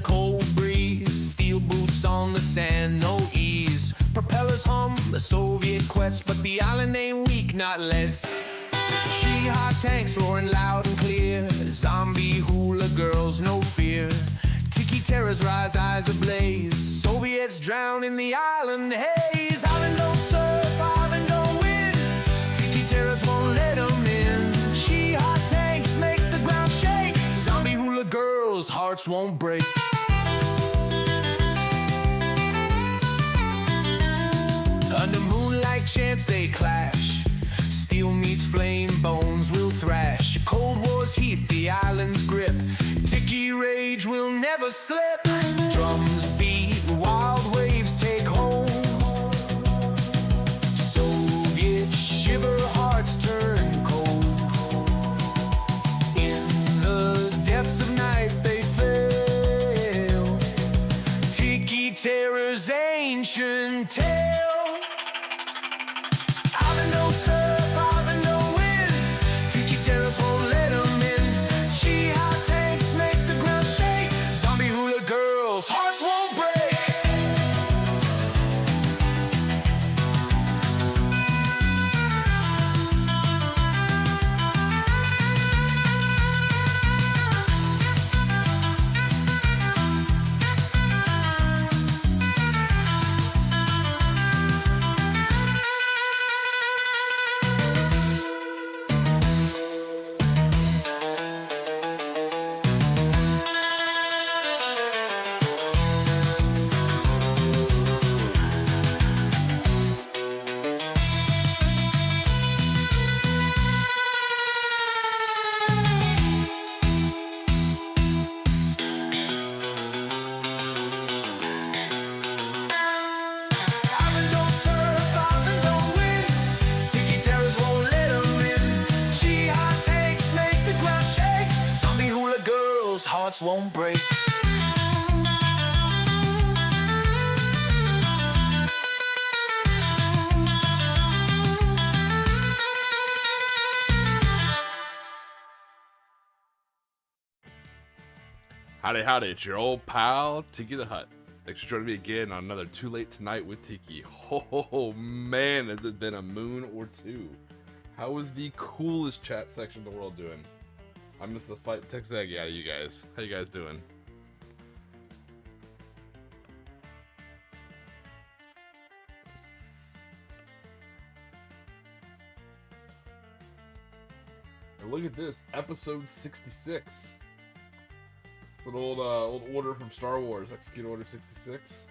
cold breeze, steel boots on the sand, no ease. Propellers hum the Soviet quest, but the island ain't weak, not less. Hot tanks roaring loud and clear, zombie hula girls, no fear. Tiki terrors rise, eyes ablaze, Soviets drown in the island haze. Island don't surf, island don't win, Tiki terrors won't let them in. Hot tanks make the ground shake, zombie hula girls, hearts won't break. Under moonlight chants they clash, steel meets flame, bones will thrash. Cold War's heat, the island's grip, Tiki rage will never slip. Drums beat, wild waves take hold, Soviet shiver, hearts turn cold. In the depths of night they fail, Tiki terror's ancient tale. Island don't surf, island don't win, Tiki terrors won't let them in. Hot tanks make the ground shake, zombie hula girls, hearts won't break. Hearts won't break. Howdy, howdy, it's your old pal, Tiki the Hut. Thanks for joining me again on another Too Late Tonight with Tiki. Oh man, has it been a moon or two? How is the coolest chat section in the world doing? I missed the fight text egg out of you guys. How you guys doing? And look at this, episode 66. It's an old order from Star Wars, Execute Order 66.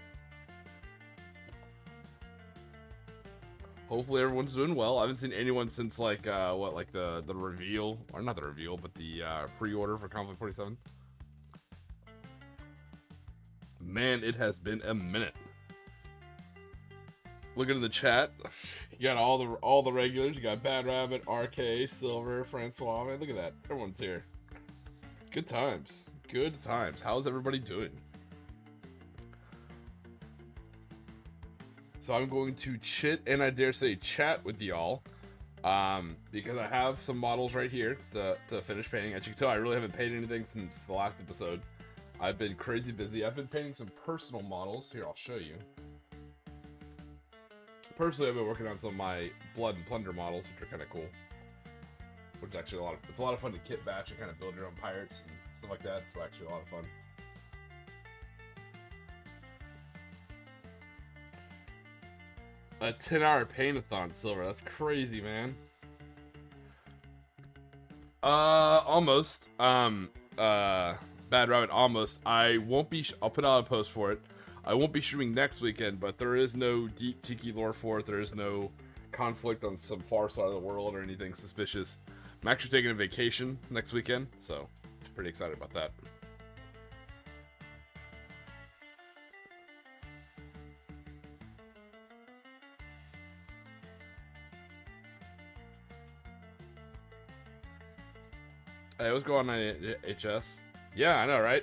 Hopefully everyone's doing well. I haven't seen anyone since like the reveal, or not the reveal, but the pre-order for Konflikt 47. Man, it has been a minute. Looking in the chat, you got all the regulars. You got Bad Rabbit, RK, Silver, Francois. Man, look at that. Everyone's here. Good times. Good times. How's everybody doing? So I'm going to chit and I dare say chat with y'all, because I have some models right here to finish painting. As you can tell, I really haven't painted anything since the last episode. I've been crazy busy. I've been painting some personal models. Here, I'll show you. Personally, I've been working on some of my Blood and Plunder models, which are kind of cool. Which is actually it's a lot of fun to kit batch and kind of build your own pirates and stuff like that. It's actually a lot of fun. A 10-hour paint-a-thon, Silver. That's crazy, man. Almost. Bad Rabbit, almost. I won't be. I'll put out a post for it. I won't be streaming next weekend, but there is no deep Tiki lore for it. There is no conflict on some far side of the world or anything suspicious. I'm actually taking a vacation next weekend, so pretty excited about that. Hey, what's going on, HS? Yeah, I know, right?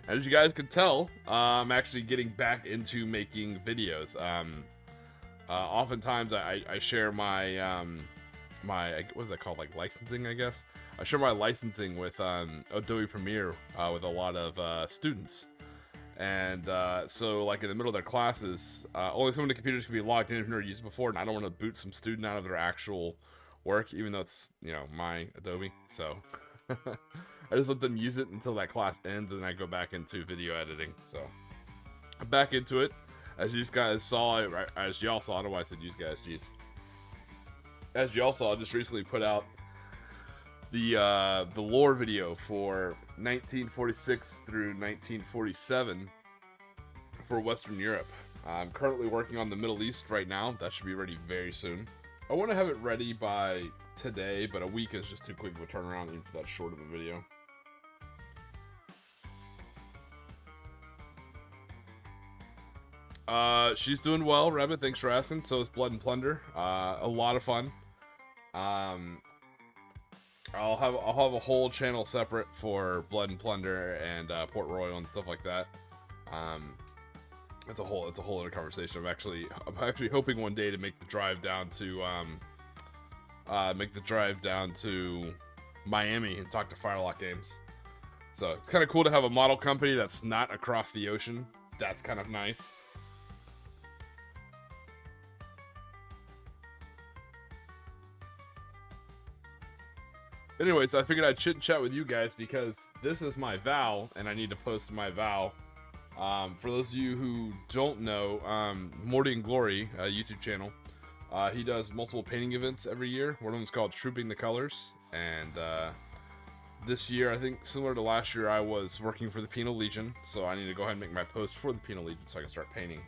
As you guys can tell, I'm actually getting back into making videos. Oftentimes, I share my what is that called? Like licensing, I guess. I share my licensing with Adobe Premiere with a lot of students. And so, like in the middle of their classes, only so many computers can be logged in if you've never used it before, and I don't want to boot some student out of their actual work, even though it's, you know, my Adobe. So I just let them use it until that class ends, and then I go back into video editing. So I'm back into it. As you guys saw, as y'all saw, I don't know why I said you guys, jeez. As y'all saw, I just recently put out the lore video for 1946 through 1947 for Western Europe. I'm currently working on the Middle East right now. That should be ready very soon. I want to have it ready by today, but a week is just too quick of a turnaround even for that short of a video. She's doing well, Rabbit. Thanks for asking. So is Blood and Plunder. A lot of fun. I'll have a whole channel separate for Blood and Plunder and Port Royal and stuff like that. It's a whole other conversation. I'm actually hoping one day to make the drive down to Miami and talk to Firelock Games. So it's kind of cool to have a model company that's not across the ocean. That's kind of nice. Anyways, I figured I'd chit and chat with you guys because this is my vow, and I need to post my vow. For those of you who don't know, Morty and Glory, a YouTube channel, he does multiple painting events every year. One of them is called Trooping the Colors, and this year, I think similar to last year, I was working for the Penal Legion, so I need to go ahead and make my post for the Penal Legion so I can start painting.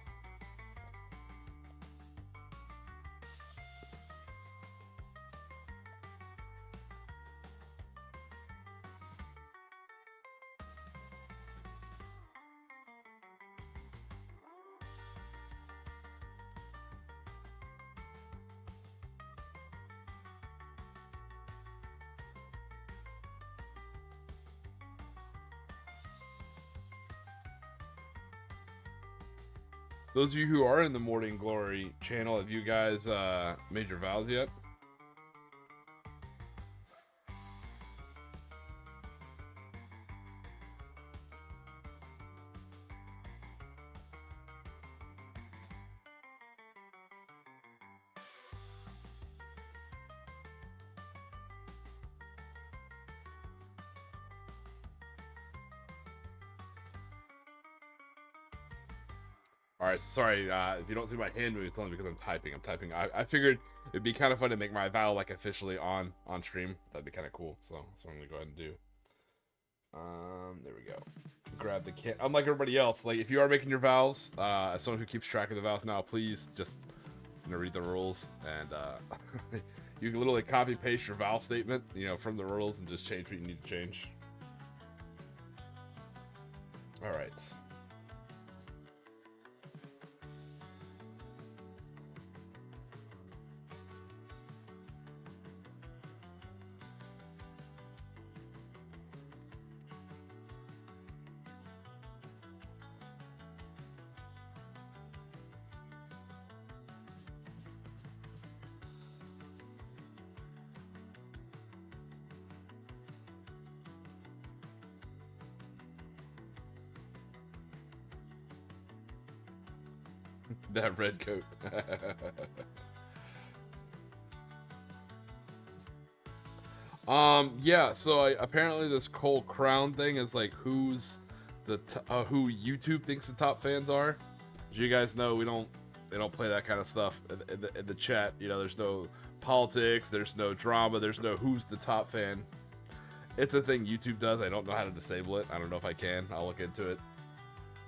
Those of you who are in the Morning Glory channel, have you guys made your vows yet? Alright, sorry, if you don't see my hand moving, it's only because I'm typing. I figured it'd be kind of fun to make my vow, like, officially on stream. That'd be kind of cool, so that's what I'm gonna go ahead and do. There we go. Grab the kit. Unlike everybody else, like, if you are making your vows, as someone who keeps track of the vows now, please just, you know, read the rules, and, you can literally copy-paste your vow statement, you know, from the rules and just change what you need to change. Alright. That red coat. Yeah, so apparently this whole crown thing is like who YouTube thinks the top fans are. As you guys know, they don't play that kind of stuff in the chat. You know, there's no politics, there's no drama, there's no who's the top fan. It's a thing YouTube does. I don't know how to disable it. I don't know if I can. I'll look into it.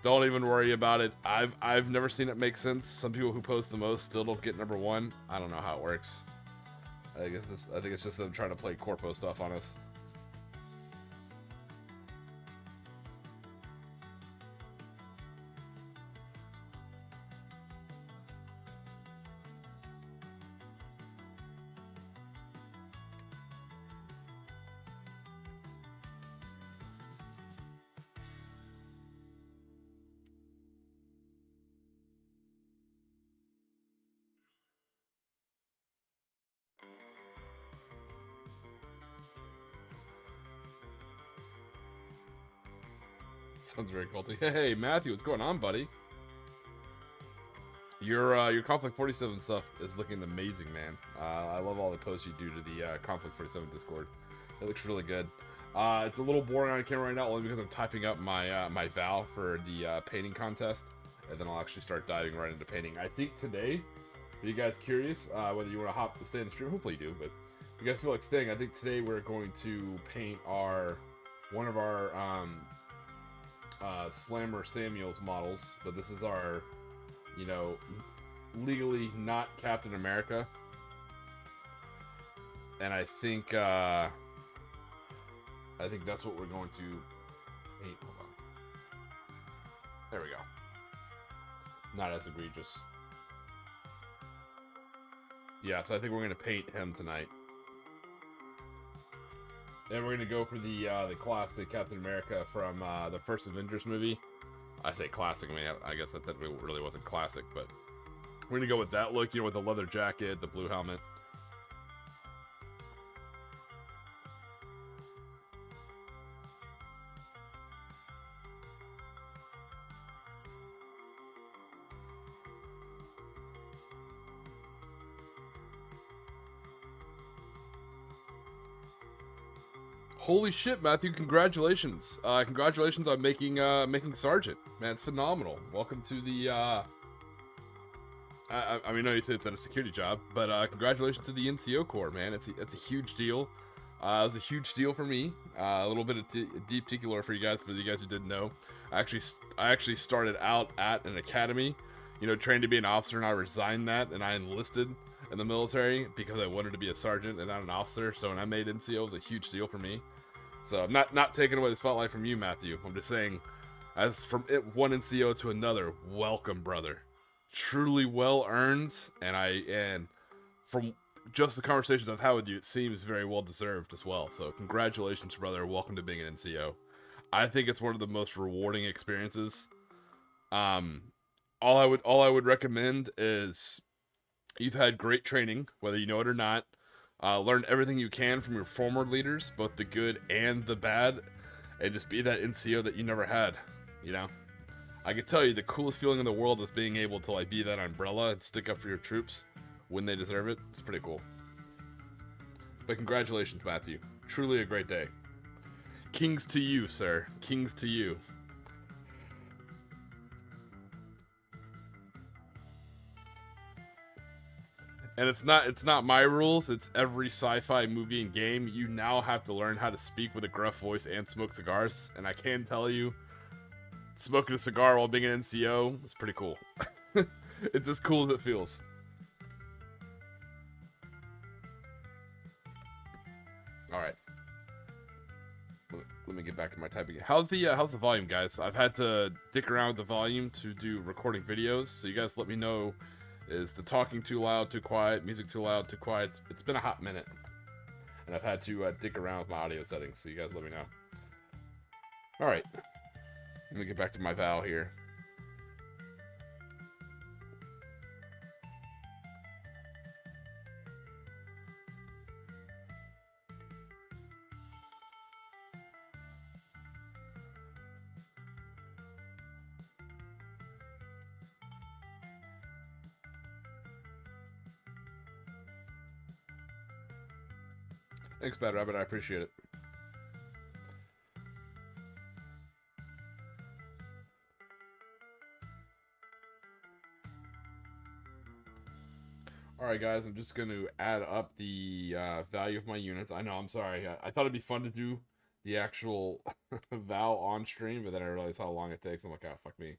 Don't even worry about it. I've never seen it make sense. Some people who post the most still don't get #1. I don't know how it works. I think it's just them trying to play corpo stuff on us. Sounds very culty. Hey, Matthew, what's going on, buddy? Your Conflict 47 stuff is looking amazing, man. I love all the posts you do to the Conflict 47 Discord. It looks really good. It's a little boring on camera right now, only because I'm typing up my my vow for the painting contest, and then I'll actually start diving right into painting. I think today, are you guys curious whether you want to stay in the stream? Hopefully you do, but if you guys feel like staying, I think today we're going to paint one of our Slammer Samuels models, but this is our, you know, legally not Captain America. And I think that's what we're going to paint. Hold on. There we go. Not as egregious. Yeah, so I think we're going to paint him tonight. Then we're going to go for the classic Captain America from the first Avengers movie. I say classic, I mean, I guess that really wasn't classic, but we're going to go with that look, you know, with the leather jacket, the blue helmet. Holy shit, Matthew! Congratulations! Congratulations on making Sergeant. Man, it's phenomenal. Welcome to the. I mean, I know you said it's not a security job, but congratulations to the NCO Corps, man. It's a huge deal. It was a huge deal for me. A little bit of deep Tiki lore for you guys who didn't know. I actually started out at an academy, you know, trained to be an officer, and I resigned that, and I enlisted in the military because I wanted to be a sergeant and not an officer. So when I made NCO, it was a huge deal for me. So I'm not taking away the spotlight from you, Matthew. I'm just saying, as from one NCO to another, welcome, brother. Truly well earned, and from just the conversations I've had with you, it seems very well deserved as well. So congratulations, brother. Welcome to being an NCO. I think it's one of the most rewarding experiences. All I would recommend is you've had great training, whether you know it or not. Learn everything you can from your former leaders, both the good and the bad, and just be that NCO that you never had, you know? I can tell you the coolest feeling in the world is being able to like be that umbrella and stick up for your troops when they deserve it. It's pretty cool. But congratulations, Matthew. Truly a great day. Kings to you, sir. Kings to you. And it's not my rules, it's every sci-fi movie and game. You now have to learn how to speak with a gruff voice and smoke cigars. And I can tell you, smoking a cigar while being an NCO is pretty cool. It's as cool as it feels. Alright. Let me get back to my typing. How's the volume, guys? I've had to dick around with the volume to do recording videos, so you guys let me know. Is the talking too loud, too quiet, music too loud, too quiet? It's been a hot minute, and I've had to dick around with my audio settings, so you guys let me know. Alright, let me get back to my vow here. Thanks, Bad Rabbit. I appreciate it. Alright, guys. I'm just going to add up the value of my units. I know, I'm sorry. I thought it'd be fun to do the actual vow on stream, but then I realized how long it takes. I'm like, oh, fuck me.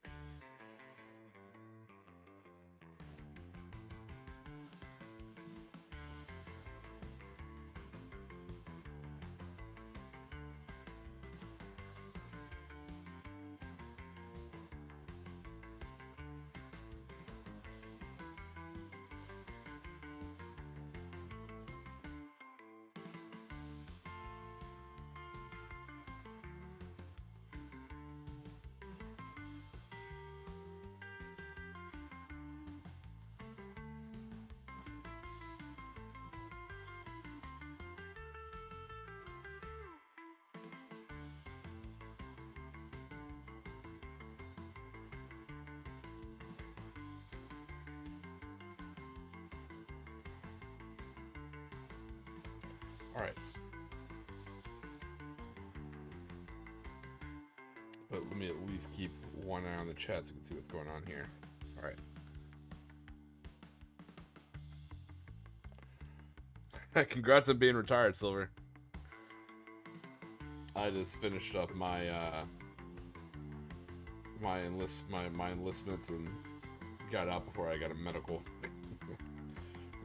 All right. But let me at least keep one eye on the chat so we can see what's going on here. All right. Congrats on being retired, Silver. I just finished up my my enlistments and got out before I got a medical.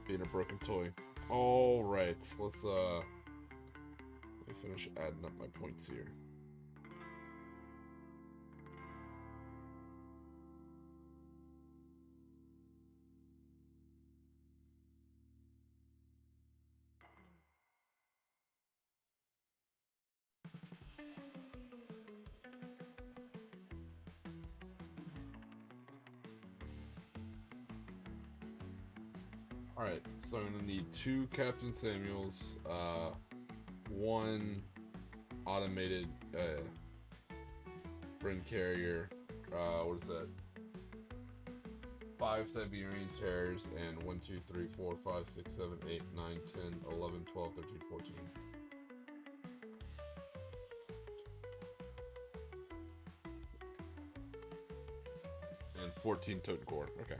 Being a broken toy. All right, let me finish adding up my points here. Alright, so I'm gonna need 2 Captain Samuels, 1 automated Brin carrier, what is that? 5 Siberian Terriers, and 1, 2, 3, 4, 5, 6, 7, 8, 9, 10, 11, 12, 13, 14. And 14 Toten Core, okay.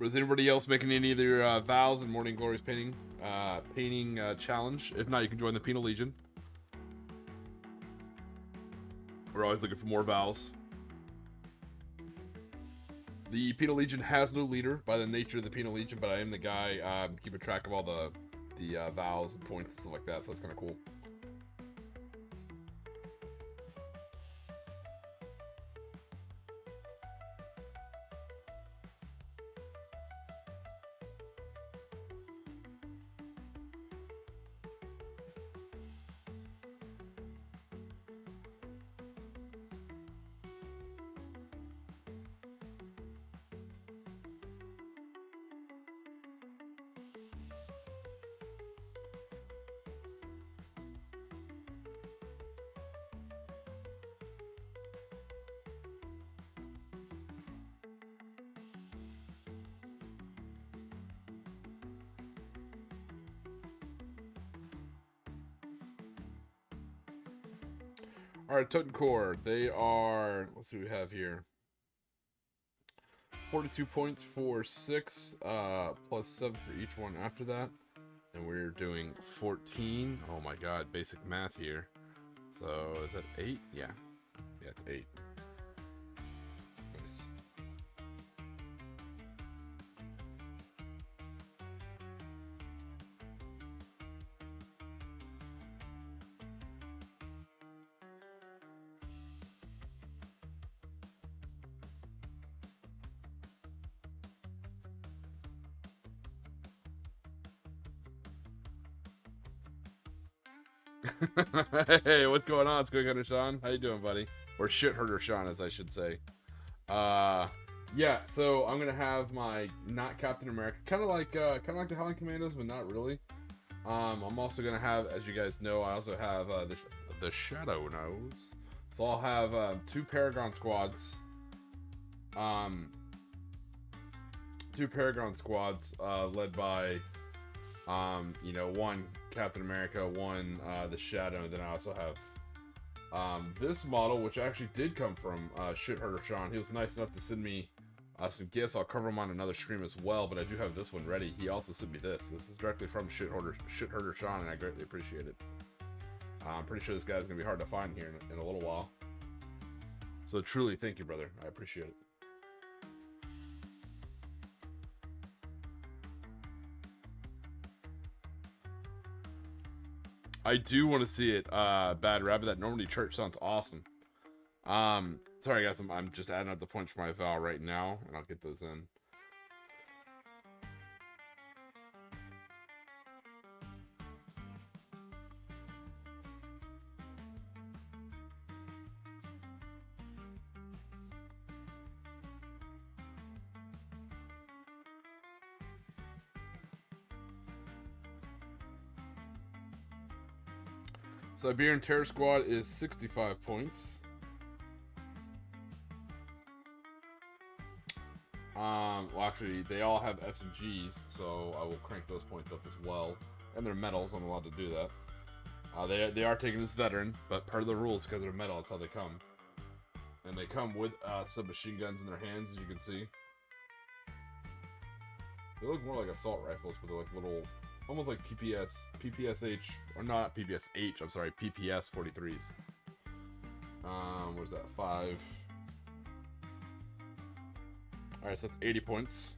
Is anybody else making any of their vows and Morning Glories painting challenge? If not, you can join the Penal Legion. We're always looking for more vows. The Penal Legion has no leader by the nature of the Penal Legion, but I am the guy keeping track of all the vows and points and stuff like that, so that's kind of cool. Alright, Toten Core. They are, let's see what we have here. 42 points for 6, plus 7 for each one after that. And we're doing 14. Oh my god, basic math here. So, is that 8? Yeah. Yeah, it's 8. Nice. Hey, what's going on? It's going on, Sean. How you doing, buddy? Or shit herder Sean, as I should say. Yeah. So I'm gonna have my not Captain America, kind of like the Howling Commandos, but not really. I'm also gonna have, as you guys know, I also have the Shadow Nose. So I'll have 2 Paragon squads. 2 Paragon squads led by you know, 1 Captain America, 1 the Shadow, and then I also have this model, which actually did come from Shit Herder Sean. He was nice enough to send me some gifts. I'll cover them on another stream as well, but I do have this one ready. He also sent me this. This is directly from Shit Herder Sean, and I greatly appreciate it. I'm pretty sure this guy's gonna be hard to find here in a little while. So truly, thank you, brother. I appreciate it. I do want to see it, Bad Rabbit. That Normandy Church sounds awesome. Sorry guys, I'm just adding up the points for my vow right now, and I'll get those in. Siberian Terror Squad is 65 points. Well, actually, they all have S and Gs, so I will crank those points up as well. And they're medals, I'm allowed to do that. They are taking this veteran, but per the rules, because they're medal, that's how they come. And they come with submachine guns in their hands, as you can see. They look more like assault rifles, but they're like little, almost like PPSH, or not PPSH, I'm sorry, PPS 43s. Where's that? 5. Alright, so that's 80 points.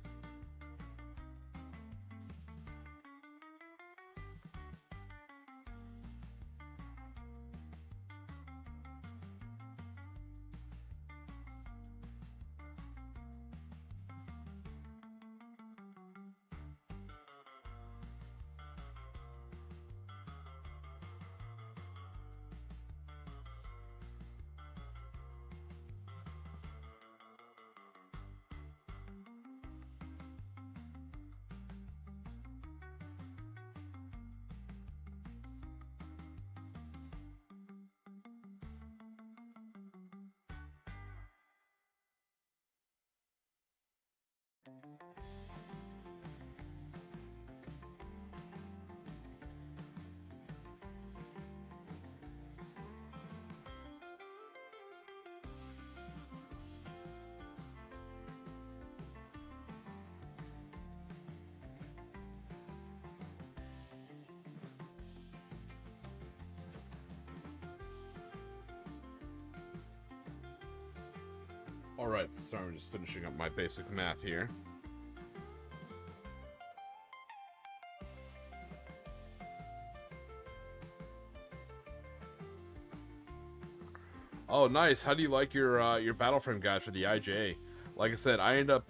Alright, sorry, I'm just finishing up my basic math here. Oh, nice. How do you like your battle frame guide for the IJ? Like I said, I end up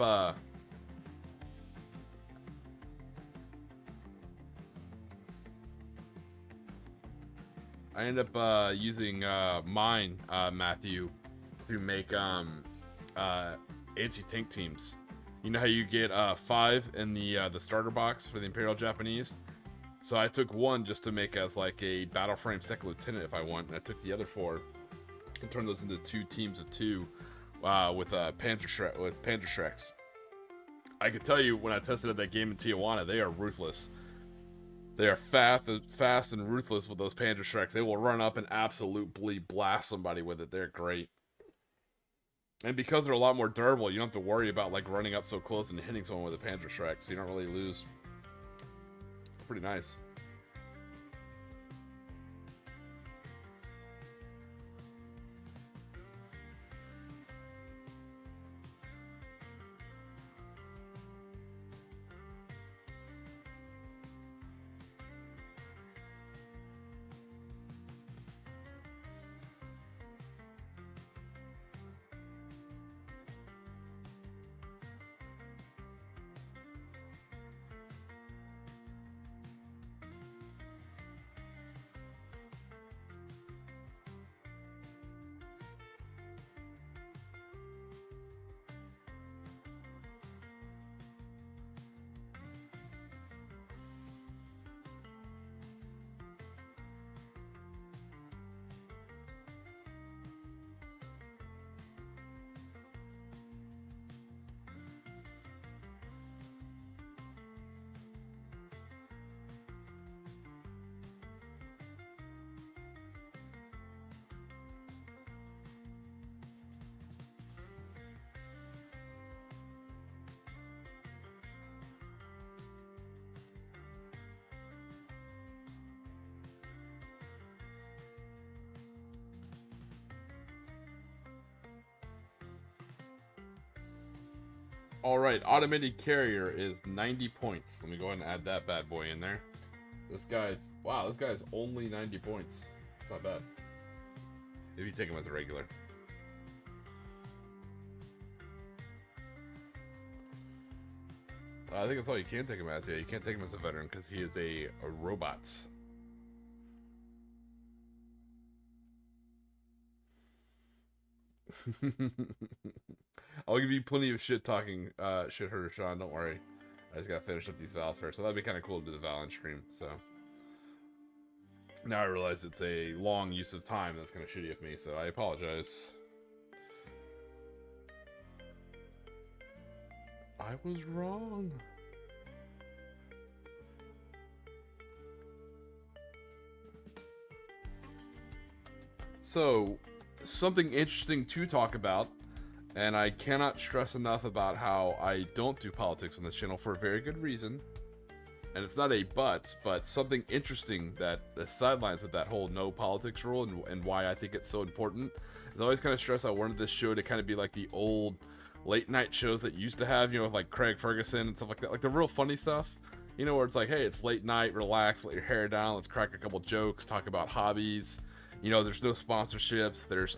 using mine, Matthew, to make anti-tank teams. You know how you get 5 in the starter box for the Imperial Japanese? So I took one just to make as like a battle frame second lieutenant if I want, and I took the other 4 and turned those into 2 teams of 2 with Panther Shreks. I can tell you when I tested that game in Tijuana, they are ruthless. They are fast and ruthless with those Panther Shreks. They will run up and absolutely blast somebody with it. They're great. And because they're a lot more durable, you don't have to worry about like running up so close and hitting someone with a Panther Shrek, so you don't really lose. Pretty nice. Alright, automated carrier is 90 points. Let me go ahead and add that bad boy in there. This guy's only 90 points. It's not bad. If you take him as a regular. I think that's all you can take him as. Yeah, you can't take him as a veteran because he is a robot. I'll give you plenty of shit talking, shit herder Sean, don't worry. I just gotta finish up these vals first. So that'd be kind of cool to do the val on stream, so. Now I realize it's a long use of time. That's kind of shitty of me, so I apologize. I was wrong. So, something interesting to talk about, and I cannot stress enough about how I don't do politics on this channel for a very good reason. And it's not a but something interesting that the sidelines with that whole no politics rule and why I think it's so important is I always kind of stress I wanted this show to kind of be like the old late night shows that used to have, you know, like Craig Ferguson and stuff like that, like the real funny stuff, you know, where it's like, hey, it's late night, relax, let your hair down, let's crack a couple jokes, talk about hobbies, you know, there's no sponsorships, there's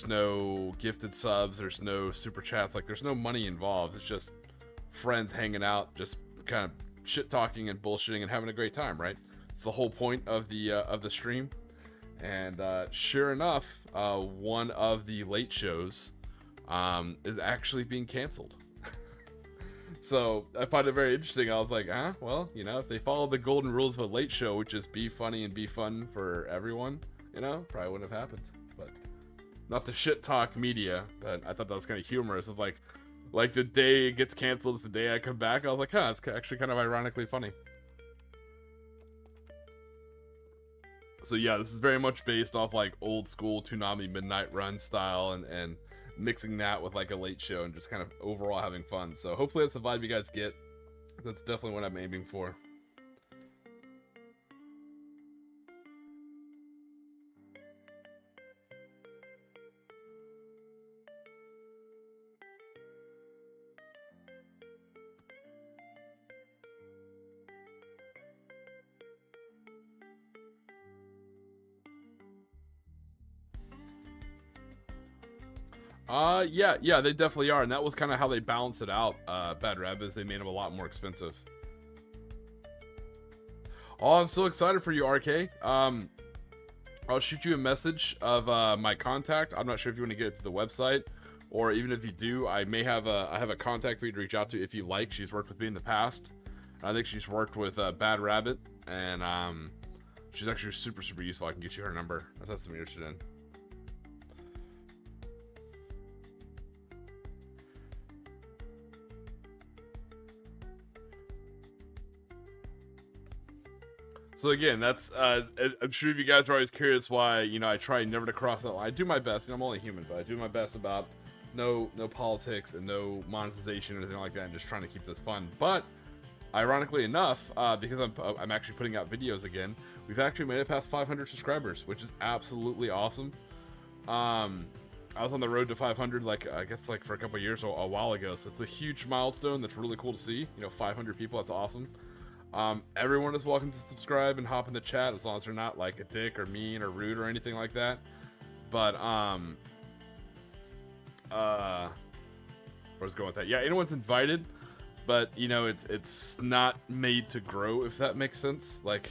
no gifted subs, there's no super chats, like there's no money involved, it's just friends hanging out, just kind of shit talking and bullshitting and having a great time, right? It's the whole point of the stream. And sure enough, one of the late shows is actually being canceled. So I find it very interesting. I was like, well, you know, if they followed the golden rules of a late show, which is be funny and be fun for everyone, you know, probably wouldn't have happened. But not to shit talk media, but I thought that was kind of humorous. It's like the day it gets canceled is the day I come back. I was like, it's actually kind of ironically funny. So yeah, this is very much based off like old school Toonami Midnight Run style and mixing that with like a late show and just kind of overall having fun. So hopefully that's the vibe you guys get. That's definitely what I'm aiming for. Yeah, they definitely are, and that was kind of how they balanced it out. Bad Rabbits, they made them a lot more expensive. Oh, I'm so excited for you, RK. I'll shoot you a message of my contact. I'm not sure if you want to get it to the website, or even if you do, I have a contact for you to reach out to if you like. She's worked with me in the past. I think she's worked with Bad Rabbit, and she's actually super useful. I can get you her number if that's something you're interested in. So again, that's I'm sure if you guys are always curious why, you know, I try never to cross that line. I do my best, and I'm only human, but I do my best about no politics and no monetization or anything like that, and just trying to keep this fun. But ironically enough, because I'm actually putting out videos again, we've actually made it past 500 subscribers, which is absolutely awesome. I was on the road to 500, like I guess like for a couple of years or a while ago, so it's a huge milestone that's really cool to see. You know, 500 people, that's awesome. Everyone is welcome to subscribe and hop in the chat as long as they're not like a dick or mean or rude or anything like that. But where I was going with that? Yeah, anyone's invited, but you know, it's not made to grow, if that makes sense. Like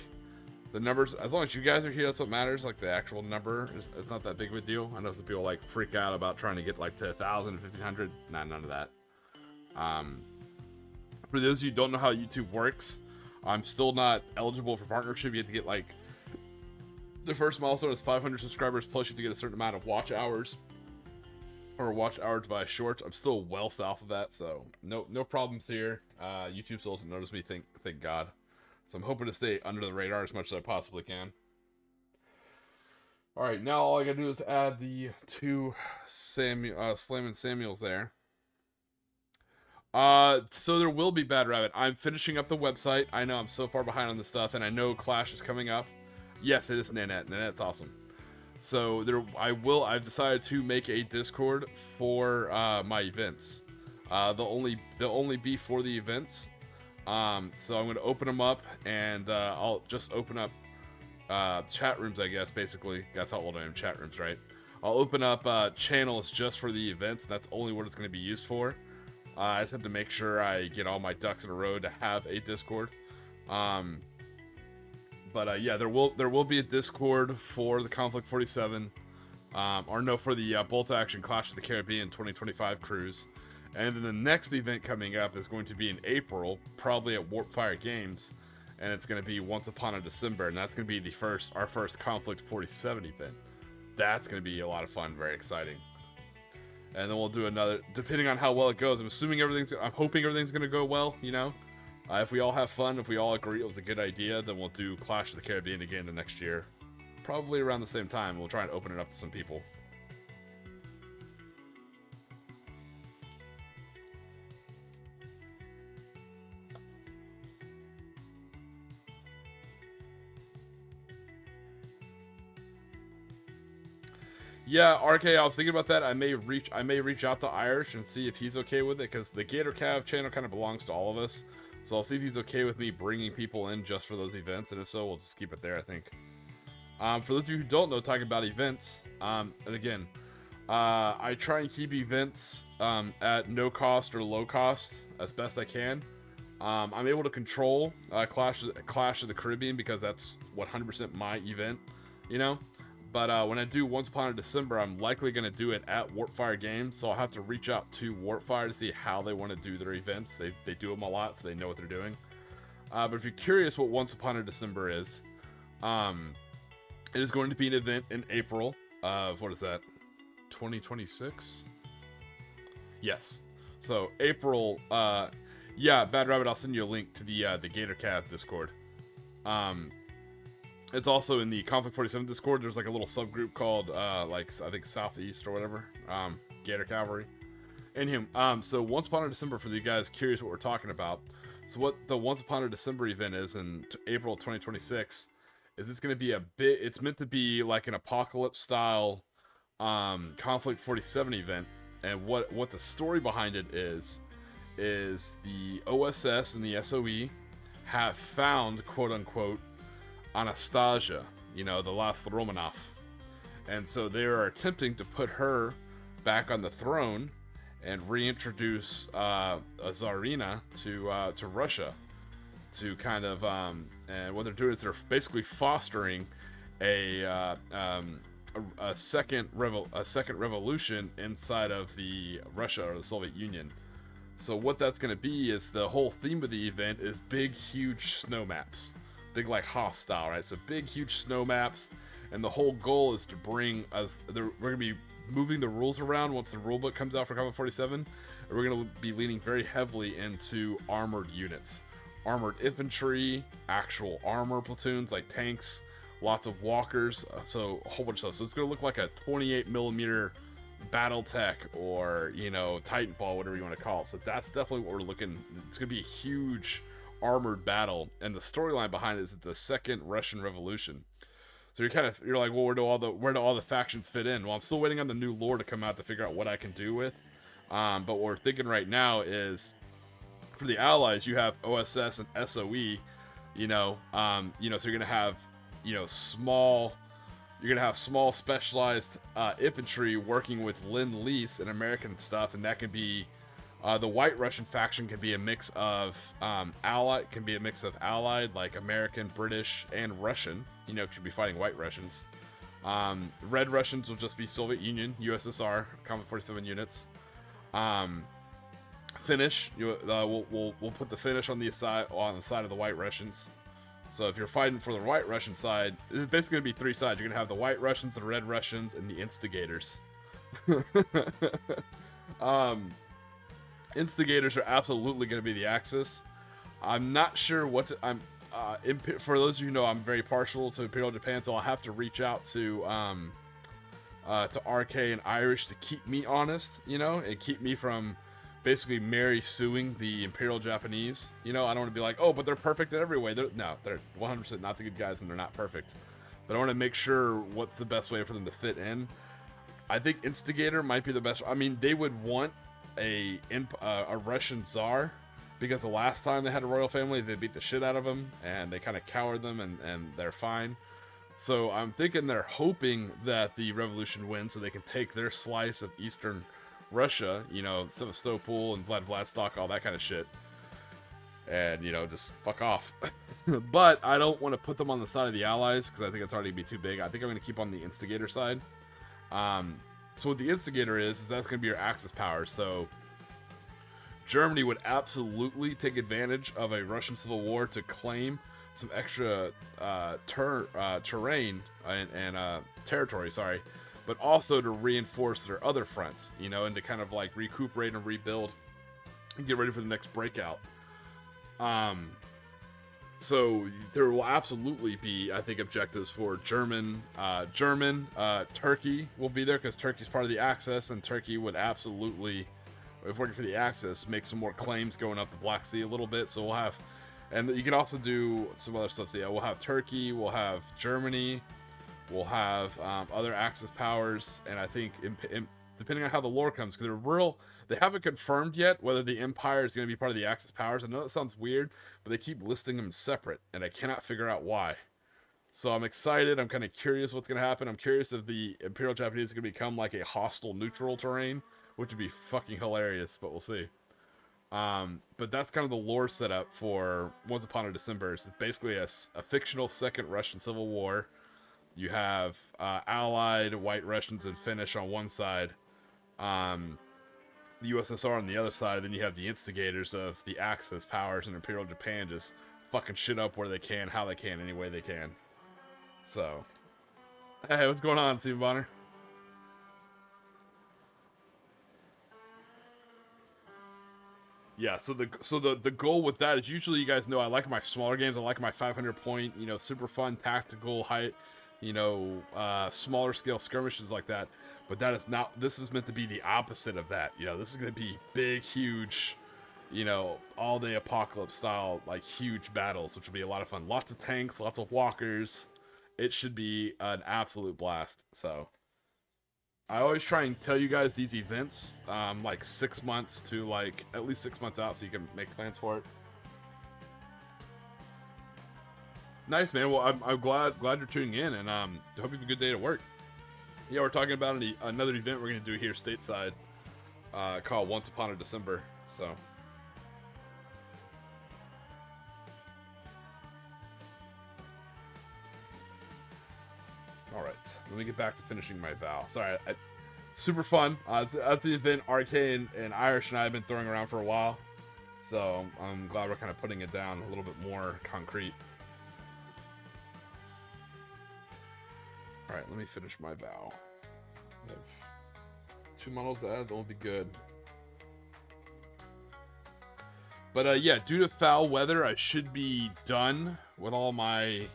the numbers, as long as you guys are here, that's what matters. Like the actual number is, it's not that big of a deal. I know some people like freak out about trying to get like to 1,000 and 1,500. Nah, none of that. For those of you who don't know how YouTube works, I'm still not eligible for partnership. You have to get like the first milestone is 500 subscribers plus you have to get a certain amount of watch hours or watch hours via shorts. I'm still well south of that, so no problems here. YouTube still doesn't notice me, thank God. So I'm hoping to stay under the radar as much as I possibly can. All right, now all I gotta do is add the two Slam and Samuels there. So there will be Bad Rabbit. I'm finishing up the website. I know I'm so far behind on this stuff, and I know Clash is coming up. Yes, it is Nanette. Nanette's awesome. So I've decided to make a Discord for my events. They'll only be for the events. So I'm gonna open them up, and I'll just open up chat rooms, I guess. Basically, that's how old I am. Chat rooms, right? I'll open up channels just for the events. That's only what it's gonna be used for. I just have to make sure I get all my ducks in a row to have a Discord. Yeah, there will be a Discord for the Konflikt 47, or no, for the Bolt Action Clash of the Caribbean 2025 cruise. And then the next event coming up is going to be in April, probably at Warpfire Games, and it's going to be once upon a December, and that's going to be our first Konflikt 47 event. That's going to be a lot of fun, very exciting. And then we'll do another, depending on how well it goes. I'm hoping everything's going to go well, you know. If we all have fun, if we all agree it was a good idea, then we'll do Clash of the Caribbean again the next year. Probably around the same time. We'll try and open it up to some people. Yeah, RK, I was thinking about that. I may reach out to Irish and see if he's okay with it, because the Gator Cav channel kind of belongs to all of us. So I'll see if he's okay with me bringing people in just for those events, and if so, we'll just keep it there, I think. For those of you who don't know, talking about events, and again, I try and keep events at no cost or low cost as best I can. I'm able to control Clash of the Caribbean because that's 100% my event, you know. But when I do Once Upon a December, I'm likely going to do it at Warpfire Games, so I'll have to reach out to Warpfire to see how they want to do their events. They do them a lot, so they know what they're doing. But if you're curious what Once Upon a December is, it is going to be an event in April of, what is that, 2026? Yes. So April, yeah, Bad Rabbit, I'll send you a link to the Gator Cav Discord. It's also in the Konflikt 47 Discord. There's like a little subgroup called, like, I think Southeast or whatever, Gator Cavalry. Anywho, so Once Upon a December, for you guys curious what we're talking about. So what the Once Upon a December event is in April 2026 is it's going to be it's meant to be like an apocalypse style Konflikt 47 event. And what the story behind it is the OSS and the SOE have found, quote unquote, Anastasia, you know, the last Romanov. And so they are attempting to put her back on the throne and reintroduce a Tsarina to Russia, to kind of and what they're doing is they're basically fostering a second revolution inside of the Russia or the Soviet Union. So what that's going to be is the whole theme of the event is big, huge snow maps. Big, like Hoth style, right? So big, huge snow maps, and the whole goal is to bring us. We're gonna be moving the rules around once the rulebook comes out for Konflikt 47. And we're gonna be leaning very heavily into armored units, armored infantry, actual armor platoons like tanks, lots of walkers. So a whole bunch of stuff. So it's gonna look like a 28mm BattleTech or, you know, Titanfall, whatever you want to call it. So that's definitely what we're looking. It's gonna be a huge armored battle, and the storyline behind it is it's a second Russian Revolution. So you're like, well, where do all the factions fit in? Well, I'm still waiting on the new lore to come out to figure out what I can do with. But what we're thinking right now is for the allies, you have OSS and SOE. So you're gonna have small specialized infantry working with Lend-Lease and American stuff, and that can be. The White Russian faction can be a mix of allied, like American, British, and Russian. You know, could be fighting White Russians. Red Russians will just be Soviet Union, USSR, Konflikt 47 units. Finnish, we'll put the Finnish on the side of the White Russians. So if you're fighting for the White Russian side, it's basically gonna be three sides. You're gonna have the White Russians, the Red Russians, and the Instigators. Instigators are absolutely going to be the Axis. I'm not sure what to... for those of you who know, I'm very partial to Imperial Japan, so I'll have to reach out to RK and Irish to keep me honest, and keep me from basically Mary suing the Imperial Japanese. I don't want to be like, oh, but they're perfect in every way. They're 100% not the good guys, and they're not perfect. But I want to make sure what's the best way for them to fit in. I think Instigator might be the best. I mean, they would want a Russian Tsar, because the last time they had a royal family, they beat the shit out of them, and they kind of cowered them, and they're fine. So I'm thinking they're hoping that the revolution wins so they can take their slice of Eastern Russia, Sevastopol and Vladivostok, all that kind of shit, and, just fuck off. But I don't want to put them on the side of the Allies, because I think it's already be too big. I think I'm going to keep on the Instigator side. So what the Instigator is that's going to be your Axis power. So Germany would absolutely take advantage of a Russian civil war to claim some extra terrain and territory, sorry, but also to reinforce their other fronts, you know, and to kind of like recuperate and rebuild and get ready for the next breakout. So there will absolutely be, I think, objectives for Turkey will be there because Turkey's part of the Axis, and Turkey would absolutely, if working for the Axis, make some more claims going up the Black Sea a little bit. So we'll have, and you can also do some other stuff. So yeah, we'll have Turkey, we'll have Germany, we'll have other Axis powers, and I think depending on how the lore comes, because they haven't confirmed yet whether the Empire is going to be part of the Axis powers. I know that sounds weird, but they keep listing them separate, and I cannot figure out why. So I'm excited. I'm kind of curious what's going to happen. I'm curious if the Imperial Japanese is going to become like a hostile neutral terrain, which would be fucking hilarious, but we'll see. But that's kind of the lore setup for Once Upon a December. It's basically a fictional second Russian Civil War. You have allied white Russians and Finnish on one side, the USSR on the other side, then you have the instigators of the Axis powers and Imperial Japan just fucking shit up where they can, how they can, any way they can. So, hey, what's going on, Steve Bonner? Yeah, so the goal with that is, usually, you guys know I like my smaller games. I like my 500 point, you know, super fun tactical height, you know, smaller scale skirmishes like that. But that is not, this is meant to be the opposite of that. You know, this is going to be big, huge, you know, all day apocalypse style, like huge battles, which will be a lot of fun. Lots of tanks, lots of walkers. It should be an absolute blast. So I always try and tell you guys these events, like 6 months to like at least 6 months out, so you can make plans for it. Nice, man. Well, I'm glad you're tuning in, and hope you have a good day at work. Yeah, we're talking about another event we're gonna do here stateside, called Once Upon a December. So. All right, let me get back to finishing my vow. Sorry, super fun. It's the event Arcane and Irish and I have been throwing around for a while, so I'm glad we're kind of putting it down a little bit more concrete. All right, let me finish my vow. I have 2 models to add. That will be good. But yeah, due to foul weather, I should be done with all my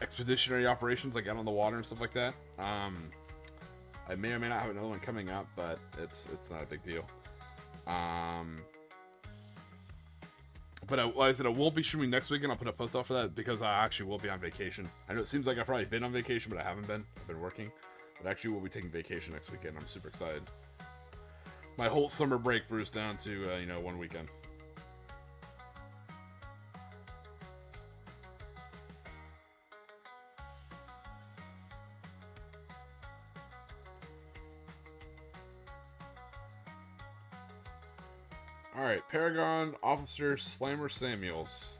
expeditionary operations, like out on the water and stuff like that. I may or may not have another one coming up, but it's not a big deal. But like I said, I won't be streaming next weekend. I'll put a post out for that because I actually will be on vacation. I know it seems like I've probably been on vacation, but I haven't been. I've been working. But actually, we'll be taking vacation next weekend. I'm super excited. My whole summer break bruised down to, you know, 1 weekend. Alright, Paragon Officer Slammer Samuels.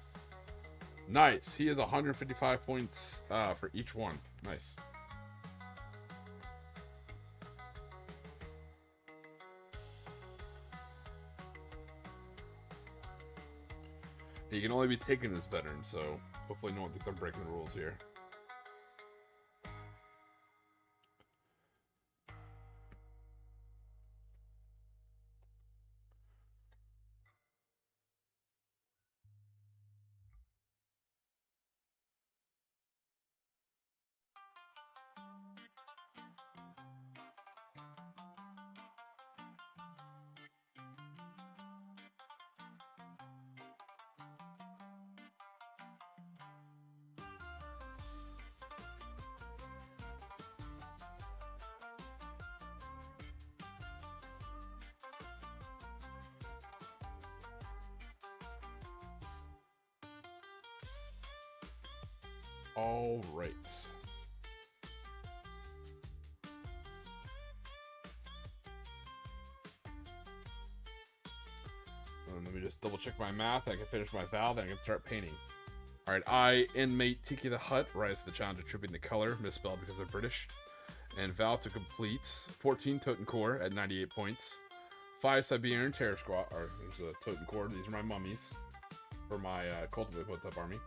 Nice. He has 155 points for each one. Nice. He can only be taken as veteran, so hopefully no one thinks I'm breaking the rules here. All right. And let me just double check my math. I can finish my vow, then I can start painting. Alright, I, inmate Tiki the Hut, rise to the challenge of tripping the color, misspelled because they're British. And vow to complete 14 Totem Core at 98 points. 5 Siberian Terror Squad, or there's a Totem Core, these are my mummies for my Cultivate Hotep army.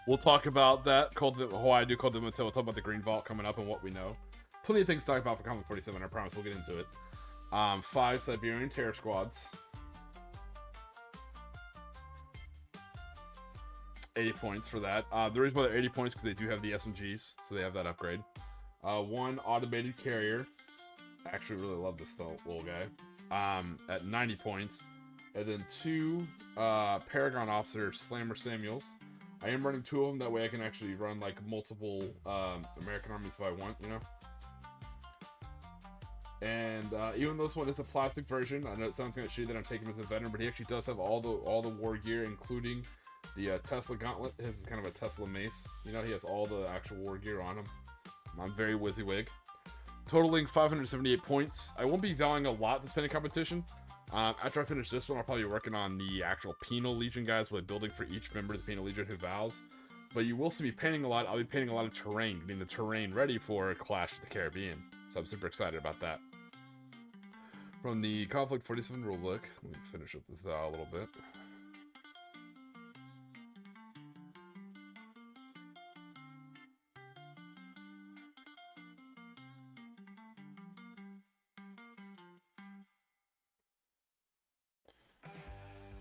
We'll talk about that. Hawaii do Cult of Moto. We'll talk about the Green Vault coming up and what we know. Plenty of things to talk about for Conflict 47. I promise we'll get into it. 5 Siberian Terror Squads. 80 points for that. The reason why they're 80 points because they do have the SMGs, so they have that upgrade. 1 automated carrier. I actually really love this little guy. At 90 points. And then 2 Paragon Officer Slammer Samuels. I am running 2 of them, that way I can actually run like multiple American armies if I want, you know. And even though this one is a plastic version, I know it sounds kind of shitty that I'm taking him as a veteran, but he actually does have all the war gear, including the Tesla Gauntlet. His is kind of a Tesla mace. You know, he has all the actual war gear on him. I'm very WYSIWYG. Totaling 578 points. I won't be valuing a lot this painting competition. After I finish this one, I'll probably be working on the actual Penal Legion guys with building for each member of the Penal Legion who vows. But you will see me painting a lot. I'll be painting a lot of terrain, getting the terrain ready for Clash of the Caribbean. So I'm super excited about that. From the Konflikt 47 rulebook, let me finish up this a little bit.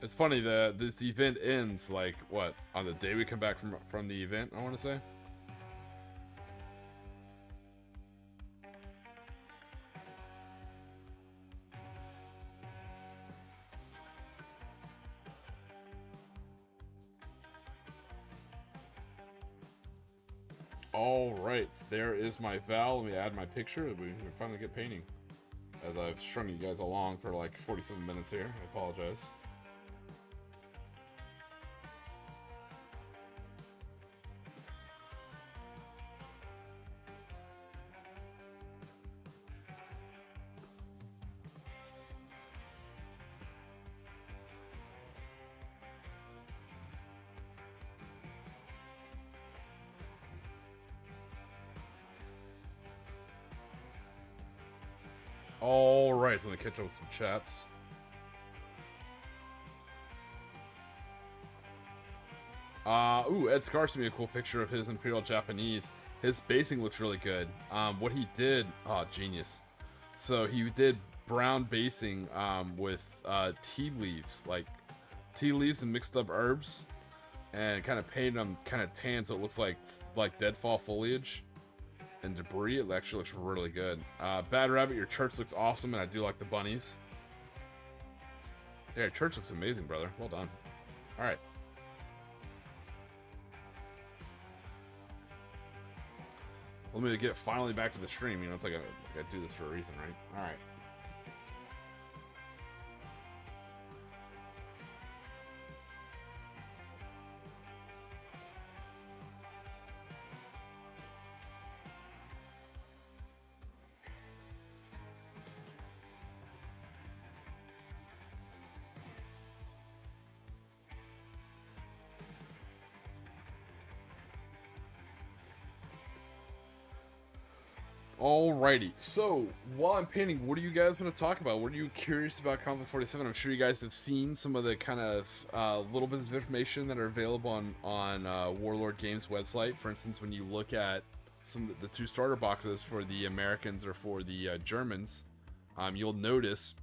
It's funny that this event ends like what, on the day we come back from the event, I want to say. All right, there is my Val. Let me add my picture. We can finally get painting. As I've strung you guys along for like 47 minutes here. I apologize. Alright, let me catch up with some chats. Ed Scar sent me a cool picture of his Imperial Japanese. His basing looks really good. What he did, genius. So he did brown basing with tea leaves, like tea leaves and mixed up herbs, and kind of painted them kind of tan so it looks like deadfall foliage and debris. It actually looks really good. Bad Rabbit, your church looks awesome, and I do like the bunnies. Yeah, your church looks amazing, brother. Well done. Alright. Let me get finally back to the stream. You know, it's like I do this for a reason, right? Alright. Alrighty, so while I'm painting, what are you guys going to talk about? What are you curious about Conflict 47? I'm sure you guys have seen some of the kind of little bits of information that are available on Warlord Games website. For instance, when you look at some of the 2 starter boxes for the Americans or for the Germans, you'll notice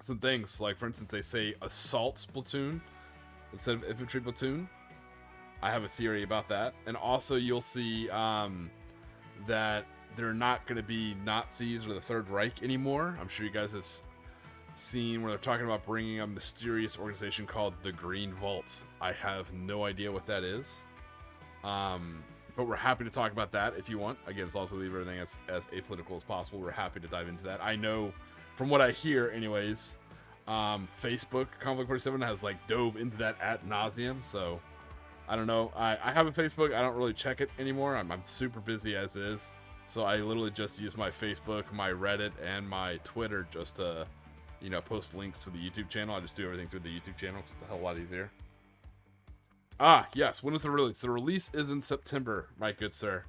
some things. Like, for instance, they say assault platoon instead of infantry platoon. I have a theory about that. And also you'll see that they're not going to be Nazis or the Third Reich anymore. I'm sure you guys have seen where they're talking about bringing a mysterious organization called the Green Vault. I have no idea what that is. But we're happy to talk about that if you want. Again, let's also leave everything as apolitical as possible. We're happy to dive into that. I know, from what I hear anyways, Facebook, Conflict 47, has like dove into that ad nauseum, so I don't know. I have a Facebook. I don't really check it anymore. I'm super busy as is. So I literally just use my Facebook, my Reddit, and my Twitter just to, you know, post links to the YouTube channel. I just do everything through the YouTube channel because it's a hell of a lot easier. Yes. When is the release? The release is in September, my good sir.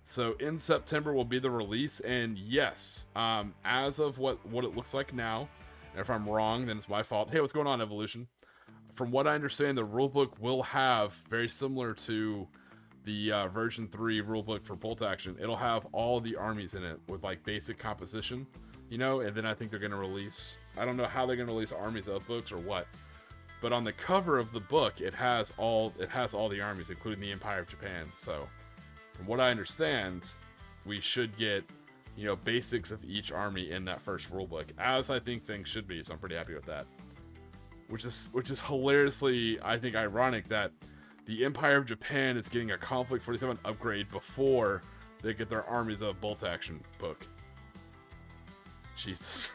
So in September will be the release, and yes, as of what it looks like now, and if I'm wrong, then it's my fault. Hey, what's going on, Evolution? from what I understand, the rulebook will have, very similar to the version 3 rulebook for bolt action, it'll have all the armies in it with like basic composition, you know, and then I think they're going to release, I don't know how they're going to release armies of books or what, but on the cover of the book, it has all the armies, including the Empire of Japan. So from what I understand, we should get, you know, basics of each army in that first rulebook, as I think things should be. So I'm pretty happy with that. Which is hilariously, I think, ironic that the Empire of Japan is getting a Konflikt 47 upgrade before they get their armies of bolt action book. Jesus.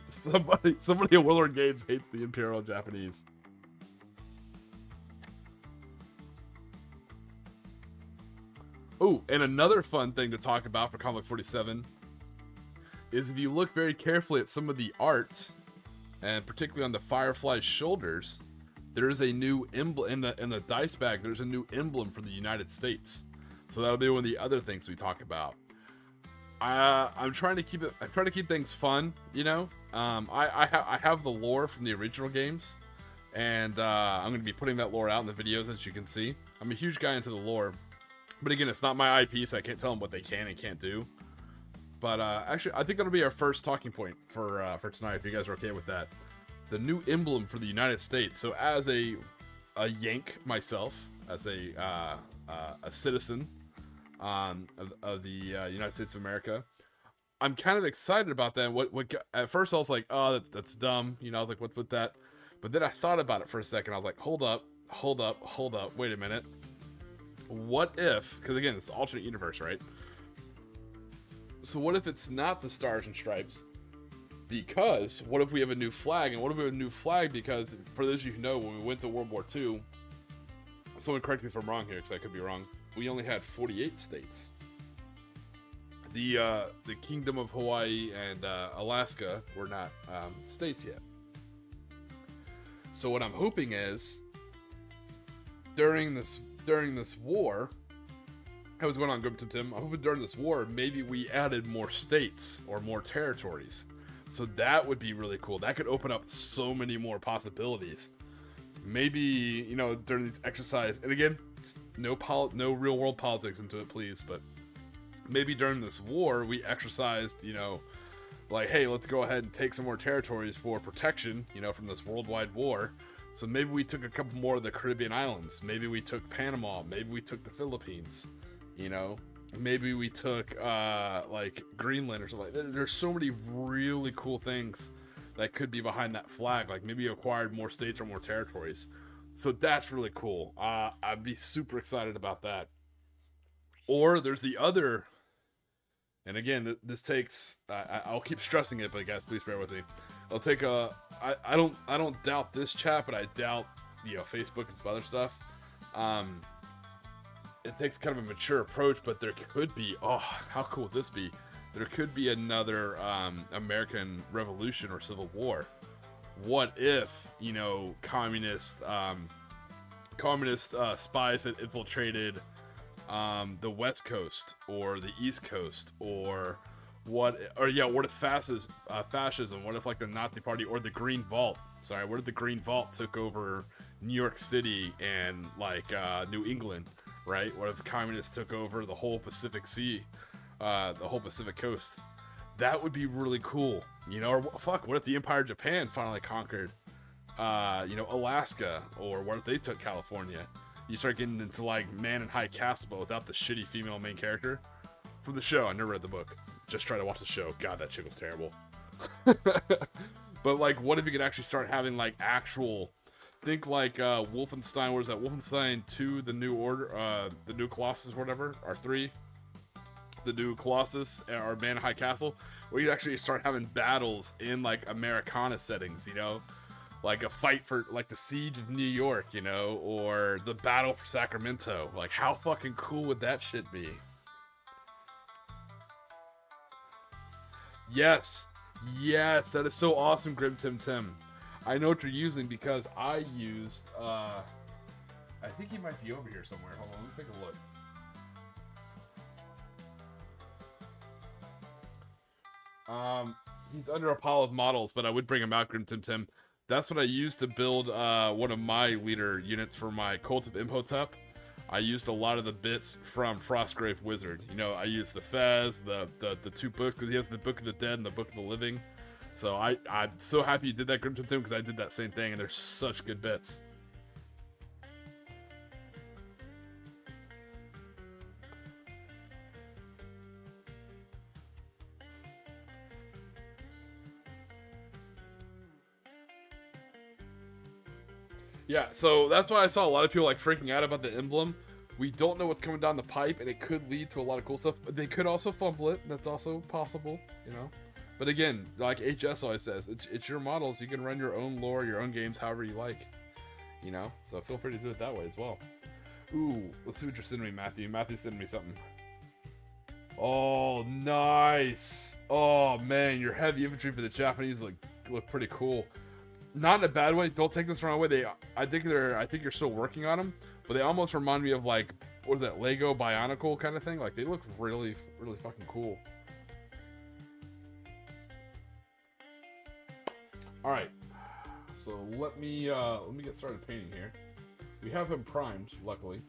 Somebody at Willard Games hates the Imperial Japanese. Oh, and another fun thing to talk about for Konflikt 47 is if you look very carefully at some of the art, and particularly on the Firefly's shoulders, there is a new emblem in the dice bag. There's a new emblem for the United States, so that'll be one of the other things we talk about. I'm trying to keep things fun, you know. I have the lore from the original games, and I'm going to be putting that lore out in the videos, as you can see. I'm a huge guy into the lore, but again, it's not my IP, so I can't tell them what they can and can't do. But actually, I think that'll be our first talking point for tonight, if you guys are okay with that. The new emblem for the United States. So as a Yank myself, as a citizen of the United States of America, I'm kind of excited about that. What at first I was like, oh, that's dumb. You know, I was like, what's with that? But then I thought about it for a second. I was like, hold up, wait a minute. What if? Because again, it's an alternate universe, right? So what if it's not the Stars and Stripes? Because what if we have a new flag? And what if we have a new flag? Because for those of you who know, when we went to World War II, someone correct me if I'm wrong here, because I could be wrong. We only had 48 states. The Kingdom of Hawaii and Alaska were not states yet. So what I'm hoping is, during this war, I was going on Grim Tim. I'm hoping during this war, maybe we added more states or more territories. So that would be really cool. That could open up so many more possibilities. Maybe, you know, during these exercises, and again, it's no real world politics into it, please, but maybe during this war, we exercised, you know, like, hey, let's go ahead and take some more territories for protection, you know, from this worldwide war. So maybe we took a couple more of the Caribbean islands. Maybe we took Panama. Maybe we took the Philippines. You know, maybe we took like Greenland or something like that. There's so many really cool things that could be behind that flag. Like maybe you acquired more states or more territories. So that's really cool. I'd be super excited about that. Or there's the other, and again, this takes, I'll keep stressing it, but guys, please bear with me. I'll take I don't doubt this chat, but I doubt, you know, Facebook and some other stuff. It takes kind of a mature approach, but there could be, oh, how cool would this be? There could be another American Revolution or Civil War. What if, you know, communist spies had infiltrated the West Coast or the East Coast, or what if fascism? What if like the Nazi Party or the Green Vault? Sorry, what if the Green Vault took over New York City and like New England? Right? What if the communists took over the whole Pacific Sea, the whole Pacific coast? That would be really cool, you know. Or fuck, what if the Empire of Japan finally conquered, you know, Alaska? Or what if they took California? You start getting into like Man in High Castle, but without the shitty female main character from the show. I never read the book, just try to watch the show. God, that shit was terrible. But like, what if you could actually start having like actual, think like Wolfenstein. What is that? Wolfenstein 2, the New Order, the New Colossus, whatever, or 3, the New Colossus, or Man in High Castle, where you actually start having battles in like Americana settings, you know, like a fight for like the Siege of New York, you know, or the Battle for Sacramento. Like, how fucking cool would that shit be? Yes, that is so awesome, Grim Tim. I know what you're using because I used, I think he might be over here somewhere. Hold on, let me take a look. He's under a pile of models, but I would bring him out, Grim Tim. That's what I used to build one of my leader units for my Cult of Imhotep. I used a lot of the bits from Frostgrave Wizard. You know, I used the Fez, the 2 books, because he has the Book of the Dead and the Book of the Living. So I'm so happy you did that, Grimton Tomb, because I did that same thing, and they're such good bits. Yeah, so that's why I saw a lot of people like freaking out about the emblem. We don't know what's coming down the pipe, and it could lead to a lot of cool stuff. They could also fumble it. That's also possible, you know. But again, like HS always says, it's your models. You can run your own lore, your own games, however you like, you know. So feel free to do it that way as well. Ooh, let's see what you're sending me, Matthew. Matthew's sending me something. Oh, nice. Oh man, your heavy infantry for the Japanese look pretty cool. Not in a bad way. Don't take this the wrong way. I think you're still working on them, but they almost remind me of like, what is that, Lego Bionicle kind of thing? Like they look really, really fucking cool. All right, so let me get started painting here. We have him primed, luckily.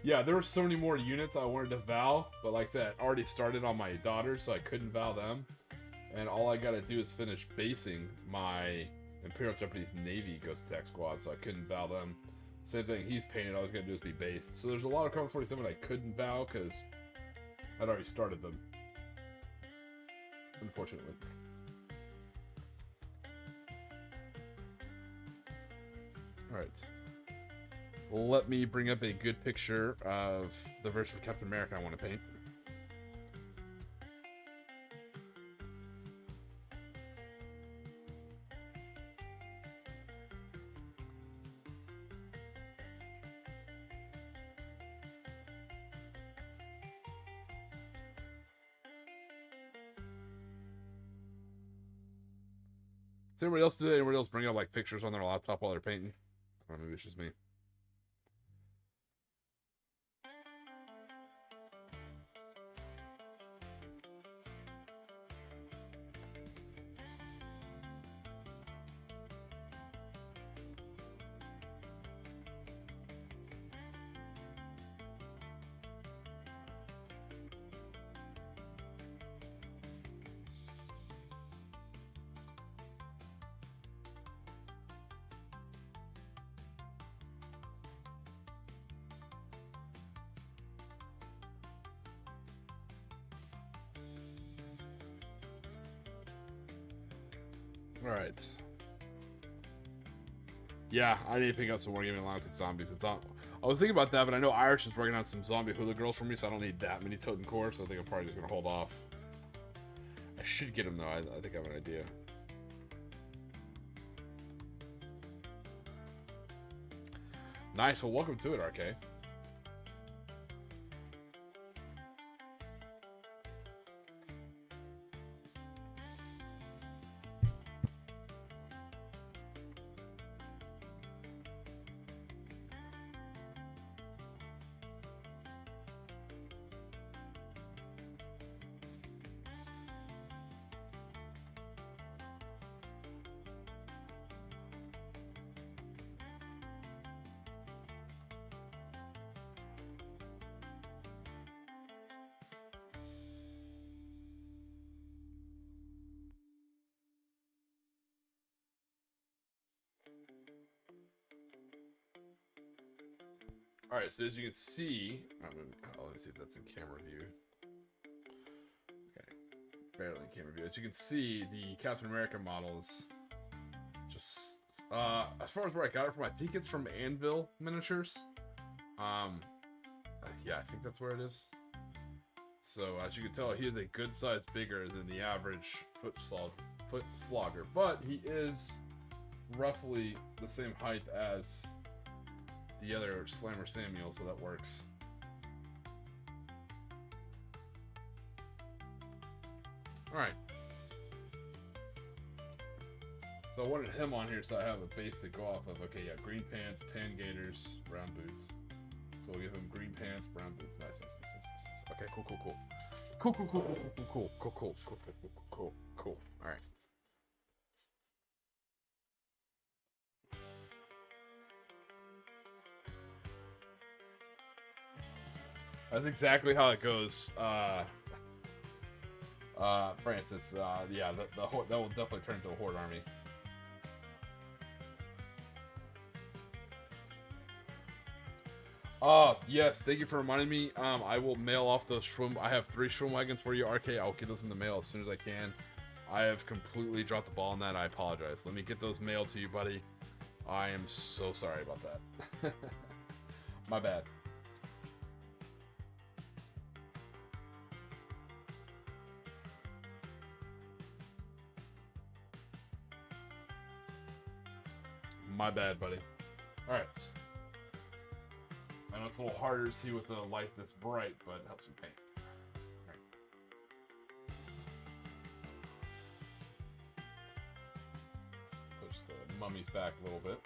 Yeah, there were so many more units I wanted to vow, but like that already started on my daughters, so I couldn't vow them. And all I gotta do is finish basing my Imperial Japanese Navy Ghost Attack Squad, so I couldn't vow them. Same thing, he's painted, all he's gonna do is be based. So there's a lot of Carbon 47 I couldn't vow, because I'd already started them. Unfortunately. Alright. Let me bring up a good picture of the version of Captain America I want to paint. Does anybody else do that? Anybody else bring up like pictures on their laptop while they're painting? I don't know, maybe it's just me. Alright. Yeah, I need to pick up some Wargaming Atlantic Zombies. It's on. I was thinking about that, but I know Irish is working on some zombie hula girls for me, so I don't need that many Totem Core, so I think I'm probably just going to hold off. I should get them, though. I think I have an idea. Nice. Well, welcome to it, RK. Alright, so as you can see, let me see if that's in camera view. Okay, barely in camera view. As you can see, the Captain America model is just, as far as where I got it from, I think it's from Anvil Miniatures. Yeah, I think that's where it is. So, as you can tell, he is a good size bigger than the average foot slogger, but he is roughly the same height as the other Slammer Samuel, so that works. Alright. So I wanted him on here so I have a base to go off of. Okay, yeah, green pants, tan gaiters, brown boots. So we'll give him green pants, brown boots. Nice. Okay, cool. Alright. That's exactly how it goes. Francis, yeah, that will definitely turn into a horde army. Yes, thank you for reminding me. I will mail off those Schwim. I have 3 Schwim wagons for you, RK. I'll get those in the mail as soon as I can. I have completely dropped the ball on that. I apologize. Let me get those mailed to you, buddy. I am so sorry about that. My bad. My bad, buddy. Alright. I know it's a little harder to see with the light that's bright, but it helps me paint. Alright. Push the mummies back a little bit.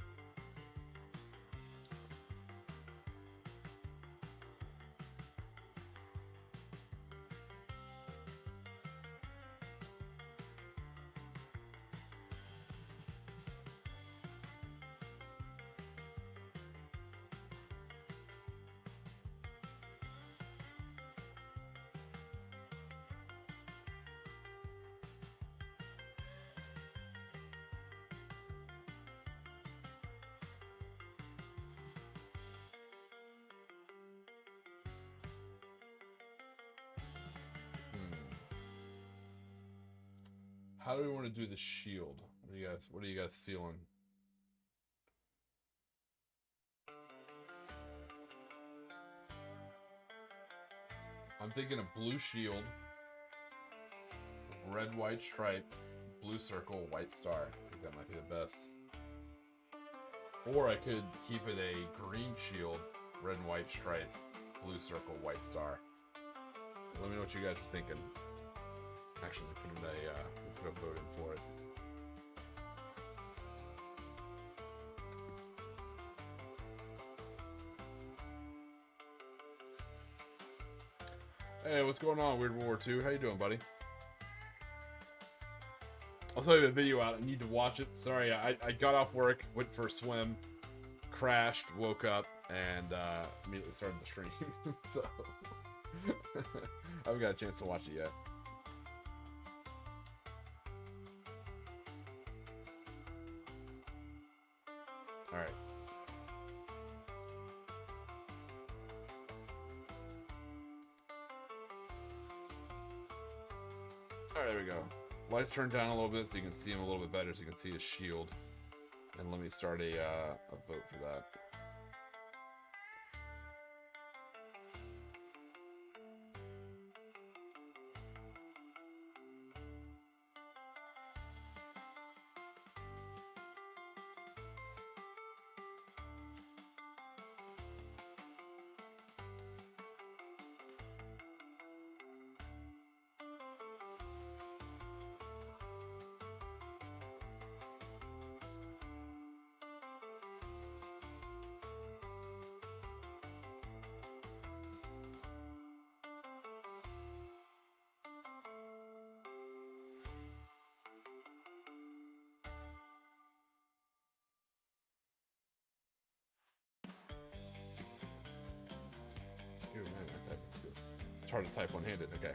How do we want to do the shield? What are you guys feeling? I'm thinking a blue shield, red white stripe, blue circle, white star. I think that might be the best. Or I could keep it a green shield, red and white stripe, blue circle, white star. Let me know what you guys are thinking. Actually, put a vote in for it. Hey, what's going on, Weird War 2? How you doing, buddy? I'll tell you the video out. I need to watch it. Sorry, I got off work, went for a swim, crashed, woke up, and immediately started the stream. So, I haven't got a chance to watch it yet. Alright. Alright, there we go. Lights turned down a little bit so you can see him a little bit better, so you can see his shield. And let me start a vote for that. Ooh, man, my typing skills. It's hard to type one-handed, okay.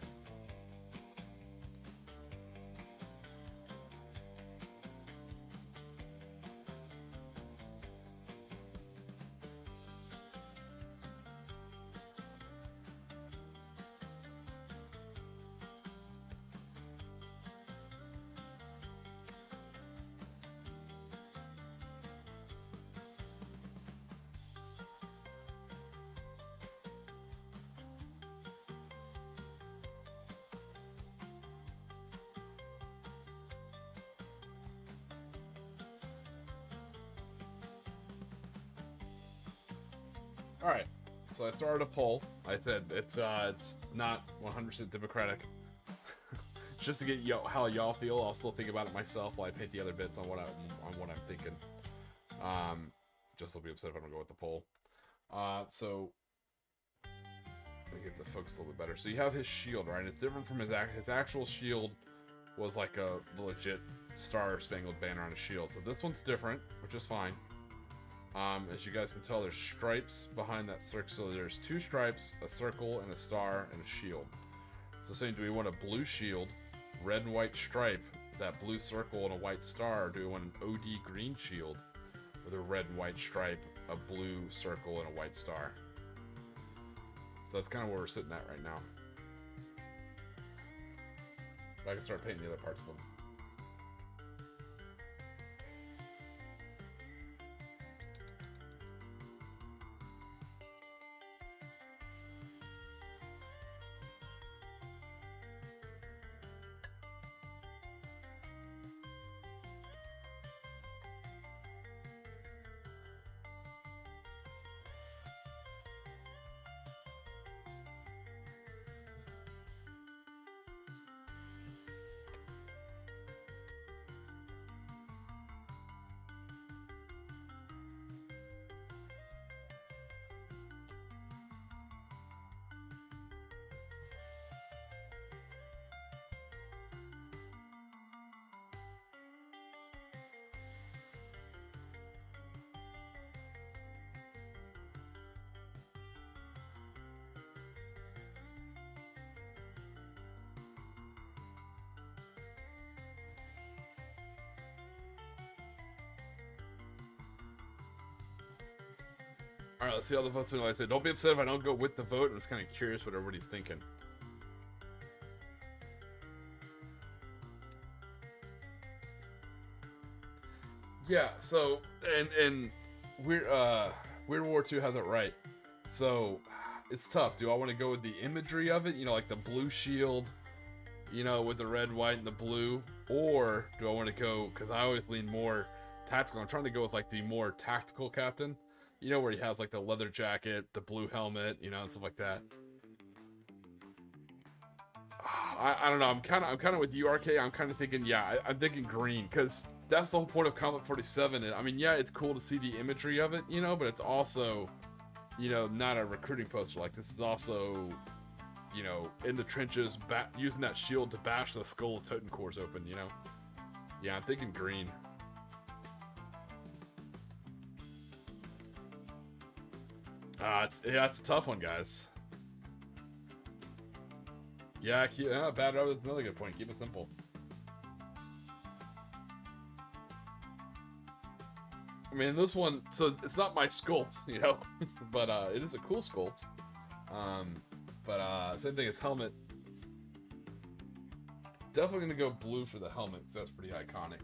Alright, so I started a poll. I said it's not 100% democratic. Just to get how y'all feel. I'll still think about it myself while I paint the other bits on what I'm thinking. Just will be upset if I don't go with the poll. So let me get the focus a little bit better. So you have his shield, right? It's different from his actual shield was like the legit Star Spangled Banner on his shield. So this one's different, which is fine. As you guys can tell, there's stripes behind that circle. So there's 2 stripes, a circle, and a star, and a shield. So saying, do we want a blue shield, red and white stripe, that blue circle, and a white star, or do we want an OD green shield with a red and white stripe, a blue circle, and a white star? So that's kind of where we're sitting at right now. But I can start painting the other parts of them. Alright, let's see how the votes are. Like I said, don't be upset if I don't go with the vote. I'm just kind of curious what everybody's thinking. Yeah, so, and Weird War 2 has it right. So, it's tough. Do I want to go with the imagery of it? You know, like the blue shield, you know, with the red, white, and the blue? Or do I want to go, because I always lean more tactical. I'm trying to go with, like, the more tactical captain. You know, where he has, like, the leather jacket, the blue helmet, you know, and stuff like that. I don't know. I'm kind of with you, RK. I'm kind of thinking, yeah, I'm thinking green, because that's the whole point of Konflikt 47. I mean, yeah, it's cool to see the imagery of it, you know, but it's also, you know, not a recruiting poster. Like, this is also, you know, in the trenches, using that shield to bash the skull of Totenkors open, you know? Yeah, I'm thinking green. It's a tough one, guys. Yeah, bad rubber is another good point. Keep it simple. I mean, this one, so it's not my sculpt, you know, but it is a cool sculpt. Same thing as helmet. Definitely gonna go blue for the helmet, because that's pretty iconic.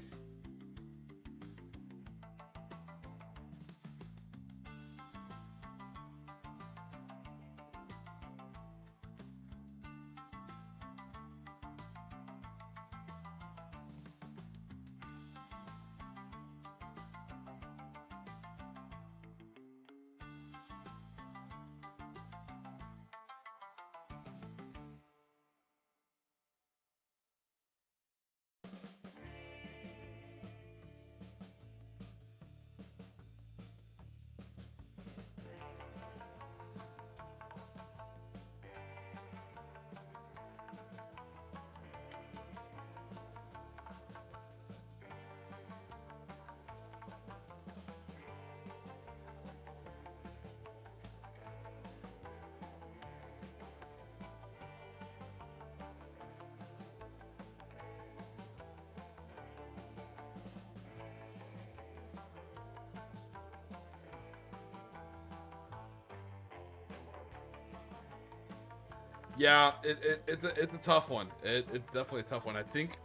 Yeah, it's a tough one. It's definitely a tough one. I think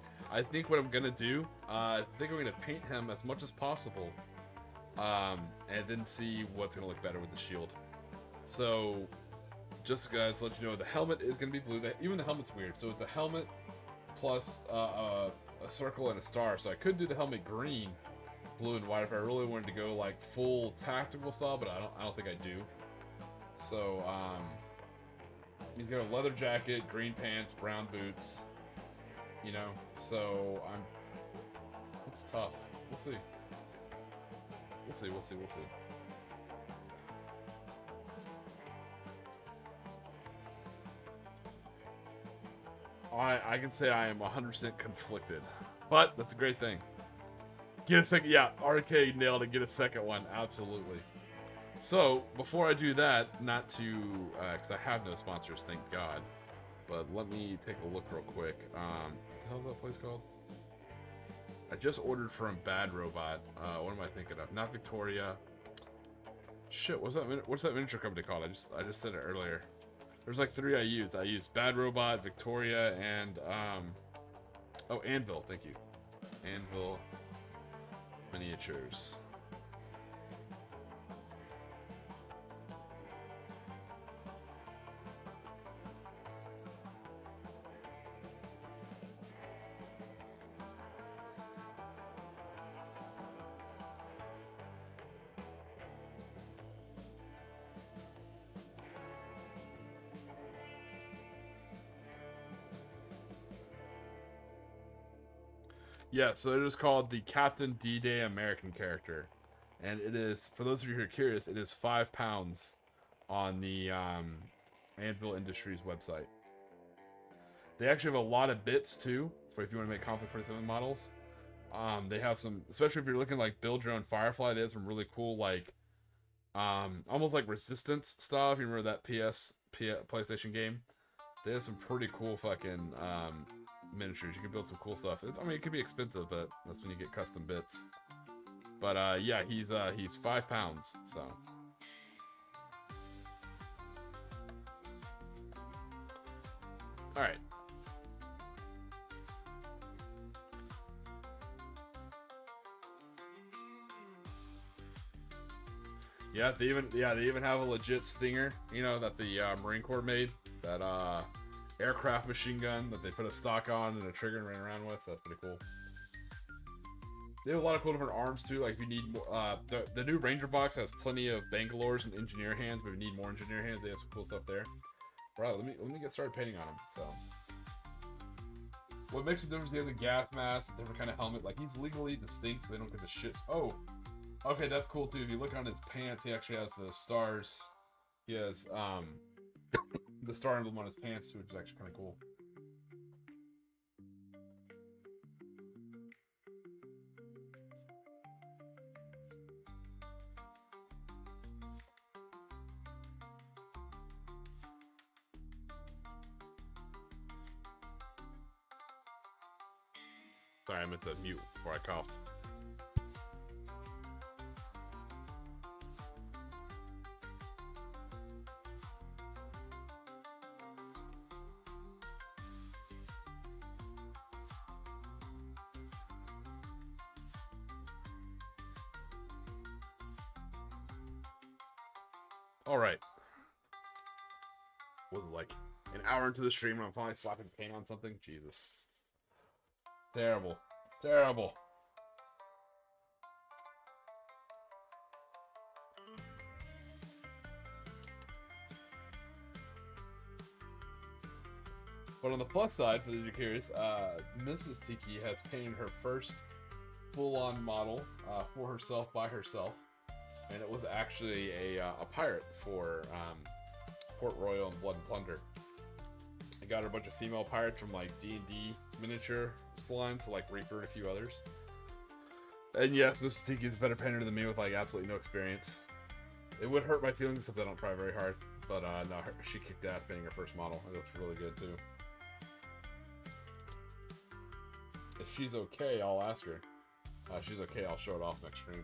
what I'm gonna do, I think I'm gonna paint him as much as possible, and then see what's gonna look better with the shield. So, just guys, to let you know, the helmet is gonna be blue. Even the helmet's weird. So it's a helmet plus a circle and a star. So I could do the helmet green, blue and white if I really wanted to go like full tactical style, but I don't think I do. So he's got a leather jacket, green pants, brown boots. You know, so it's tough. We'll see. We'll see. I can say I am 100% conflicted, but that's a great thing. Get a second. Yeah, RK nailed it. Get a second one. Absolutely. So, before I do that, not to, because I have no sponsors, thank God. But let me take a look real quick. What the hell's that place called? I just ordered from Bad Robot. What am I thinking of? Not Victoria. Shit, what's that miniature company called? I just said it earlier. There's like 3 I used. I used Bad Robot, Victoria, and oh, Anvil. Thank you, Anvil Miniatures. Yeah, so it is called the Captain D-Day American character. And it is, for those of you who are curious, it is £5 on the Anvil Industries website. They actually have a lot of bits, too, for if you want to make Konflikt 47 models. They have some, especially if you're looking like build your own Firefly, they have some really cool, like, almost like Resistance stuff. You remember that PlayStation game? They have some pretty cool fucking miniatures. You can build some cool stuff. I mean, it could be expensive, but that's when you get custom bits. But yeah, he's £5. So, all right. Yeah, they even have a legit Stinger. You know that the Marine Corps made. That aircraft machine gun that they put a stock on and a trigger and ran around with. That's pretty cool. They have a lot of cool different arms too. Like if you need more, the new Ranger box has plenty of Bangalores and engineer hands, but if you need more engineer hands, they have some cool stuff there. Right, let me get started painting on him. So, what makes him different is he has a gas mask, a different kind of helmet. Like he's legally distinct, so they don't get the shits. Oh, okay, that's cool too. If you look on his pants, he actually has the stars. He has the star emblem on his pants too, which is actually kind of cool. Sorry, I meant to mute before I coughed. All right. What was it like an hour into the stream and I'm finally slapping paint on something? Jesus. Terrible. Terrible. But on the plus side, for those who are curious, Mrs. Tiki has painted her first full-on model for herself by herself. And it was actually a pirate for Port Royal and Blood and Plunder. I got her a bunch of female pirates from like D&D miniature lines, so like Reaper and a few others. And yes, Mrs. Tiki is a better painter than me with like absolutely no experience. It would hurt my feelings if I don't try very hard, but no, she kicked ass painting her first model. It looks really good too. If she's okay, I'll ask her. If she's okay, I'll show it off next stream.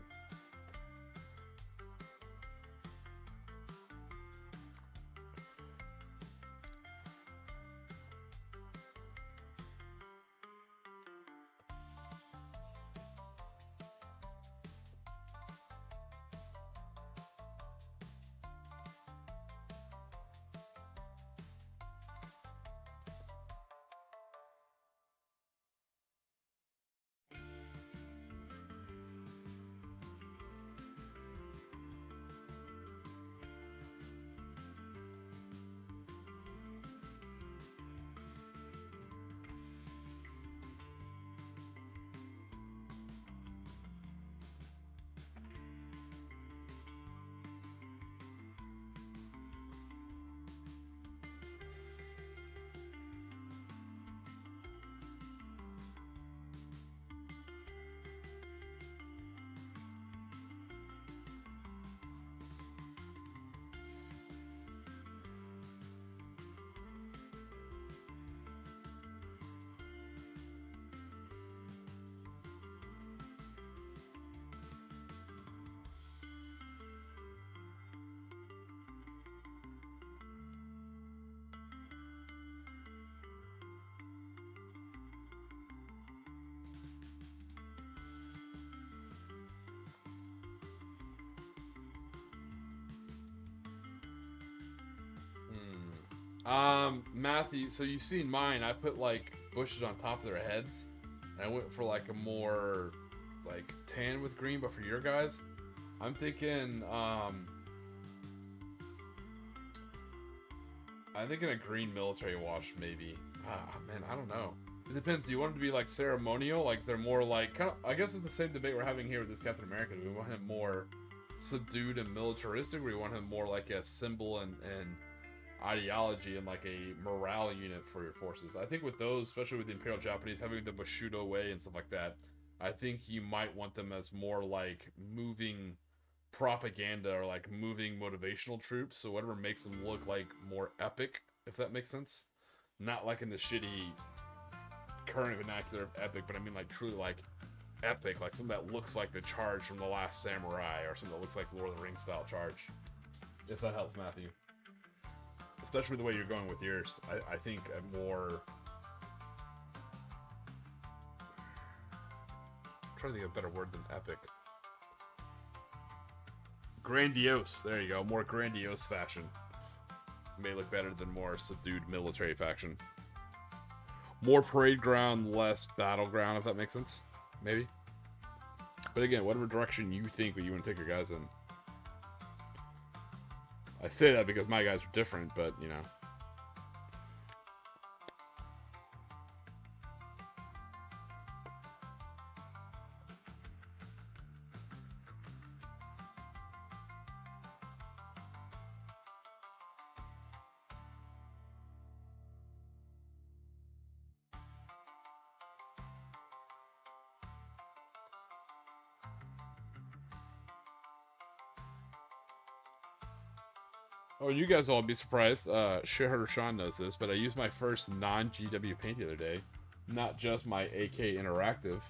Matthew, so you've seen mine. I put like bushes on top of their heads, and I went for like a more like tan with green. But for your guys, I'm thinking a green military wash maybe. Man, I don't know. It depends. Do you want it to be like ceremonial? Like, is there more like kind of? I guess it's the same debate we're having here with this Captain America. Do we want him more subdued and militaristic, or do we want him more like a symbol and ideology and like a morale unit for your forces? I think with those, especially with the Imperial Japanese having the Bushido way and stuff like that, I think you might want them as more like moving propaganda or like moving motivational troops. So whatever makes them look like more epic, if that makes sense. Not like in the shitty current vernacular of epic, but I mean like truly like epic, like something that looks like the charge from The Last Samurai or something that looks like Lord of the Rings style charge. If that helps, Matthew. Especially the way you're going with yours. I think a more... I'm trying to think of a better word than epic. Grandiose. There you go. More grandiose fashion. May look better than more subdued military faction. More parade ground, less battleground, if that makes sense. Maybe. But again, whatever direction you think that you want to take your guys in. I say that because my guys are different, but, you know. Oh, you guys all be surprised. Shitherder Sean knows this, but I used my first non-GW paint the other day. Not just my AK Interactive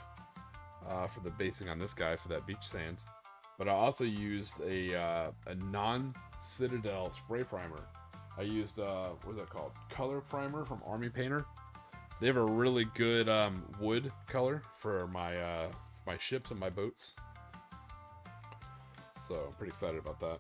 for the basing on this guy for that beach sand, but I also used a non-Citadel spray primer. I used, what is that called? Color Primer from Army Painter. They have a really good wood color for my my ships and my boats. So I'm pretty excited about that.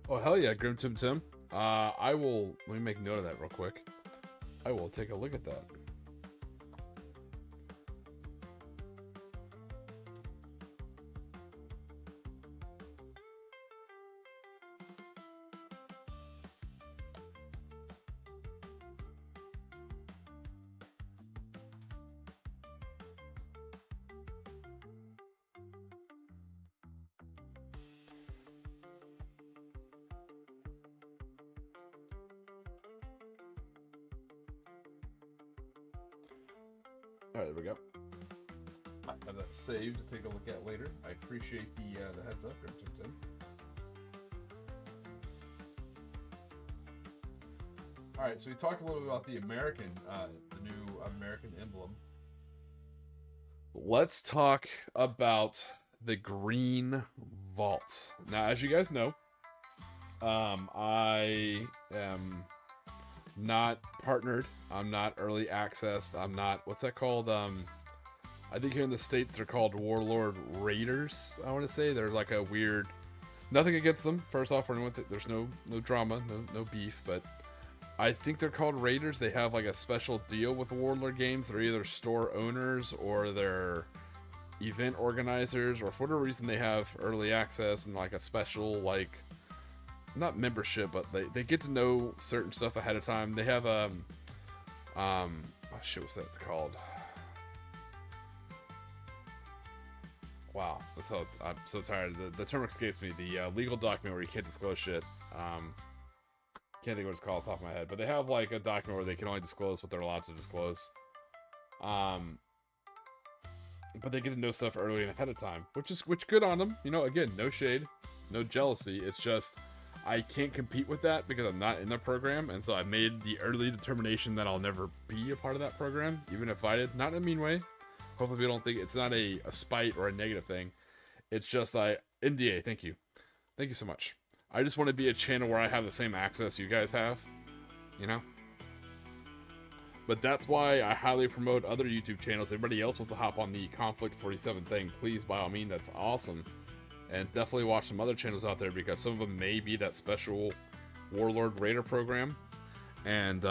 Oh, hell yeah, Grim Tim Tim. I will... Let me make note of that real quick. I will take a look at that. Alright, there we go. I have that saved to take a look at later. I appreciate the heads up, Grim Tim Tim. Alright, so we talked a little bit about the American, the new American emblem. Let's talk about the Green Vault. Now, as you guys know, I am not partnered. I'm not early accessed. I'm not, what's that called? I think here in the States they're called Warlord Raiders, I want to say. They're like a weird, nothing against them. First off, for anyone, there's no drama, no beef, but I think they're called Raiders. They have like a special deal with Warlord Games. They're either store owners or they're event organizers, or for whatever reason they have early access and like a special, like, not membership, but they get to know certain stuff ahead of time. They have oh shit, what's that called? Wow, I'm so tired. The term escapes me. The legal document where you can't disclose shit. Can't think what it's called off the top of my head, but they have like a document where they can only disclose what they're allowed to disclose. But they get to know stuff early and ahead of time, which good on them. You know, again, no shade, no jealousy. It's just I can't compete with that because I'm not in the program, and so I made the early determination that I'll never be a part of that program, even if I did. Not in a mean way. Hopefully, people don't think it's not a spite or a negative thing. It's just NDA. Thank you so much. I just want to be a channel where I have the same access you guys have, you know? But that's why I highly promote other YouTube channels. Everybody else wants to hop on the Konflikt 47 thing, please, by all means, that's awesome. And definitely watch some other channels out there, because some of them may be that special Warlord Raider program. And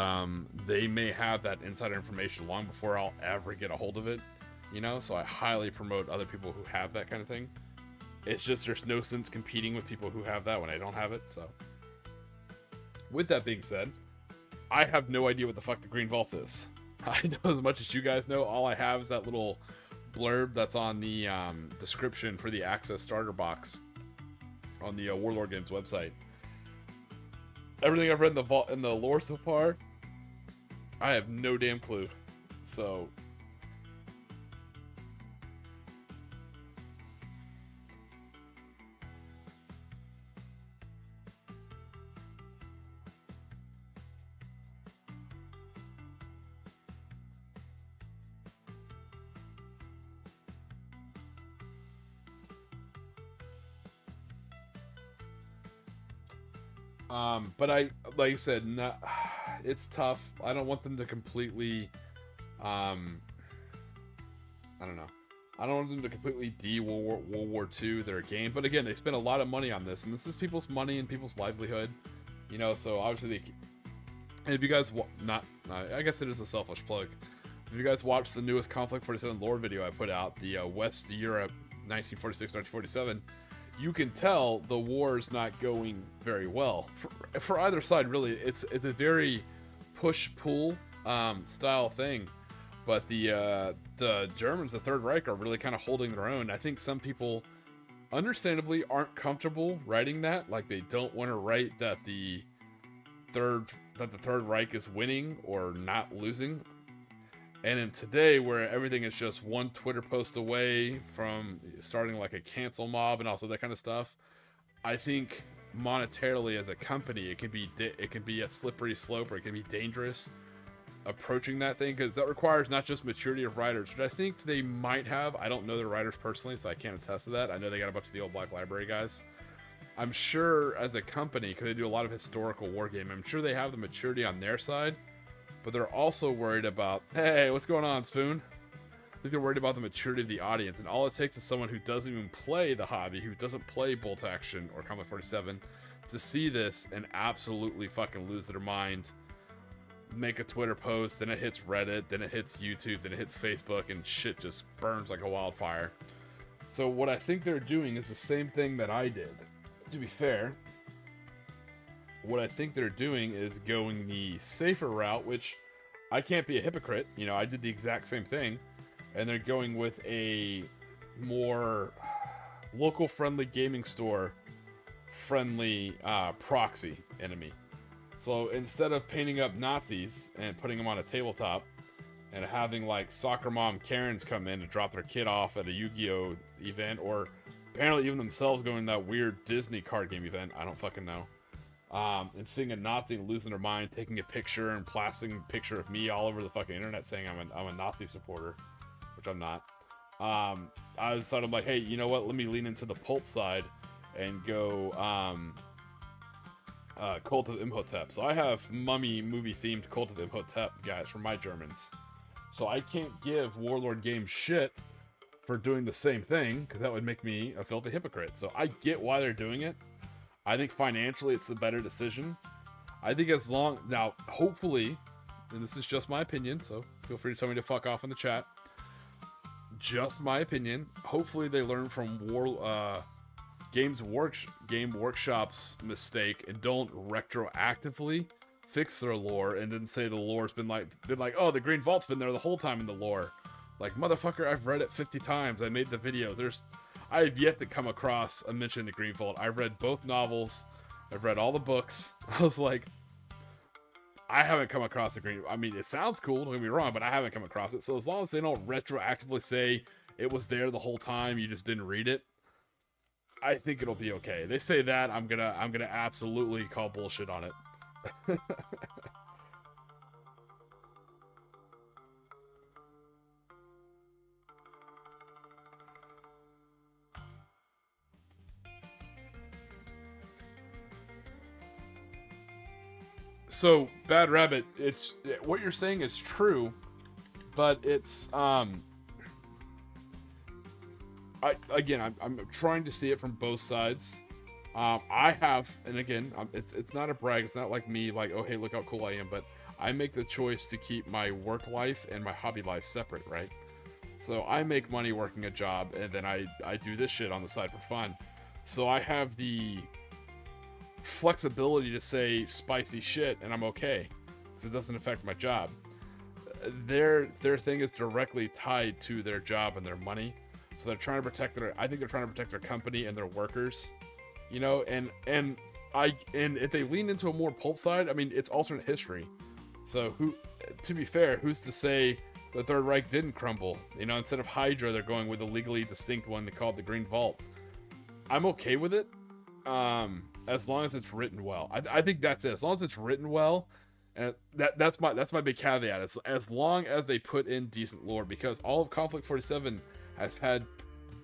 they may have that insider information long before I'll ever get a hold of it, you know? So I highly promote other people who have that kind of thing. It's just there's no sense competing with people who have that when I don't have it, so. With that being said, I have no idea what the fuck the Green Vault is. I know as much as you guys know. All I have is that little blurb that's on the description for the Access starter box on the Warlord Games website. Everything I've read in the vault in the lore so far, I have no damn clue. So but like I said, it's tough. I don't want them to completely, I don't know. I don't want them to completely World War II their game. But again, they spend a lot of money on this, and this is people's money and people's livelihood, you know. So obviously, and if you guys I guess it is a selfish plug. If you guys watch the newest Konflikt 47 lore video I put out, the West Europe 1946-1947. You can tell the war's not going very well for either side. Really, it's a very push-pull style thing. But the Germans, the Third Reich, are really kind of holding their own. I think some people, understandably, aren't comfortable writing that. Like, they don't want to write that the Third Reich is winning or not losing. And in today, where everything is just one Twitter post away from starting like a cancel mob and also that kind of stuff, I think monetarily as a company, it can be a slippery slope, or it can be dangerous approaching that thing, because that requires not just maturity of writers, which I think they might have. I don't know their writers personally, so I can't attest to that. I know they got a bunch of the old Black Library guys. I'm sure as a company, because they do a lot of historical wargaming, I'm sure they have the maturity on their side. But they're also worried about, hey, what's going on, Spoon? I think they're worried about the maturity of the audience, and all it takes is someone who doesn't even play the hobby, who doesn't play Bolt Action or Konflikt 47, to see this and absolutely fucking lose their mind, make a Twitter post, then it hits Reddit, then it hits YouTube, then it hits Facebook, and shit just burns like a wildfire. So what I think they're doing is the same thing that I did. To be fair, what I think they're doing is going the safer route, which I can't be a hypocrite. You know, I did the exact same thing. And they're going with a more local-friendly gaming store-friendly proxy enemy. So instead of painting up Nazis and putting them on a tabletop and having, like, soccer mom Karens come in and drop their kid off at a Yu-Gi-Oh! Event, or apparently even themselves going to that weird Disney card game event, I don't fucking know. And seeing a Nazi and losing their mind, taking a picture and plastering a picture of me all over the fucking internet saying I'm a Nazi supporter, which I'm not. I decided, I'm like, hey, you know what? Let me lean into the pulp side and go Cult of Imhotep. So I have mummy movie themed Cult of Imhotep guys from my Germans. So I can't give Warlord Games shit for doing the same thing, because that would make me a filthy hypocrite. So I get why they're doing it. I think financially it's the better decision. I think now, hopefully, and this is just my opinion, so feel free to tell me to fuck off in the chat. Just my opinion. Hopefully they learn from Game Workshop's mistake and don't retroactively fix their lore and then say the lore's been like, oh, the Green Vault's been there the whole time in the lore. Like, motherfucker, I've read it 50 times. I made the video. I have yet to come across a mention of the Green Vault. I've read both novels. I've read all the books. I was like, I haven't come across the Green. I mean, it sounds cool. Don't get me wrong, but I haven't come across it. So as long as they don't retroactively say it was there the whole time, you just didn't read it, I think it'll be okay. They say that, I'm gonna absolutely call bullshit on it. So, Bad Rabbit, it's what you're saying is true, but it's I'm trying to see it from both sides. I have, and again, it's not a brag. It's not like me, like, oh hey, look how cool I am. But I make the choice to keep my work life and my hobby life separate, right? So I make money working a job, and then I do this shit on the side for fun. So I have the flexibility to say spicy shit, and I'm okay, because it doesn't affect my job. Their thing is directly tied to their job and their money. So they're trying to protect I think they're trying to protect their company and their workers, you know. And if they lean into a more pulp side, I mean, it's alternate history. So to be fair, who's to say the Third Reich didn't crumble? You know, instead of Hydra, they're going with a legally distinct one they called the Green Vault. I'm okay with it, as long as it's written well. I think that's it. As long as it's written well, and that's my big caveat. As long as they put in decent lore, because all of Konflikt 47 has had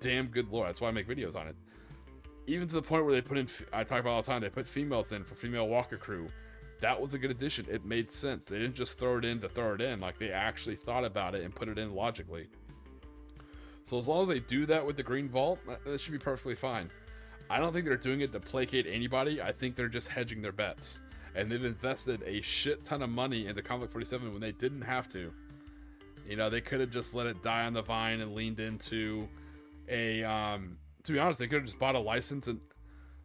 damn good lore. That's why I make videos on it. Even to the point where they put in, I talk about all the time, they put females in for female walker crew. That was a good addition. It made sense. They didn't just throw it in to throw it in. Like, they actually thought about it and put it in logically. So as long as they do that with the Green Vault, that should be perfectly fine. I don't think they're doing it to placate anybody. I think they're just hedging their bets. And they've invested a shit ton of money into Konflikt 47 when they didn't have to. You know, they could have just let it die on the vine and leaned into a, to be honest, they could have just bought a license, and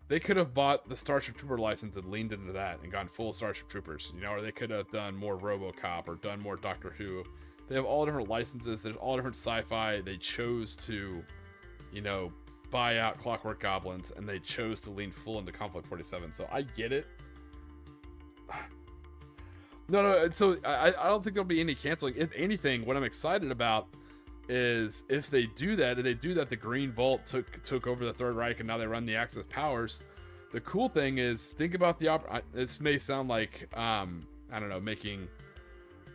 they could have bought the Starship Trooper license and leaned into that and gone full Starship Troopers, you know, or they could have done more RoboCop or done more Doctor Who. They have all different licenses. There's all different sci-fi. They chose to, you know, buy out Clockwork Goblins, and they chose to lean full into Konflikt 47. So I get it. No. So I don't think there'll be any canceling. If anything, what I'm excited about is if they do that, the Green Vault took over the Third Reich, and now they run the Axis powers. The cool thing is, think about this may sound like, I don't know, making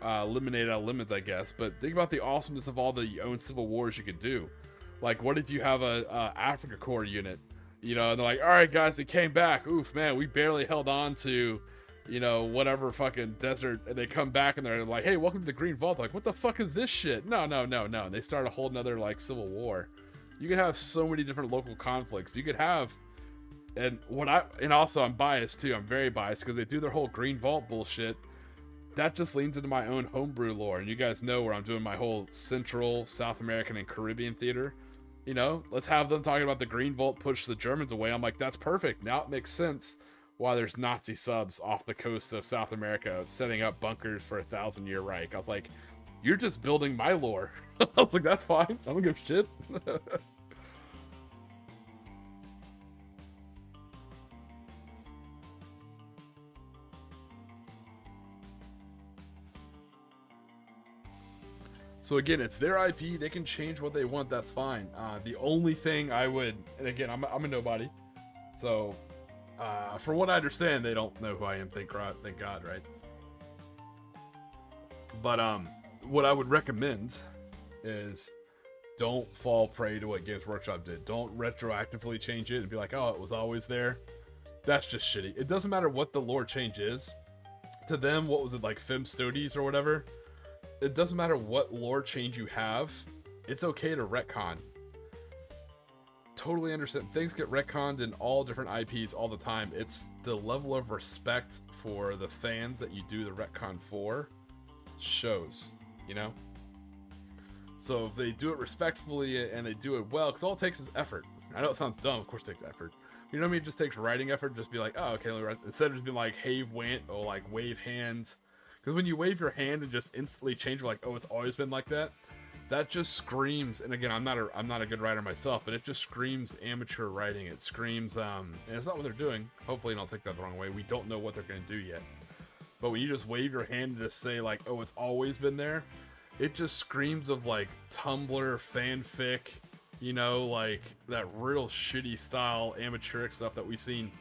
lemonade out of lemons, I guess, but think about the awesomeness of all the own civil wars you could do. Like, what if you have a Africa Corps unit, you know, and they're like, all right, guys, it came back. Oof, man, we barely held on to, you know, whatever fucking desert, and they come back and they're like, hey, welcome to the Green Vault. Like, what the fuck is this shit? No. And they start a whole nother, like, civil war. You could have so many different local conflicts. You could have, and also I'm biased too. I'm very biased because they do their whole Green Vault bullshit. That just leans into my own homebrew lore, and you guys know where I'm doing my whole Central, South American, and Caribbean theater. You know, let's have them talking about the Green Vault push the Germans away. I'm like, that's perfect. Now it makes sense why there's Nazi subs off the coast of South America setting up bunkers for 1,000-year Reich. I was like, you're just building my lore. I was like, that's fine. I don't give a shit. So again, it's their IP. They can change what they want. That's fine. The only thing I would, and again, I'm a nobody. So, from what I understand, they don't know who I am. Thank God, right? But what I would recommend is don't fall prey to what Games Workshop did. Don't retroactively change it and be like, oh, it was always there. That's just shitty. It doesn't matter what the lore change is. To them, what was it, like Fem Stoties or whatever? It doesn't matter what lore change you have. It's okay to retcon. Totally understand. Things get retconned in all different IPs all the time. It's the level of respect for the fans that you do the retcon for shows, you know? So if they do it respectfully and they do it well, because all it takes is effort. I know it sounds dumb, of course it takes effort. You know what I mean? It just takes writing effort. Just be like, oh, okay, let me write. Instead of just being like, wave hands. Because when you wave your hand and just instantly change, like, oh, it's always been like that, that just screams. And again, I'm not a good writer myself, but it just screams amateur writing. It screams, and it's not what they're doing. Hopefully, don't take that the wrong way. We don't know what they're going to do yet. But when you just wave your hand and just say like, "Oh, it's always been there," it just screams of like Tumblr fanfic, you know, like that real shitty style amateuric stuff that we've seen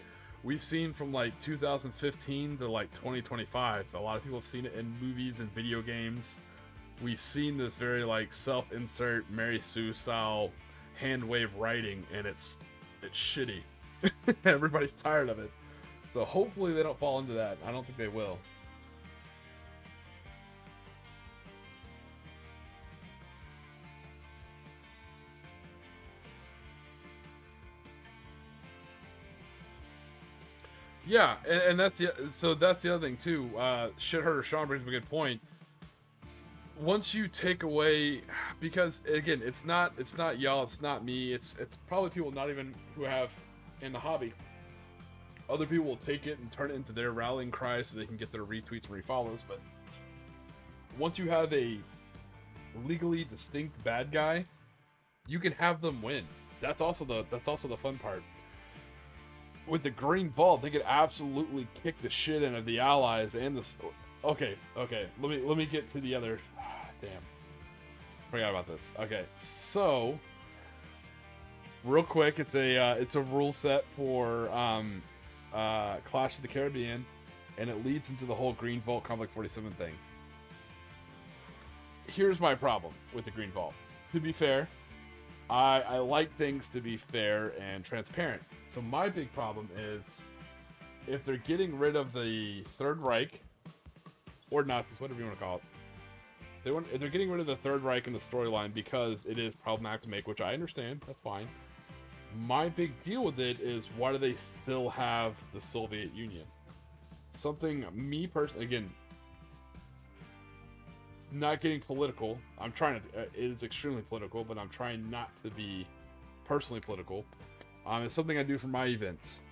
from like 2015 to like 2025. A lot of people have seen it in movies and video games. We've seen this very like self-insert Mary Sue style hand wave writing, and it's shitty. Everybody's tired of it. So hopefully they don't fall into that. I don't think they will. Yeah, and that's the other thing too. Shitherder Sean brings up a good point. Once you take away, because again, it's not y'all, it's not me, it's probably people not even who have in the hobby. Other people will take it and turn it into their rallying cry so they can get their retweets and refollows. But once you have a legally distinct bad guy, you can have them win. That's also the fun part. With the Green Vault, they could absolutely kick the shit in of the allies and the. Okay. Let me get to the other. Damn, forgot about this. Okay, so real quick, it's a rule set for Clash of the Caribbean, and it leads into the whole Green Vault Konflikt 47 thing. Here's my problem with the Green Vault. To be fair, I like things to be fair and transparent. So my big problem is if they're getting rid of the Third Reich, or Nazis, whatever you want to call it. If they're getting rid of the Third Reich in the storyline because it is problematic to make, which I understand, that's fine. My big deal with it is, why do they still have the Soviet Union? Something me personally, again, not getting political. I'm trying to. It is extremely political, but I'm trying not to be personally political. It's something I do for my events.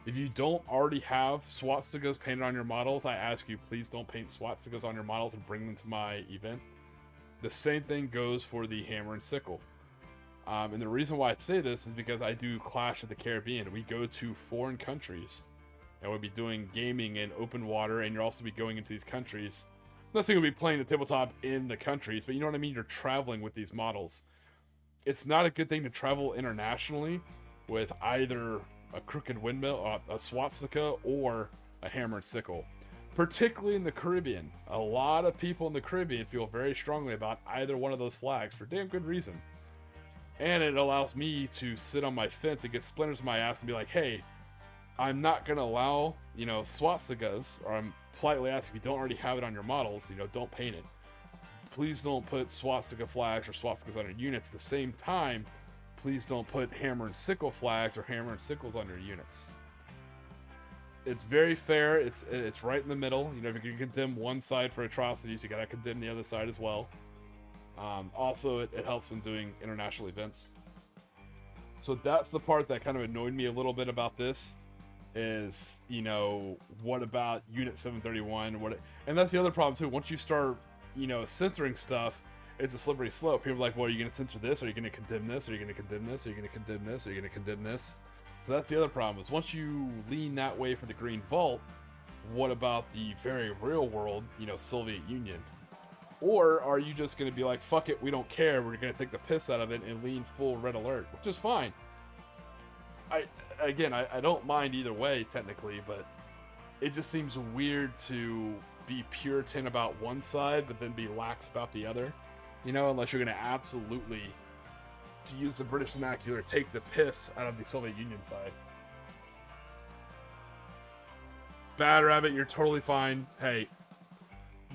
If you don't already have swastikas painted on your models, I ask you, please don't paint swastikas on your models and bring them to my event. The same thing goes for the hammer and sickle. And the reason why I say this is because I do Clash of the Caribbean. We go to foreign countries, and we'll be doing gaming in open water, and you'll also be going into these countries. I'm not saying we'll be playing the tabletop in the countries, but you know what I mean? You're traveling with these models. It's not a good thing to travel internationally with either a crooked windmill, a swastika, or a hammer and sickle. Particularly in the Caribbean. A lot of people in the Caribbean feel very strongly about either one of those flags for damn good reason. And it allows me to sit on my fence and get splinters in my ass and be like, hey, I'm not going to allow, swastikas, or I'm politely asking, if you don't already have it on your models, don't paint it. Please don't put swastika flags or swastikas on your units. At the same time, please don't put hammer and sickle flags or hammer and sickles on your units. It's very fair. It's right in the middle. If you can condemn one side for atrocities, you gotta condemn the other side as well. Also, it helps when doing international events. So that's the part that kind of annoyed me a little bit about this. Is, what about Unit 731? And that's the other problem too. Once you start, censoring stuff, it's a slippery slope. People are like, well, are you going to censor this? Are you going to condemn this? Are you going to condemn this? Are you going to condemn this? Are you going to condemn this? So that's the other problem, is once you lean that way for the Green Vault, what about the very real world, Soviet Union? Or are you just going to be like, fuck it, we don't care, we're going to take the piss out of it and lean full red alert, which is fine. I don't mind either way, technically, but it just seems weird to be Puritan about one side, but then be lax about the other. Unless you're going to absolutely, to use the British vernacular, take the piss out of the Soviet Union side. Bad Rabbit, you're totally fine. Hey,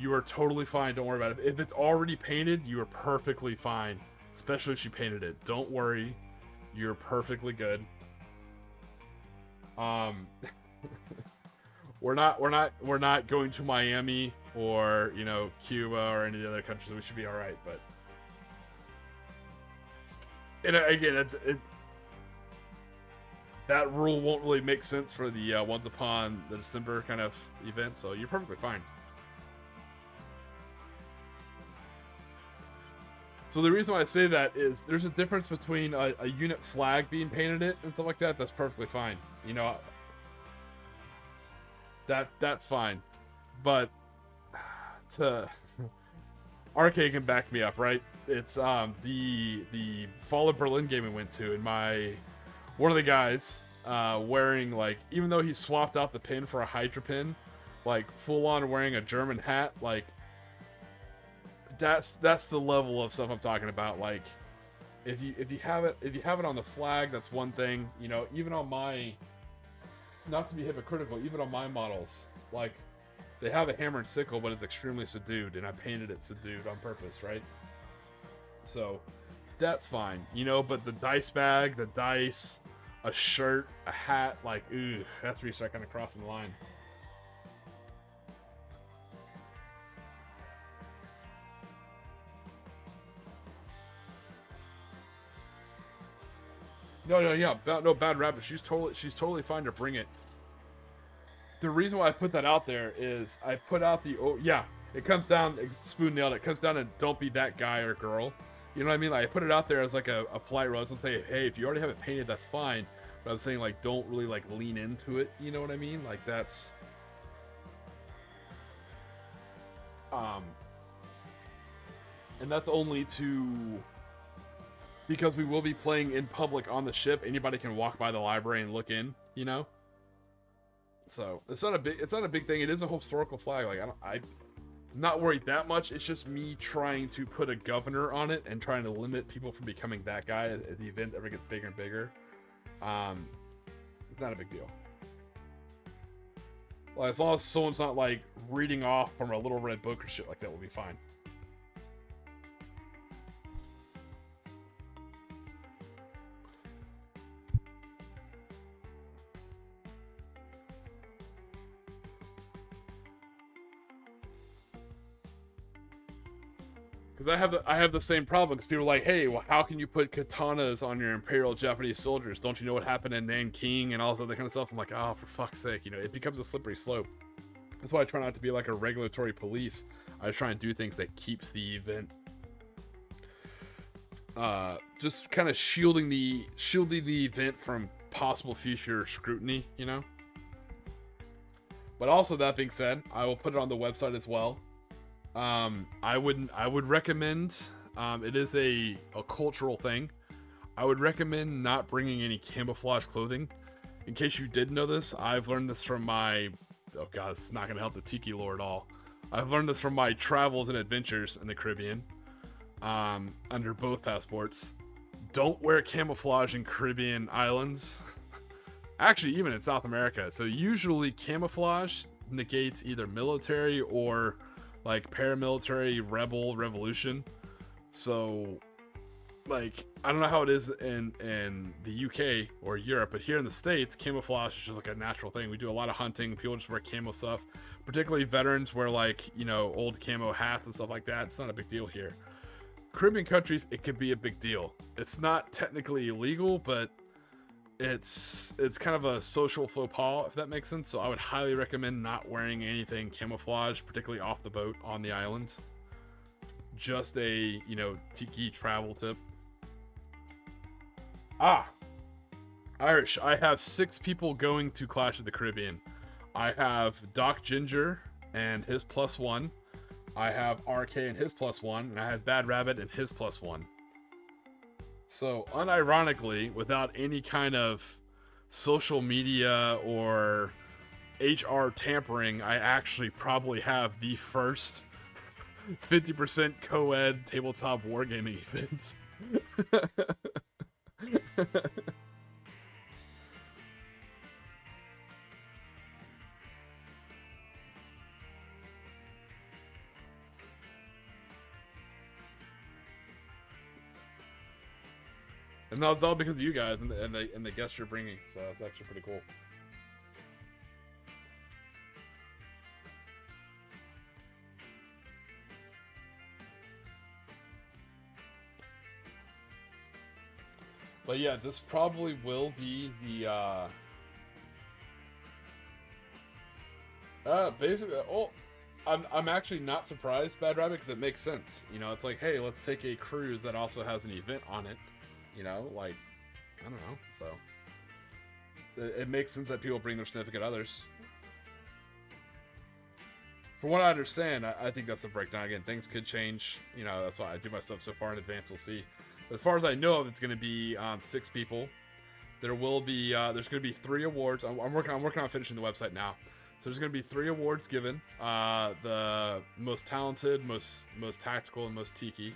you are totally fine. Don't worry about it. If it's already painted, you are perfectly fine. Especially if she painted it. Don't worry. You're perfectly good. We're not going to Miami or, Cuba or any of the other countries. We should be all right. But, and again, that rule won't really make sense for the Once Upon the December kind of event. So you're perfectly fine. So the reason why I say that is there's a difference between a unit flag being painted it and stuff like that. That's perfectly fine. You know, that's fine. But to RK can back me up, right? It's the Fall of Berlin game we went to, and one of the guys wearing, like, even though he swapped out the pin for a Hydra pin, like full on wearing a German hat, like that's the level of stuff I'm talking about. Like, if you have it on the flag, that's one thing. You know, even on my, not to be hypocritical, even on my models, like, they have a hammer and sickle, but it's extremely subdued, and I painted it subdued on purpose, right? So that's fine, you know. But the dice bag, the dice, a shirt, a hat, like, ooh, that's where you start kind of crossing the line. No, Bad Rabbit. She's totally fine to bring it. The reason why I put that out there is I put out the, oh yeah, it comes down, Spoon nailed it. It comes down to don't be that guy or girl. You know what I mean? Like, I put it out there as like a polite rose and say, hey, if you already have it painted, that's fine. But I'm saying, like, don't really like lean into it. You know what I mean? Like, that's and that's only because we will be playing in public on the ship. Anybody can walk by the library and look in, you know? So it's not a big thing. It is a historical flag. Like, I'm not worried that much. It's just me trying to put a governor on it and trying to limit people from becoming that guy as the event ever gets bigger and bigger. It's not a big deal. Well, as long as someone's not like reading off from a little red book or shit like that, we'll be fine. Because I have the same problem, because people are like, hey, well, how can you put katanas on your Imperial Japanese soldiers? Don't you know what happened in Nanking and all this other kind of stuff? I'm like, oh, for fuck's sake, you know, it becomes a slippery slope. That's why I try not to be like a regulatory police. I just try and do things that keeps the event just kind of shielding the event from possible future scrutiny, you know. But also, that being said, I will put it on the website as well. I would recommend, it is a cultural thing. I would recommend not bringing any camouflage clothing. In case you didn't know this, I've learned this from my, oh god, it's not going to help the Tiki lore at all. I've learned this from my travels and adventures in the Caribbean, under both passports. Don't wear camouflage in Caribbean islands. Actually, even in South America. So usually camouflage negates either military or like paramilitary rebel revolution. So, like, I don't know how it is in the UK or Europe, but here in the States, camouflage is just like a natural thing. We do a lot of hunting. People just wear camo stuff, particularly veterans wear, like, you know, old camo hats and stuff like that. It's not a big deal here. Caribbean countries, it could be a big deal. It's not technically illegal, but it's kind of a social faux pas, if that makes sense. So I would highly recommend not wearing anything camouflage, particularly off the boat on the island. Just a, you know, Tiki travel tip. Irish, I have 6 people going to Clash of the Caribbean. I have Doc Ginger and his +1. I have RK and his +1, and I have Bad Rabbit and his +1. So, unironically, without any kind of social media or HR tampering, I actually probably have the first 50% co-ed tabletop wargaming event. And that was all because of you guys and the guests you're bringing, so that's actually pretty cool. But yeah, this probably will be the basically, oh, I'm actually not surprised, Bad Rabbit, because it makes sense. You know, it's like, hey, let's take a cruise that also has an event on it. You know, like, I don't know. So it makes sense that people bring their significant others. From what I understand, I think that's the breakdown. Again, things could change. You know, that's why I do my stuff so far in advance. We'll see. As far as I know, it's going to be 6 people. There will be there's going to be 3 awards. I'm working on finishing the website now. So there's going to be 3 awards given. The most talented, most tactical, and most Tiki.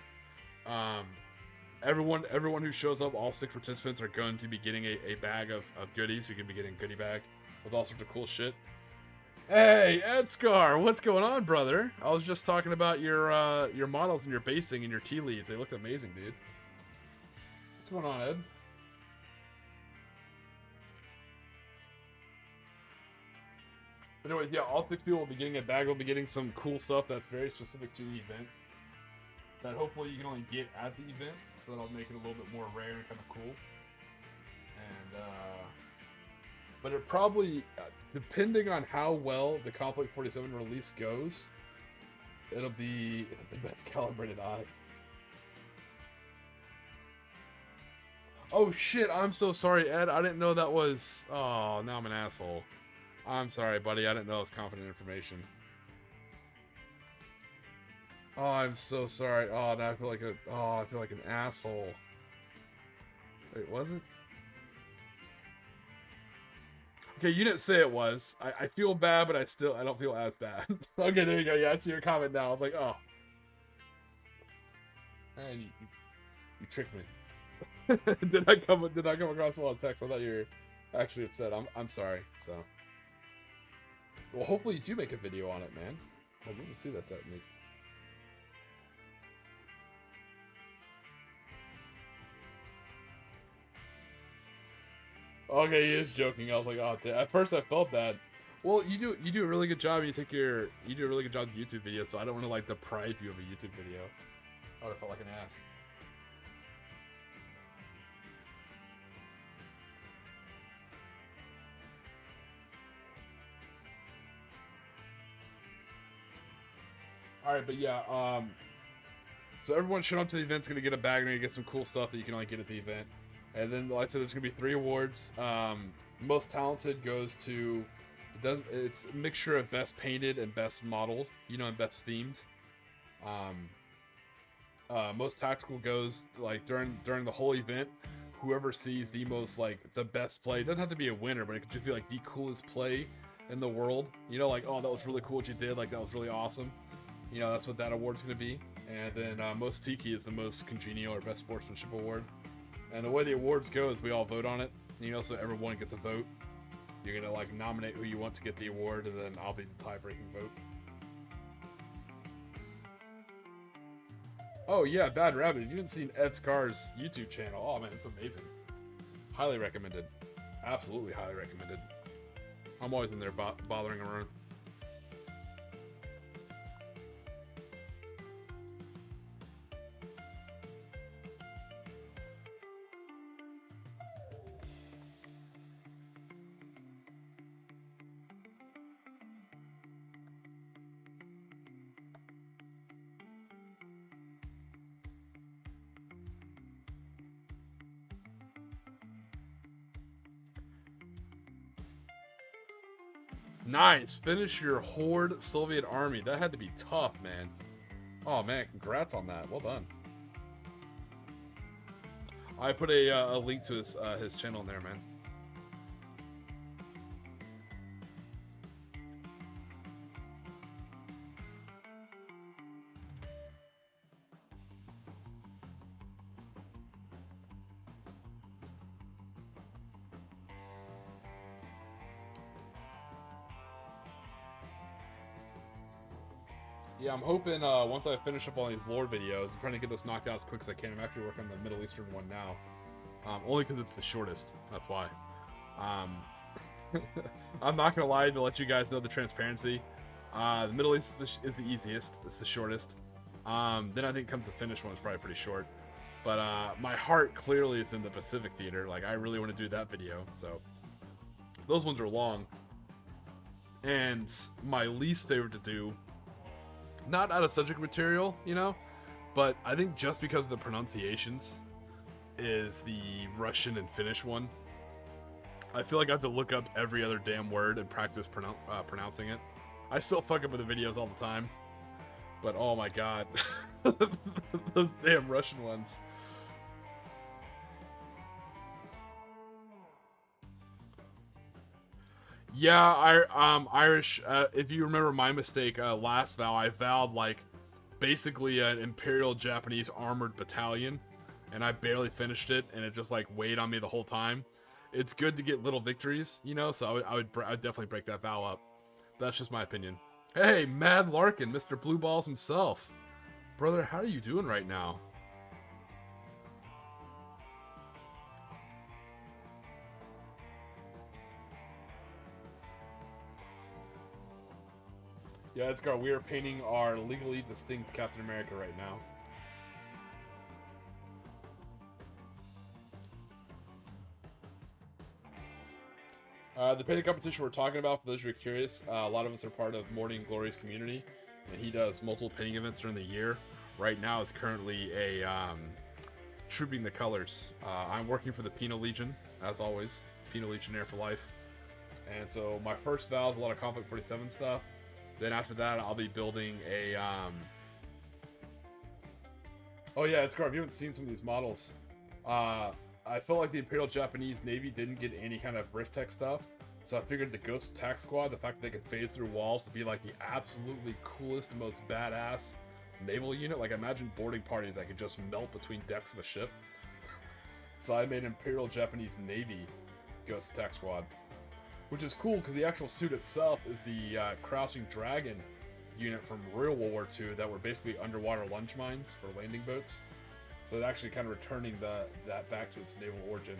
Everyone who shows up, all 6 participants are going to be getting a bag of goodies. You're going to be getting a goodie bag with all sorts of cool shit. Hey, Edscar, what's going on, brother? I was just talking about your models and your basing and your tea leaves. They looked amazing, dude. What's going on, Ed? But anyways, yeah, all 6 people will be getting a bag. We'll be getting some cool stuff that's very specific to the event. That hopefully you can only get at the event, so that'll make it a little bit more rare and kind of cool. And but it probably, depending on how well the Konflikt 47 release goes, it'll be the best calibrated eye. Oh shit, I'm so sorry, Ed. I didn't know that was... Oh, now I'm an asshole. I'm sorry, buddy. I didn't know it was confident information. Oh, I'm so sorry. Oh, now I feel like I feel like an asshole. Wait, was it? Okay, you didn't say it was. I feel bad, but I don't feel as bad. Okay, there you go. Yeah, I see your comment now. I'm like, oh. And you tricked me. did I come across well in text? I thought you were actually upset. I'm sorry. So, well, hopefully you do make a video on it, man. I'd love to see that technique. Okay, he is joking. I was like, oh, at first I felt bad. Well, you do a really good job. You do a really good job with YouTube videos. So I don't want to like deprive you of a YouTube video. I would have felt like an ass. All right, but yeah. So everyone showing up to the event's gonna get a bag. They're gonna get some cool stuff that you can only get at the event. And then, like I said, there's gonna be 3 awards. Most talented goes to it's a mixture of best painted and best modeled, you know, and best themed. Most tactical goes like during the whole event. Whoever sees the most the best play, it doesn't have to be a winner, but it could just be like the coolest play in the world. You know, like, oh, that was really cool what you did. Like, that was really awesome. You know, that's what that award's gonna be. And then most Tiki is the most congenial or best sportsmanship award. And the way the awards go is we all vote on it. You know, so everyone gets a vote. You're gonna nominate who you want to get the award, and then I'll be the tie-breaking vote. Oh yeah, Bad Rabbit. If you haven't seen Ed Scar's YouTube channel, oh man, it's amazing. Highly recommended. Absolutely highly recommended. I'm always in there bothering around. Nice. Finish your Horde Soviet army. That had to be tough, man. Oh, man. Congrats on that. Well done. I put a link to his channel in there, man. Yeah, I'm hoping once I finish up all these lore videos, I'm trying to get this knocked out as quick as I can. I'm actually working on the Middle Eastern one now. Only because it's the shortest. That's why. I'm not going to lie to let you guys know the transparency. The Middle East is the easiest. It's the shortest. Then I think comes the Finnish one. It's probably pretty short. But my heart clearly is in the Pacific Theater. Like, I really want to do that video. So those ones are long. And my least favorite to do not out of subject material, you know, but I think just because of the pronunciations is the Russian and Finnish one. I feel like I have to look up every other damn word and practice pronouncing it. I still fuck up with the videos all the time, but oh my god, those damn Russian ones. Yeah, Irish. If you remember my mistake last vow, I vowed like basically an Imperial Japanese armored battalion, and I barely finished it, and it just like weighed on me the whole time. It's good to get little victories, you know. So I'd definitely break that vow up. That's just my opinion. Hey, Mad Larkin, Mr. Blue Balls himself, brother. How are you doing right now? Yeah, Edgar, we are painting our legally distinct Captain America right now. The painting competition we're talking about, for those who are curious, a lot of us are part of Morning Glory's community, and he does multiple painting events during the year. Right now is currently a Trooping the Colors. I'm working for the Penal Legion, as always. Penal Legionnaire for life. And so my first vow is a lot of Konflikt 47 stuff. Then after that, I'll be building a, Oh yeah, it's great. If you haven't seen some of these models, I felt like the Imperial Japanese Navy didn't get any kind of rift tech stuff. So I figured the Ghost Attack Squad, the fact that they could phase through walls, would be like the absolutely coolest and most badass naval unit. Like, imagine boarding parties that could just melt between decks of a ship. So I made Imperial Japanese Navy Ghost Attack Squad. Which is cool, because the actual suit itself is the Crouching Dragon unit from Real World War II that were basically underwater lunge mines for landing boats. So it's actually kind of returning that back to its naval origin.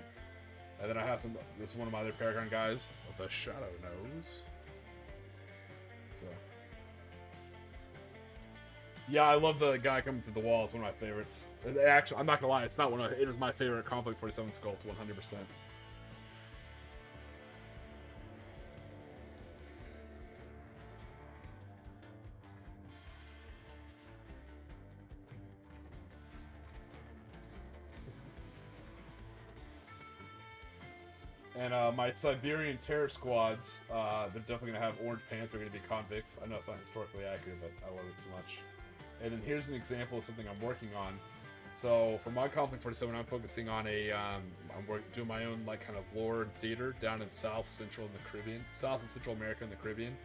And then I have this is one of my other Paragon guys with the Shadow Nose. So. Yeah, I love the guy coming through the wall. It's one of my favorites. Actually, I'm not gonna lie, it was my favorite Konflikt 47 sculpt, 100%. And my Siberian terror squads, they're definitely going to have orange pants. They're going to be convicts. I know it's not historically accurate, but I love it too much. And then here's an example of something I'm working on. So for my Konflikt 47, I'm focusing on doing my own like kind of lore and theater down in South and Central America and the Caribbean.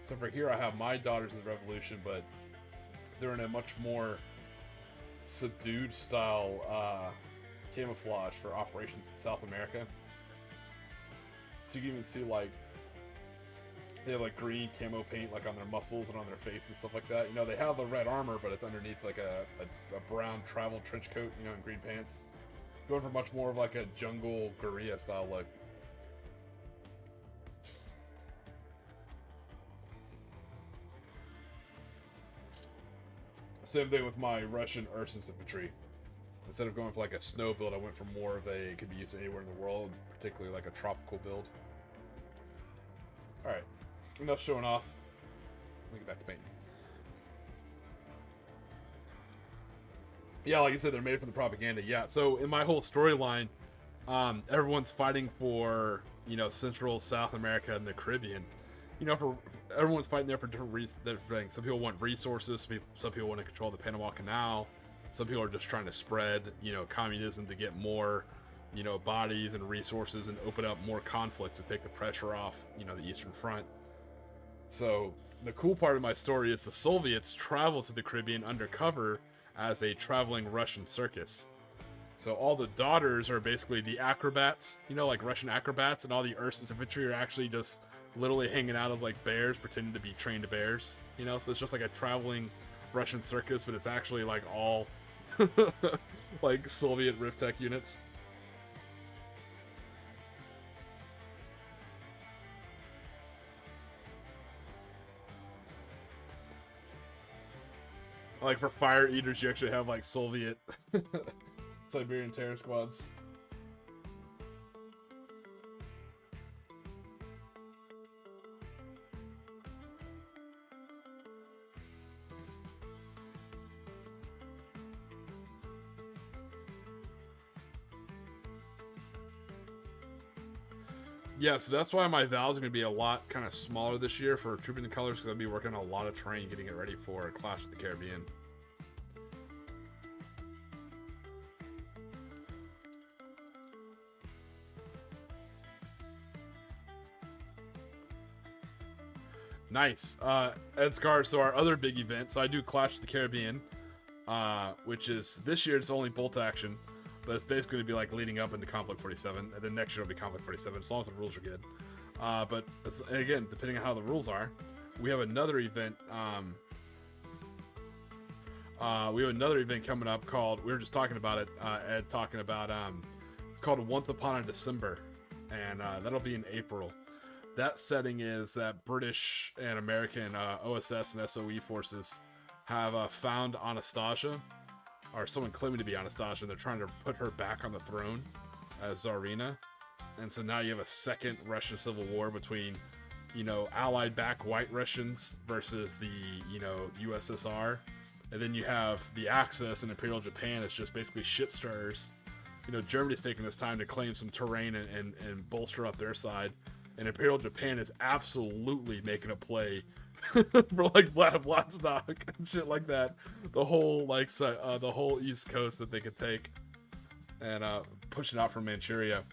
So for here, I have my Daughters of the Revolution, but they're in a much more subdued style camouflage for operations in South America. So you can even see like they have like green camo paint like on their muscles and on their face and stuff like that. You know, they have the red armor, but it's underneath like a brown travel trench coat, you know, and green pants. Going for much more of like a jungle guerrilla style look. Same thing with my Russian Ursus infantry. Instead of going for like a snow build, I went for more of a, could be used anywhere in the world, particularly like a tropical build. Alright, enough showing off. Let me get back to painting. Yeah, like you said, they're made for the propaganda. Yeah, so in my whole storyline, everyone's fighting for, you know, Central, South America, and the Caribbean. You know, everyone's fighting there for different things. Some people want resources, some people want to control the Panama Canal. Some people are just trying to spread, you know, communism to get more, you know, bodies and resources and open up more conflicts to take the pressure off, you know, the Eastern Front. So the cool part of my story is the Soviets travel to the Caribbean undercover as a traveling Russian circus. So all the daughters are basically the acrobats, you know, like Russian acrobats, and all the Ursus infantry are actually just literally hanging out as like bears, pretending to be trained bears, you know. So it's just like a traveling Russian circus, but it's actually like all like Soviet rift tech units. Like for fire eaters, you actually have like Soviet Siberian terror squads. Yeah, so that's why my vows are going to be a lot kind of smaller this year for Trooping the Colors, because I'll be working on a lot of terrain, getting it ready for Clash of the Caribbean. Nice. Edgar, so our other big event, so I do Clash of the Caribbean, which is, this year it's only bolt action, but it's basically going to be like leading up into Conflikt 47, and then next year it'll be Conflikt 47, as long as the rules are good. But and again, depending on how the rules are, we have another event. We have another event coming up called, we were just talking about it, Ed talking about, it's called Once Upon a December, and that'll be in April. That setting is that British and American OSS and SOE forces have found Anastasia, or someone claiming to be Anastasia, and they're trying to put her back on the throne as Tsarina. And so now you have a second Russian civil war between, you know, allied back white Russians versus the, you know, USSR. And then you have the Axis and Imperial Japan. It's just basically shit stirrers. You know, Germany's taking this time to claim some terrain and bolster up their side. And Imperial Japan is absolutely making a play for like Vladivostok and shit like that. The whole the whole East Coast that they could take and push it out from Manchuria.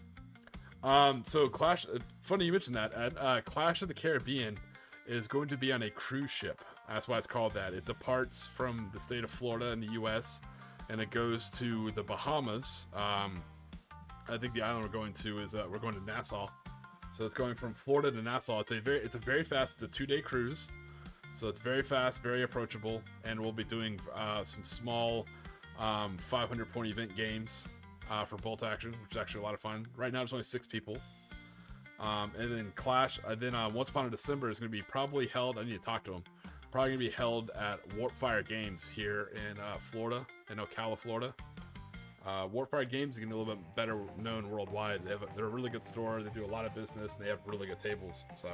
So Clash. Funny you mentioned that, Ed. Clash of the Caribbean is going to be on a cruise ship. That's why it's called that. It departs from the state of Florida in the U.S. and it goes to the Bahamas. I think the island we're going to is we're going to Nassau. So it's going from Florida to Nassau. It's a very fast, it's a 2-day cruise. So it's very fast, very approachable, and we'll be doing some small 500 point event games for bolt action, which is actually a lot of fun. Right now, there's only 6 people. And then Clash, Once Upon a December is going to be probably held. I need to talk to them. Probably going to be held at Warpfire Games here in Florida, in Ocala, Florida. Warpfire Games is getting a little bit better known worldwide. They're a really good store. They do a lot of business, and they have really good tables. So.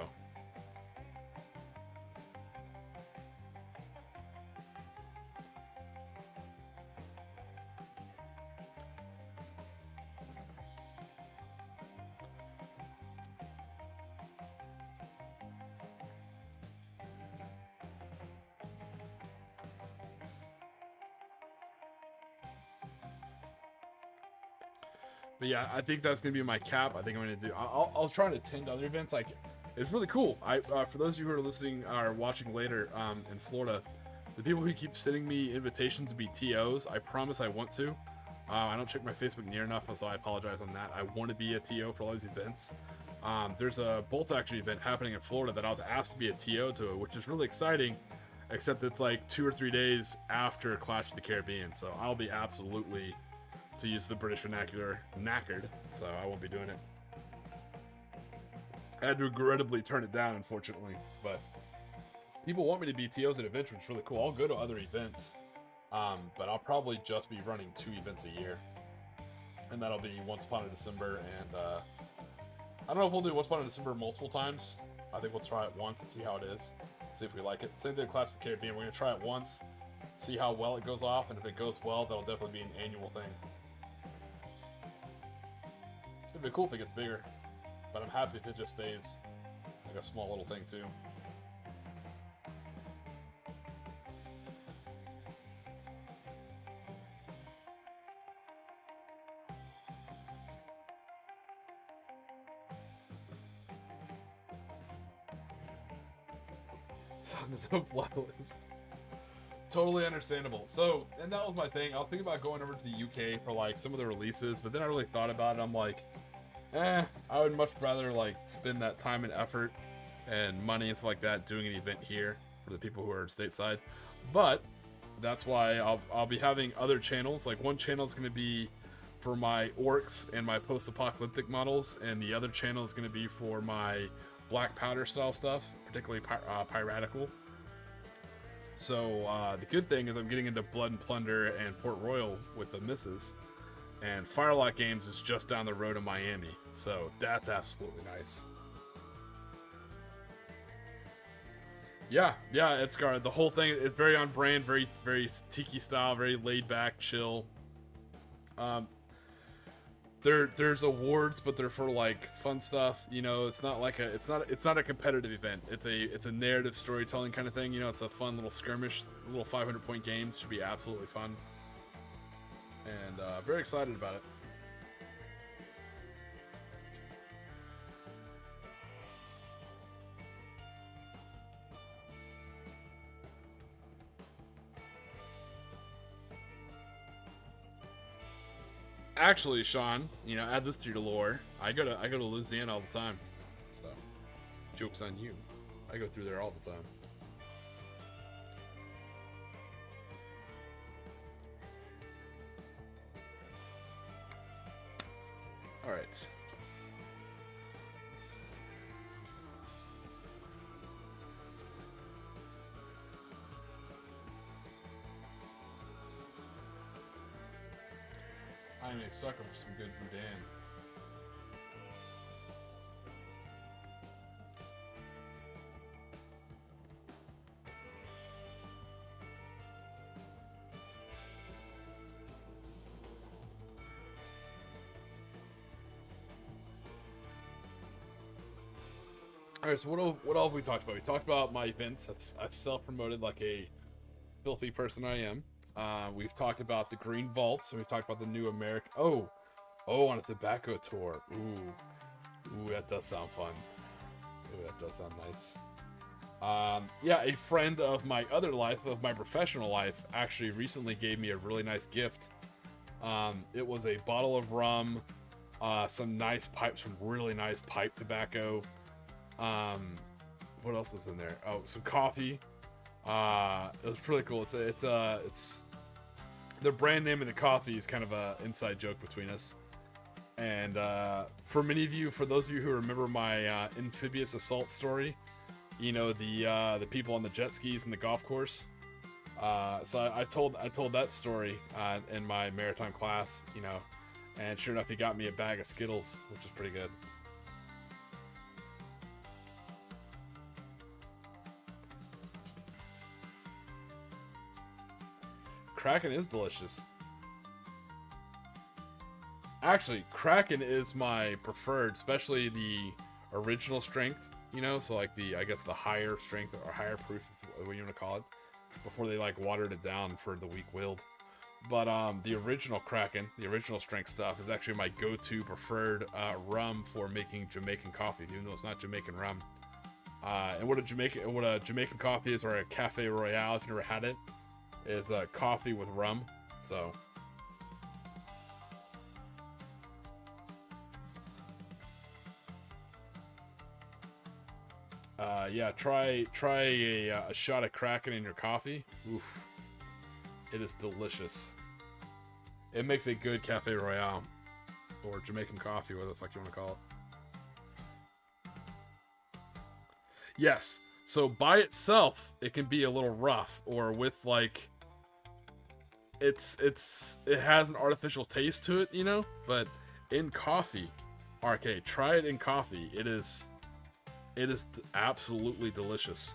But yeah, I think that's gonna be my cap. I think I'm gonna do. I'll try to attend other events. Like, it's really cool. For those of you who are listening or watching later, in Florida, the people who keep sending me invitations to be TOs, I promise I want to. I don't check my Facebook near enough, so I apologize on that. I want to be a TO for all these events. There's a bolt action event happening in Florida that I was asked to be a TO to, which is really exciting. Except it's like 2 or 3 days after Clash of the Caribbean, so I'll be absolutely, to use the British vernacular, knackered, so I won't be doing it. I had to regrettably turn it down, unfortunately, but people want me to be TOs at events, which is really cool. I'll go to other events, but I'll probably just be running 2 events a year, and that'll be Once Upon a December, and I don't know if we'll do Once Upon a December multiple times. I think we'll try it once and see how it is, see if we like it. Same thing with Clash of the Caribbean. We're going to try it once, see how well it goes off, and if it goes well, that'll definitely be an annual thing. It'd be cool if it gets bigger, but I'm happy if it just stays like a small little thing too. It's on the no-fly list. Totally understandable. So, and that was my thing. I was thinking about going over to the UK for like some of the releases, but then I really thought about it. I'm like, I would much rather like spend that time and effort and money and stuff like that doing an event here for the people who are stateside. But that's why I'll be having other channels. Like, one channel is going to be for my orcs and my post-apocalyptic models, and the other channel is going to be for my black powder style stuff, particularly piratical. So the good thing is I'm getting into Blood and Plunder and Port Royal with the misses, and Firelight Games is just down the road in Miami, so that's absolutely nice. Yeah, it's got the whole thing. It's very on brand, very Tiki style, very laid back, chill. there's awards, but they're for like fun stuff. You know, it's not like it's not a competitive event. It's a narrative storytelling kind of thing. You know, it's a fun little skirmish, little 500-point games. Should be absolutely fun, and very excited about it. Actually, Sean, you know, add this to your lore. I go to Louisiana all the time, so joke's on you. I go through there all the time. All right. I'm a sucker for some good boudin. All right, so what all have we talked about? We talked about my events. I've self-promoted like a filthy person I am. We've talked about the Green Vaults, and we've talked about the new American. Oh, on a tobacco tour. Ooh, that does sound fun. Ooh, that does sound nice. Yeah, a friend of my other life, of my professional life, actually recently gave me a really nice gift. It was a bottle of rum, some really nice pipe tobacco. What else is in there? Oh, some coffee. It was pretty cool. It's the brand name of the coffee is kind of a inside joke between us. And for those of you who remember my amphibious assault story, you know, the people on the jet skis and the golf course. So I told that story in my maritime class, you know, and sure enough, he got me a bag of Skittles, which is pretty good. Kraken is delicious. Actually, Kraken is my preferred, especially the original strength, you know, so like I guess the higher strength or higher proof, what you want to call it, before they like watered it down for the weak-willed. But the original Kraken, the original strength stuff, is actually my go-to preferred rum for making Jamaican coffee, even though it's not Jamaican rum. And what a Jamaican coffee is, or a Cafe Royale, if you've never had it, is coffee with rum. So yeah, try a shot of Kraken in your coffee. Oof, it is delicious. It makes a good Cafe Royale or Jamaican coffee, whatever the fuck you want to call it. Yes, so by itself it can be a little rough, or with like it has an artificial taste to it, you know, but in coffee, RK, try it in coffee. It is absolutely delicious.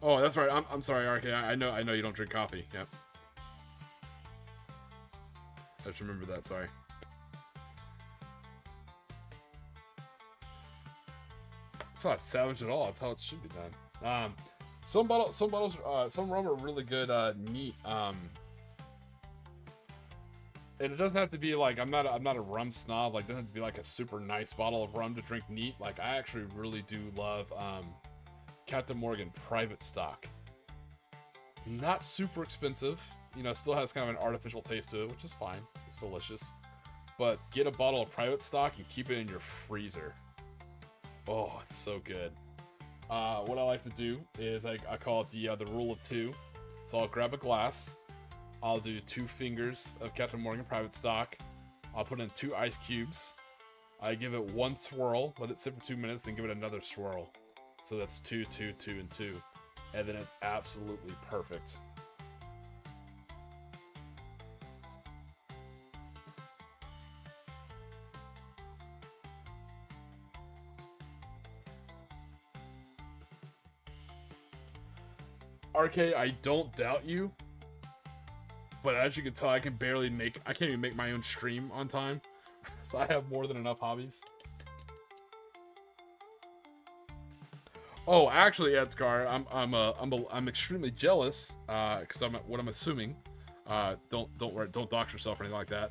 Oh, that's right. I'm sorry, RK. I know you don't drink coffee. Yep. I just remember that. Sorry. It's not savage at all. That's how it should be done. Some rum are really good, neat. And it doesn't have to be like, I'm not a rum snob. Like, it doesn't have to be like a super nice bottle of rum to drink neat. Like, I actually really do love Captain Morgan Private Stock. Not super expensive. You know, still has kind of an artificial taste to it, which is fine. It's delicious. But get a bottle of Private Stock and keep it in your freezer. Oh, it's so good. What I like to do is I call it the rule of two. So I'll grab a glass. I'll do 2 fingers of Captain Morgan Private Stock. I'll put in 2 ice cubes. I give it 1 swirl, let it sit for 2 minutes, then give it another swirl. So that's 2, 2, 2, and 2. And then it's absolutely perfect. RK, I don't doubt you. But as you can tell, I can't even make my own stream on time. So I have more than enough hobbies. Oh, actually, Edgar, I'm extremely jealous, because what I'm assuming. Don't worry, don't dox yourself or anything like that.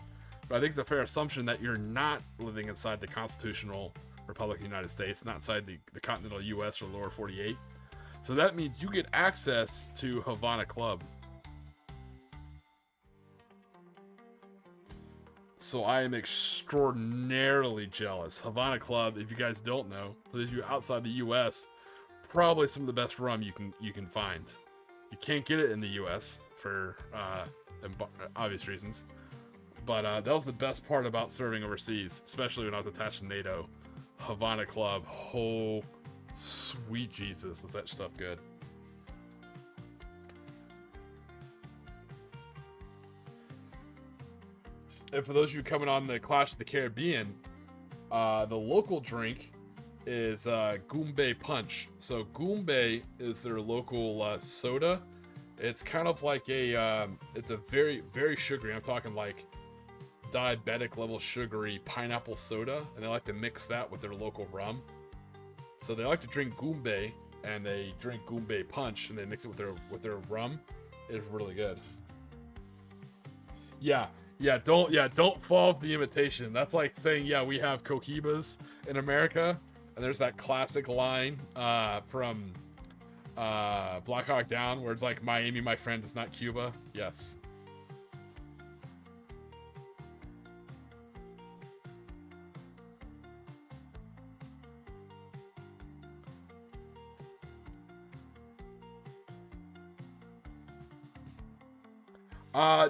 But I think it's a fair assumption that you're not living inside the constitutional Republic of the United States, not inside the continental U.S. or lower 48. So that means you get access to Havana Club. So I am extraordinarily jealous. Havana Club, if you guys don't know, for those of you outside the U.S., probably some of the best rum you can find. You can't get it in the U.S. for obvious reasons, but that was the best part about serving overseas, especially when I was attached to NATO. Havana Club, oh sweet Jesus, was that stuff good. And for those of you coming on the Clash of the Caribbean, the local drink is Goombay Punch. So Goombay is their local soda. It's kind of like it's a very, very sugary, I'm talking like diabetic level sugary pineapple soda, and they like to mix that with their local rum. So they like to drink Goombay, and they drink Goombay Punch, and they mix it with their rum. It's really good. Don't fall for the imitation. That's like saying, yeah, we have Cohibas in America, and there's that classic line from Black Hawk Down where it's like, Miami, my friend, is not Cuba. Yes.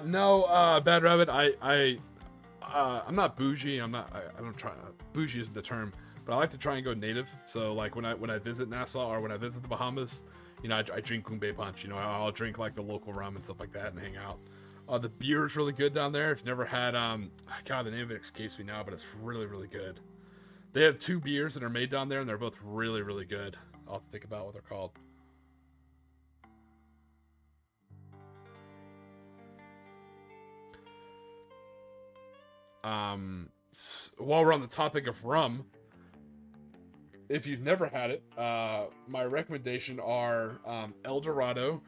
No, Bad Rabbit, I'm not bougie. I don't try. Bougie isn't the term, but I like to try and go native. So like when I visit Nassau or when I visit the Bahamas, you know, I drink Goombay Punch. You know, I'll drink like the local rum and stuff like that and hang out. The beer is really good down there. If you've never had, God, the name of it escapes me now, but it's really, really good. They have 2 beers that are made down there, and they're both really, really good. I'll think about what they're called. While we're on the topic of rum, if you've never had it, my recommendation are El Dorado.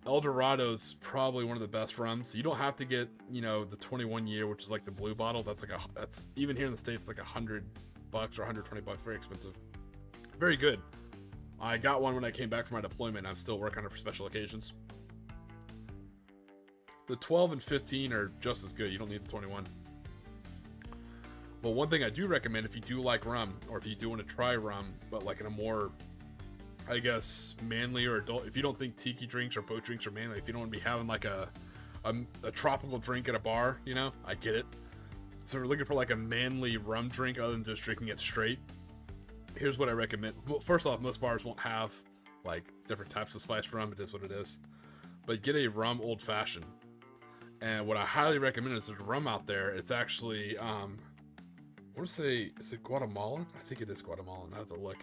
El Dorado's probably one of the best rums. You don't have to get, you know, the 21 year, which is like the blue bottle. That's even here in the States, like $100 or $120, very expensive. Very good. I got one when I came back from my deployment. I'm still working on it for special occasions. The 12 and 15 are just as good. You don't need the 21. But one thing I do recommend, if you do like rum, or if you do want to try rum, but like in a more, I guess, manly or adult, if you don't think tiki drinks or boat drinks are manly, if you don't want to be having like a tropical drink at a bar, you know, I get it. So if you're looking for like a manly rum drink other than just drinking it straight, here's what I recommend. Well, first off, most bars won't have like different types of spiced rum. It is what it is. But get a rum old fashioned. And what I highly recommend is there's rum out there. It's actually, I want to say, is it Guatemalan? I think it is Guatemalan. I have to look.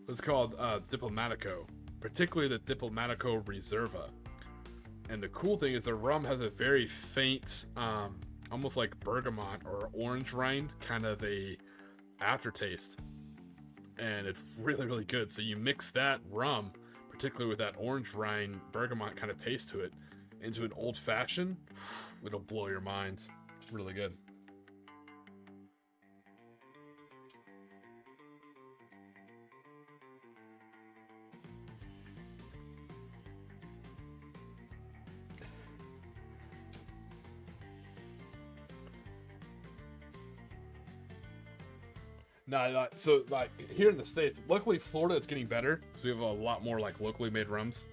It's called Diplomatico, particularly the Diplomatico Reserva. And the cool thing is the rum has a very faint, almost like bergamot or orange rind, kind of a aftertaste. And it's really, really good. So you mix that rum, particularly with that orange rind bergamot kind of taste to it, into an old fashioned, it'll blow your mind. Really good. No, so like here in the States, luckily Florida, it's getting better. So we have a lot more like locally made rums.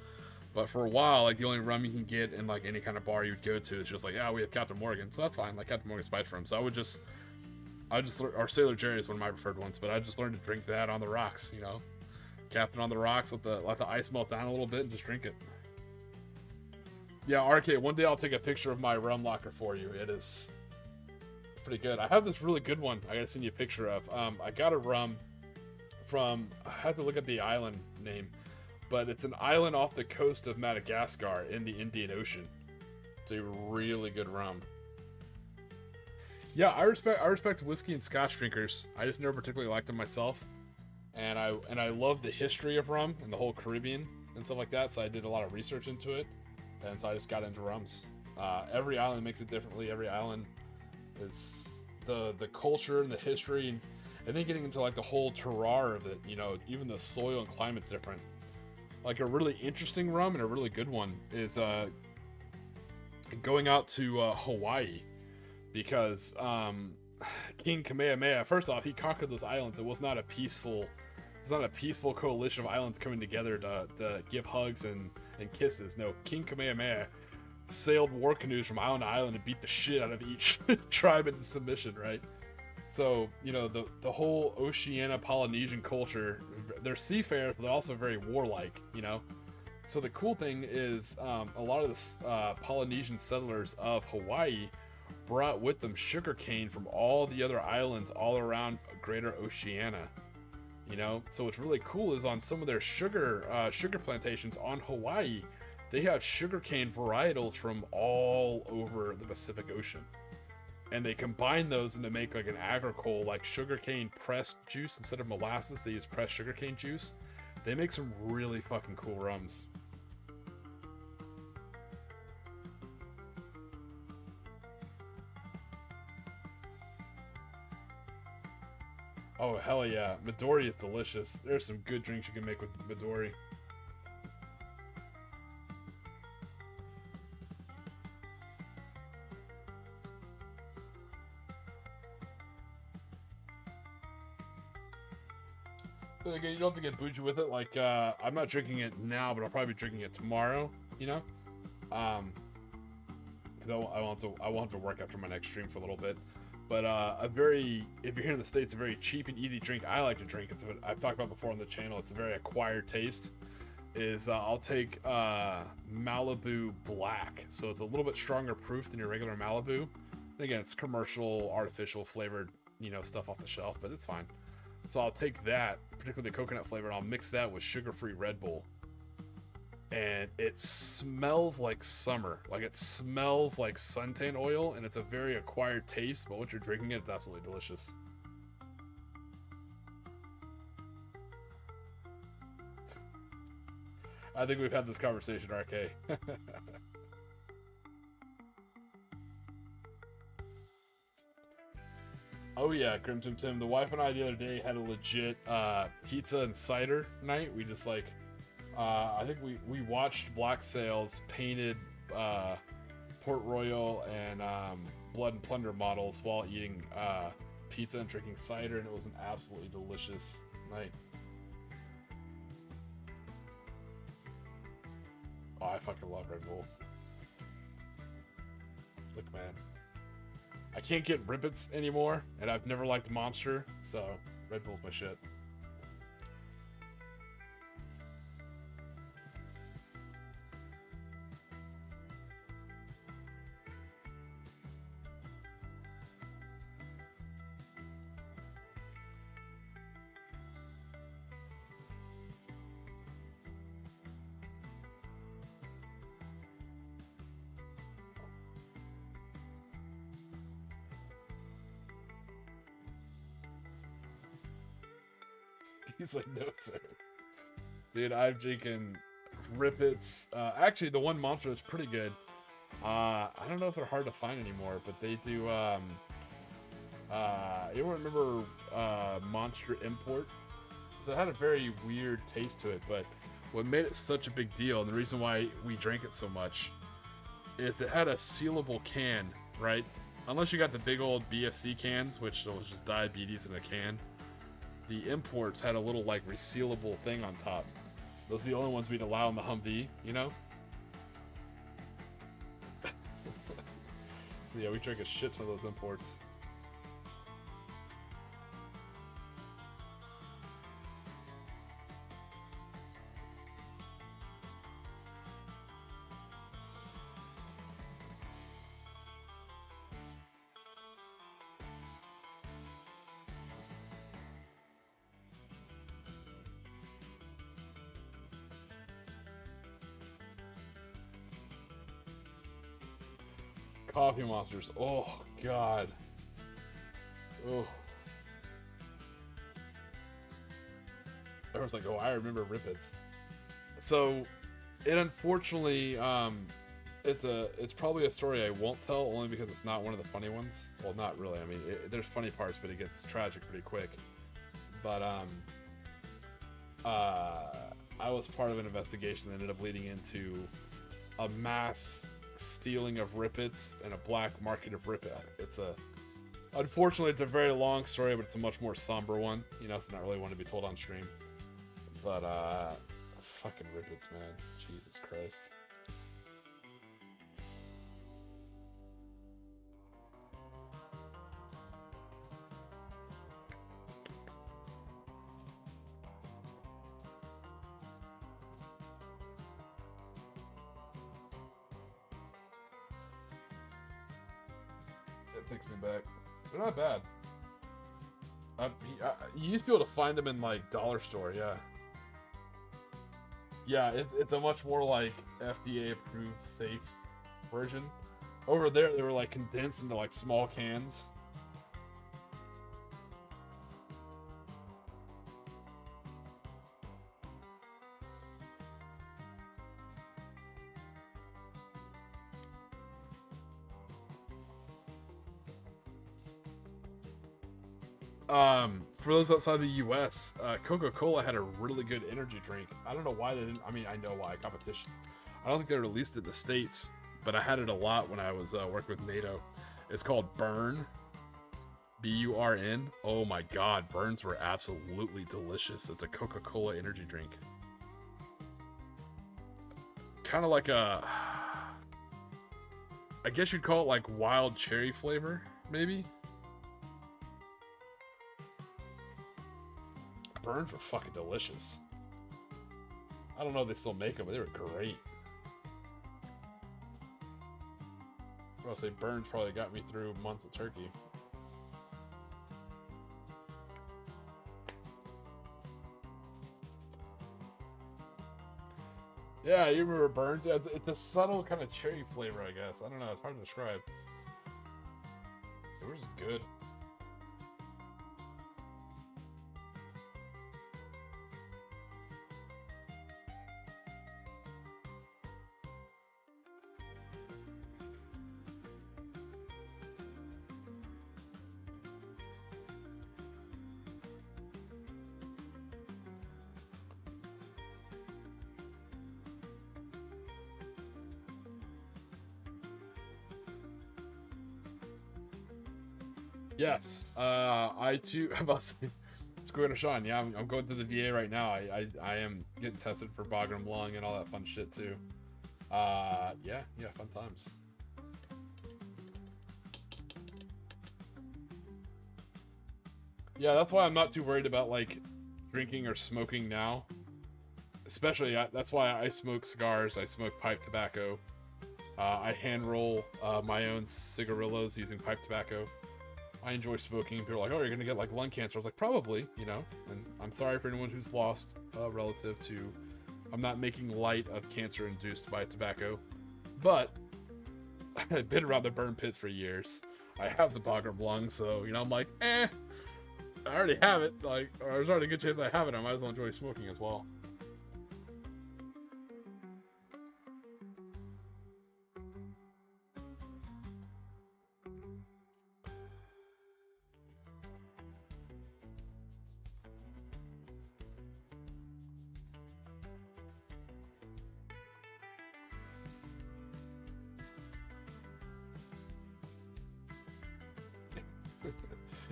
But for a while, like the only rum you can get in like any kind of bar you would go to is just like, yeah, we have Captain Morgan, so that's fine, like Captain Morgan spiced rum. So I just or Sailor Jerry is one of my preferred ones, but I just learned to drink that on the rocks, you know, Captain on the rocks, let the ice melt down a little bit and just drink it. Yeah, RK, one day I'll take a picture of my rum locker for you. It's pretty good. I have this really good one I gotta send you a picture of. I got a rum from, I had to look at the island name. but it's an island off the coast of Madagascar in the Indian Ocean. It's a really good rum. Yeah, I respect whiskey and Scotch drinkers. I just never particularly liked them myself, and I love the history of rum and the whole Caribbean and stuff like that. So I did a lot of research into it, and so I just got into rums. Every island makes it differently. Every island is the culture and the history, and then getting into like the whole terroir of it. You know, even the soil and climate's different. Like a really interesting rum and a really good one is going out to Hawaii. Because King Kamehameha, first off, he conquered those islands. It was not a peaceful coalition of islands coming together to give hugs and kisses. No, King Kamehameha sailed war canoes from island to island and beat the shit out of each tribe into submission, right? So, you know, the whole Oceania Polynesian culture, they're seafarers, but they're also very warlike, you know? So the cool thing is a lot of the Polynesian settlers of Hawaii brought with them sugarcane from all the other islands all around Greater Oceania, you know. So what's really cool is on some of their sugar plantations on Hawaii, they have sugarcane varietals from all over the Pacific Ocean, and they combine those and to make like an agricole, like sugarcane pressed juice instead of molasses. They use pressed sugarcane juice. They make some really fucking cool rums. Oh, hell yeah. Midori is delicious. There's some good drinks you can make with Midori. But again, you don't have to get bougie with it. Like, I'm not drinking it now, but I'll probably be drinking it tomorrow, you know? Because I won't have to work after my next stream for a little bit. But if you're here in the States, a very cheap and easy drink I like to drink, it's what I've talked about before on the channel, it's a very acquired taste, is I'll take Malibu Black. So it's a little bit stronger proof than your regular Malibu. And again, it's commercial, artificial flavored, you know, stuff off the shelf, but it's fine. So I'll take that, particularly the coconut flavor, and I'll mix that with sugar-free Red Bull. And it smells like summer. Like, it smells like suntan oil, and it's a very acquired taste, but once you're drinking it, it's absolutely delicious. I think we've had this conversation, RK. Oh yeah, Crimson Tim. The wife and I the other day had a legit pizza and cider night. We just like... I think we watched Black Sails painted Port Royal and Blood and Plunder models while eating pizza and drinking cider, and it was an absolutely delicious night. Oh, I fucking love Red Bull. Look, man. I can't get Ribbits anymore, and I've never liked Monster, so Red Bull's my shit. He's like, no, sir. Dude, I'm drinking Rippets. Actually, the one Monster that's pretty good. I don't know if they're hard to find anymore, but they do. You remember Monster Import? So it had a very weird taste to it, but what made it such a big deal, and the reason why we drank it so much, is it had a sealable can, right? Unless you got the big old BFC cans, which was just diabetes in a can. The imports had a little like resealable thing on top. Those are the only ones we'd allow in the Humvee, you know? So yeah, we drank a shit ton of those imports. Coffee monsters. Oh, God. Oh. I was like, oh, I remember Rippets. So, it unfortunately, it's probably a story I won't tell, only because it's not one of the funny ones. Well, not really. I mean, there's funny parts, but it gets tragic pretty quick. But, I was part of an investigation that ended up leading into a mass stealing of Rippets and a black market of Rippet. Unfortunately, it's a very long story, but it's a much more somber one. You know, it's not really one to be told on stream. But, fucking Rippets, man. Jesus Christ. That takes me back. They're not bad. You used to be able to find them in, like, dollar store, yeah. Yeah, it's a much more, like, FDA-approved, safe version. Over there, they were, like, condensed into, like, small cans. For those outside the U.S., Coca-Cola had a really good energy drink. I don't know why they didn't. I mean, I know why. Competition. I don't think they released it in the States, but I had it a lot when I was working with NATO. It's called Burn. B-U-R-N. Oh my God, Burns were absolutely delicious. It's a Coca-Cola energy drink. Kind of like a, I guess you'd call it like wild cherry flavor, maybe. Burns were fucking delicious. I don't know if they still make them, but they were great. I'll say Burns probably got me through months of turkey. Yeah, you remember Burns? It's a subtle kind of cherry flavor, I guess. I don't know. It's hard to describe. It was just good. Yes, I too. I'm about to say, Square to Sean. Yeah, I'm going through the VA right now. I am getting tested for Bagram lung and all that fun shit too. Yeah, fun times. Yeah, that's why I'm not too worried about like drinking or smoking now. Especially, that's why I smoke cigars. I smoke pipe tobacco. I hand roll my own cigarillos using pipe tobacco. I enjoy smoking. People are like, oh, you're going to get like lung cancer. I was like, probably, you know, and I'm sorry for anyone who's lost relative to, I'm not making light of cancer induced by tobacco, but I've been around the burn pits for years. I have the Bagram lung, so, you know, I'm like, I already have it. Like, or there's already a good chance I have it. I might as well enjoy smoking as well.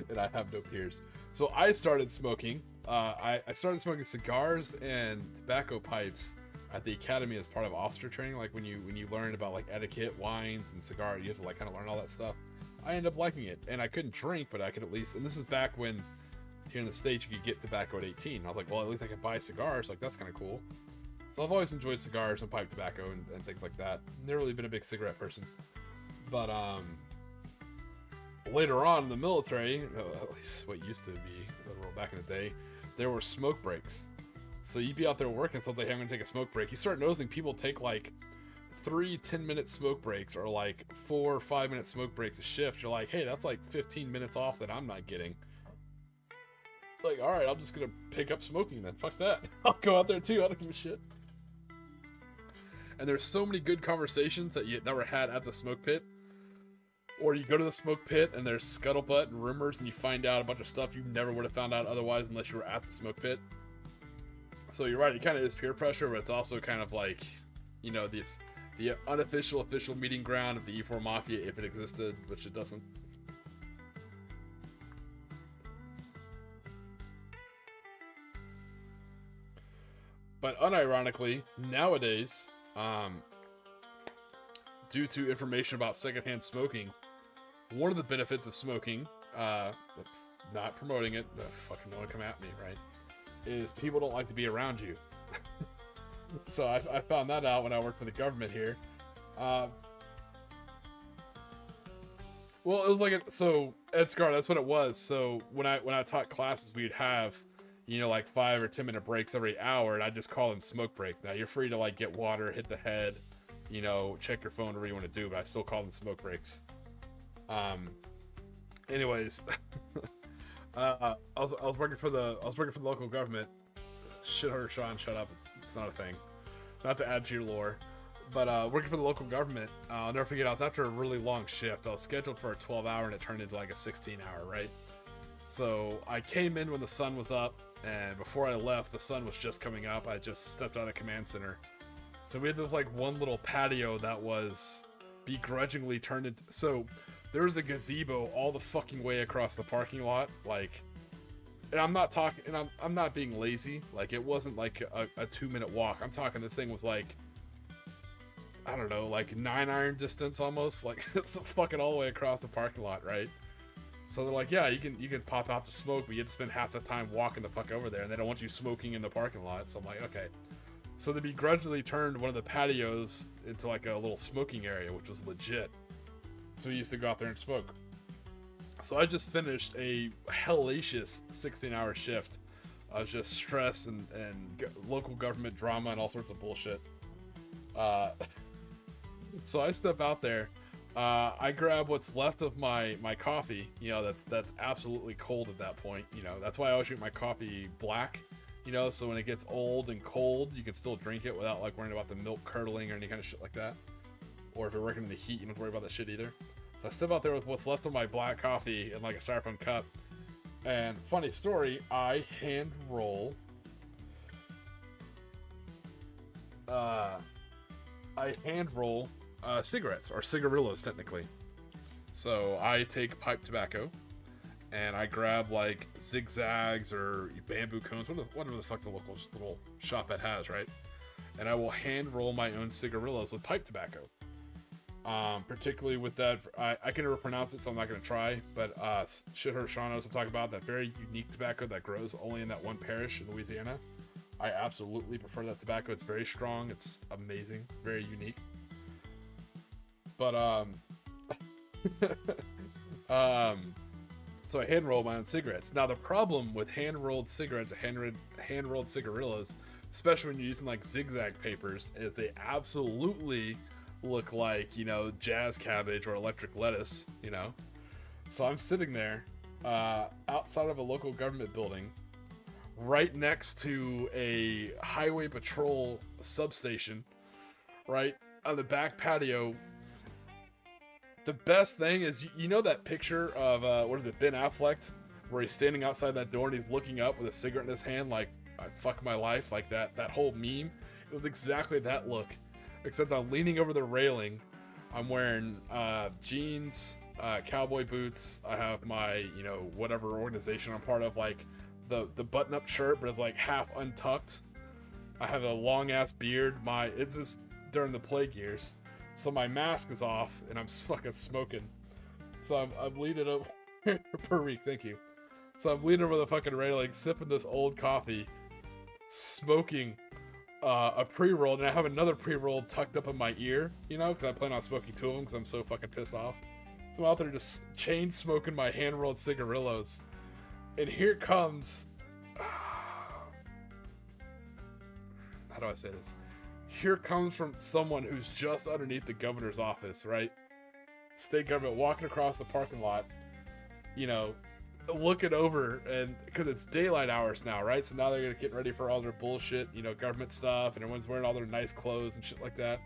And I have no peers. So I started smoking. I started smoking cigars and tobacco pipes at the academy as part of officer training. Like when you learn about like etiquette, wines, and cigar, you have to like kind of learn all that stuff. I ended up liking it, and I couldn't drink, but I could at least. And this is back when here in the States you could get tobacco at 18. I was like, well, at least I could buy cigars. Like that's kind of cool. So I've always enjoyed cigars and pipe tobacco and things like that. Never really been a big cigarette person, but later on in the military, at least what used to be literal back in the day, there were smoke breaks. So you'd be out there working, so like, hey, I'm gonna take a smoke break. You start noticing people take like 3 10-minute smoke breaks or like 4 or 5-minute smoke breaks a shift, you're like, hey, that's like 15 minutes off that I'm not getting. Like, all right, I'm just gonna pick up smoking then. Fuck that. I'll go out there too. I don't give a shit. And there's so many good conversations that were had at the smoke pit. Or you go to the smoke pit and there's scuttlebutt and rumors, and you find out a bunch of stuff you never would have found out otherwise unless you were at the smoke pit. So you're right, it kind of is peer pressure, but it's also kind of like, you know, the unofficial official meeting ground of the E4 Mafia if it existed, which it doesn't. But unironically, nowadays, due to information about secondhand smoking, one of the benefits of smoking, not promoting it, fucking no one come at me, right, is people don't like to be around you. So I found that out when I worked for the government here. Well, it was like so EdScar, that's what it was. So when I taught classes, we'd have, you know, like 5 or 10 minute breaks every hour, and I just call them smoke breaks. Now you're free to like get water, hit the head, you know, check your phone, whatever you want to do, but I still call them smoke breaks. Anyways, I was working for the local government. Shit, Sean, shut up. It's not a thing. Not to add to your lore. But working for the local government, I'll never forget, I was after a really long shift. I was scheduled for a 12-hour and it turned into like a 16-hour, right? So I came in when the sun was up, and before I left, the sun was just coming up. I just stepped out of the command center. So we had this like one little patio that was begrudgingly turned into... So there was a gazebo all the fucking way across the parking lot, like... And I'm not talking... And I'm not being lazy. Like, it wasn't like a 2-minute walk. I'm talking this thing was like... I don't know, like 9-iron distance almost. Like, it's fucking all the way across the parking lot, right? So they're like, yeah, you can pop out to smoke, but you have to spend half the time walking the fuck over there, and they don't want you smoking in the parking lot. So I'm like, okay. So they begrudgingly turned one of the patios into like a little smoking area, which was legit. So we used to go out there and smoke. So I just finished a hellacious 16-hour shift. I was just stress and local government drama and all sorts of bullshit. So I step out there. I grab what's left of my coffee. You know, that's absolutely cold at that point. You know, that's why I always drink my coffee black. You know, so when it gets old and cold, you can still drink it without like worrying about the milk curdling or any kind of shit like that. Or if you're working in the heat, you don't have to worry about that shit either. So I step out there with what's left of my black coffee in like a styrofoam cup. And funny story, I hand roll. Cigarettes, or cigarillos technically. So I take pipe tobacco, and I grab like zigzags or bamboo cones, whatever the fuck the local little shop that has, right? And I will hand roll my own cigarillos with pipe tobacco. Particularly with that, I can never pronounce it, so I'm not going to try, but Shithurt Sean knows what I'm talking about, that very unique tobacco that grows only in that one parish in Louisiana. I absolutely prefer that tobacco. It's very strong, it's amazing, very unique. But, so I hand-roll my own cigarettes. Now, the problem with hand-rolled cigarettes, hand-rolled cigarillos, especially when you're using, like, zigzag papers, is they absolutely look like, you know, jazz cabbage or electric lettuce, you know? So I'm sitting there, outside of a local government building, right next to a highway patrol substation, right on the back patio. The best thing is, you know that picture of, what is it, Ben Affleck, where he's standing outside that door and he's looking up with a cigarette in his hand like, I fuck my life, like that whole meme? It was exactly that look, except I'm leaning over the railing, I'm wearing jeans, cowboy boots, I have my, you know, whatever organization I'm part of, like, the button-up shirt, but it's like half untucked. I have a long-ass beard, it's just during the plague years. So my mask is off, and I'm fucking smoking. So I'm leaning over per week, thank you. So I'm leaning over the fucking railing, sipping this old coffee, smoking a pre-roll, and I have another pre-roll tucked up in my ear, you know, because I plan on smoking 2 of them because I'm so fucking pissed off. So I'm out there just chain smoking my hand-rolled cigarillos, and here comes, how do I say this? here comes from someone who's just underneath the governor's office, right? State government, walking across the parking lot, you know, looking over, and because it's daylight hours now, right? So now they're gonna get ready for all their bullshit, you know, government stuff, and everyone's wearing all their nice clothes and shit like that.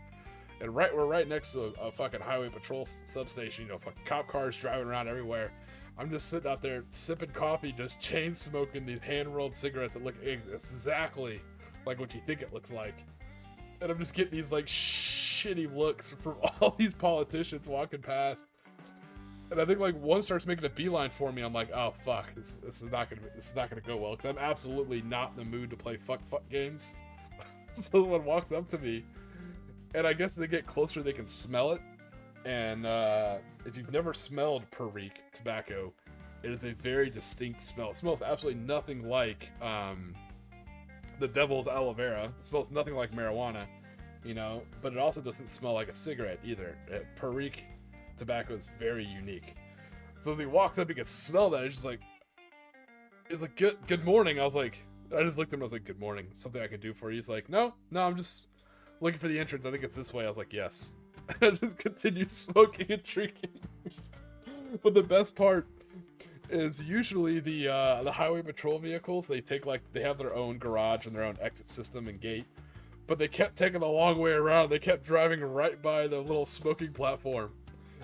And we're right next to a fucking highway patrol substation, you know, fucking cop cars driving around everywhere. I'm just sitting out there sipping coffee, just chain smoking these hand-rolled cigarettes that look exactly like what you think it looks like. And I'm just getting these like shitty looks from all these politicians walking past. And I think like one starts making a beeline for me. I'm like, oh fuck, this is not gonna go well, because I'm absolutely not in the mood to play fuck games. So one walks up to me, and I guess they get closer, they can smell it. And if you've never smelled Perique tobacco, it is a very distinct smell. It smells absolutely nothing like the devil's aloe vera. It smells nothing like marijuana, you know, but it also doesn't smell like a cigarette either. Perique tobacco is very unique. So as he walks up, he can smell that. It's like good morning. I just looked at him. I was like, good morning. Something I can do for you? He's like, no, I'm just looking for the entrance. I think it's this way. I was like, yes. I just continued smoking and drinking. But the best part is usually the highway patrol vehicles. They have their own garage and their own exit system and gate. But they kept taking the long way around. They kept driving right by the little smoking platform.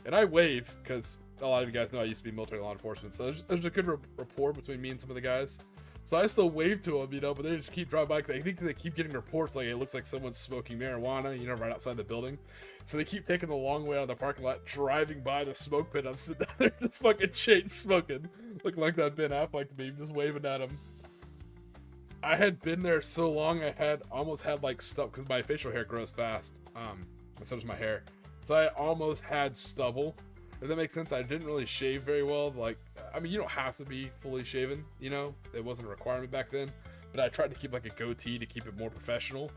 And I wave, because a lot of you guys know I used to be military law enforcement, so there's a good rapport between me and some of the guys. So I still wave to them, you know, but they just keep driving by, because I think they keep getting reports like it looks like someone's smoking marijuana, you know, right outside the building. So they keep taking the long way out of the parking lot, driving by the smoke pit. I'm sitting down there just fucking chain smoking, looking like that Ben Affleck meme, just waving at him. I had been there so long, I almost had like stuff, because my facial hair grows fast, and so does my hair. So I almost had stubble. If that makes sense, I didn't really shave very well. Like, I mean, you don't have to be fully shaven, you know? It wasn't a requirement back then. But I tried to keep like a goatee to keep it more professional.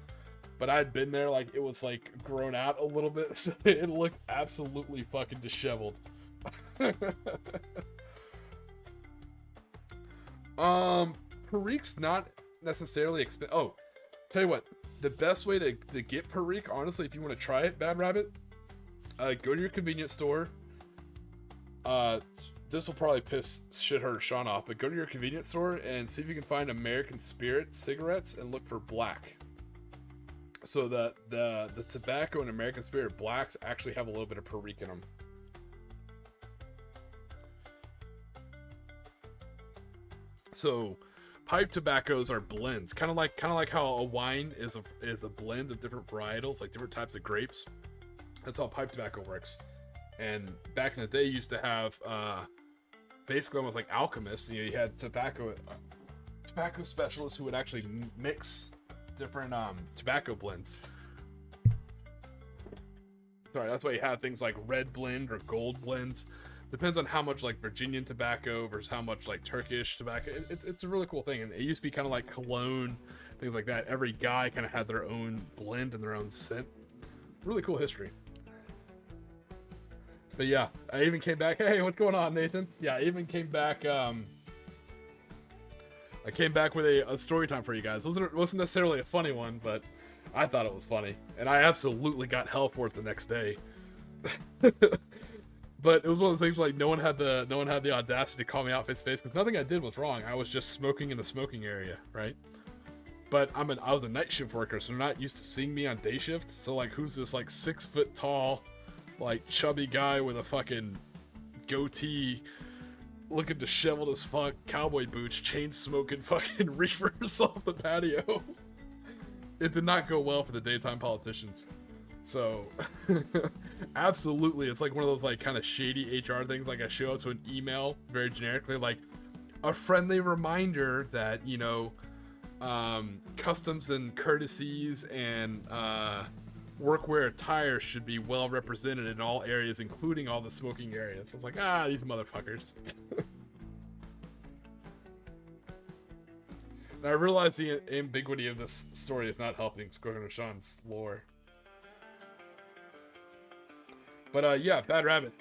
But I'd been there, like, it was like grown out a little bit. So it looked absolutely fucking disheveled. Perique's not necessarily expensive. Oh, tell you what. The best way to get Perique, honestly, if you want to try it, Bad Rabbit, go to your convenience store. This will probably piss shitherd Sean off, but go to your convenience store and see if you can find American Spirit cigarettes and look for black. So the tobacco and American Spirit blacks actually have a little bit of Perique in them. So pipe tobaccos are blends, kind of like how a wine is a blend of different varietals, like different types of grapes. That's how pipe tobacco works. And back in the day, you used to have basically almost like alchemists. You know, you had tobacco specialists who would actually mix different tobacco blends. Sorry, that's why you have things like red blend or gold blends. Depends on how much like Virginian tobacco versus how much like Turkish tobacco. It's a really cool thing, and it used to be kind of like cologne, things like that. Every guy kind of had their own blend and their own scent. Really cool history. But yeah, I even came back. Hey, what's going on, Nathan? Yeah, I even came back. I came back with a story time for you guys. Wasn't necessarily a funny one, but I thought it was funny, and I absolutely got hell for it the next day. But it was one of those things like no one had the audacity to call me out face to face, because nothing I did was wrong. I was just smoking in the smoking area, right? But I was a night shift worker, so they're not used to seeing me on day shift. So like, who's this like 6 foot tall, like chubby guy with a fucking goatee, looking disheveled as fuck, cowboy boots, chain smoking fucking reefers off the patio? It did not go well for the daytime politicians. So, absolutely, it's like one of those like kind of shady HR things. Like I show up to an email very generically, like a friendly reminder that, you know, customs and courtesies and workwear attire should be well represented in all areas, including all the smoking areas. I was like, these motherfuckers. And I realize the ambiguity of this story is not helping Squirtin' and Sean's lore. But yeah, Bad Rabbit.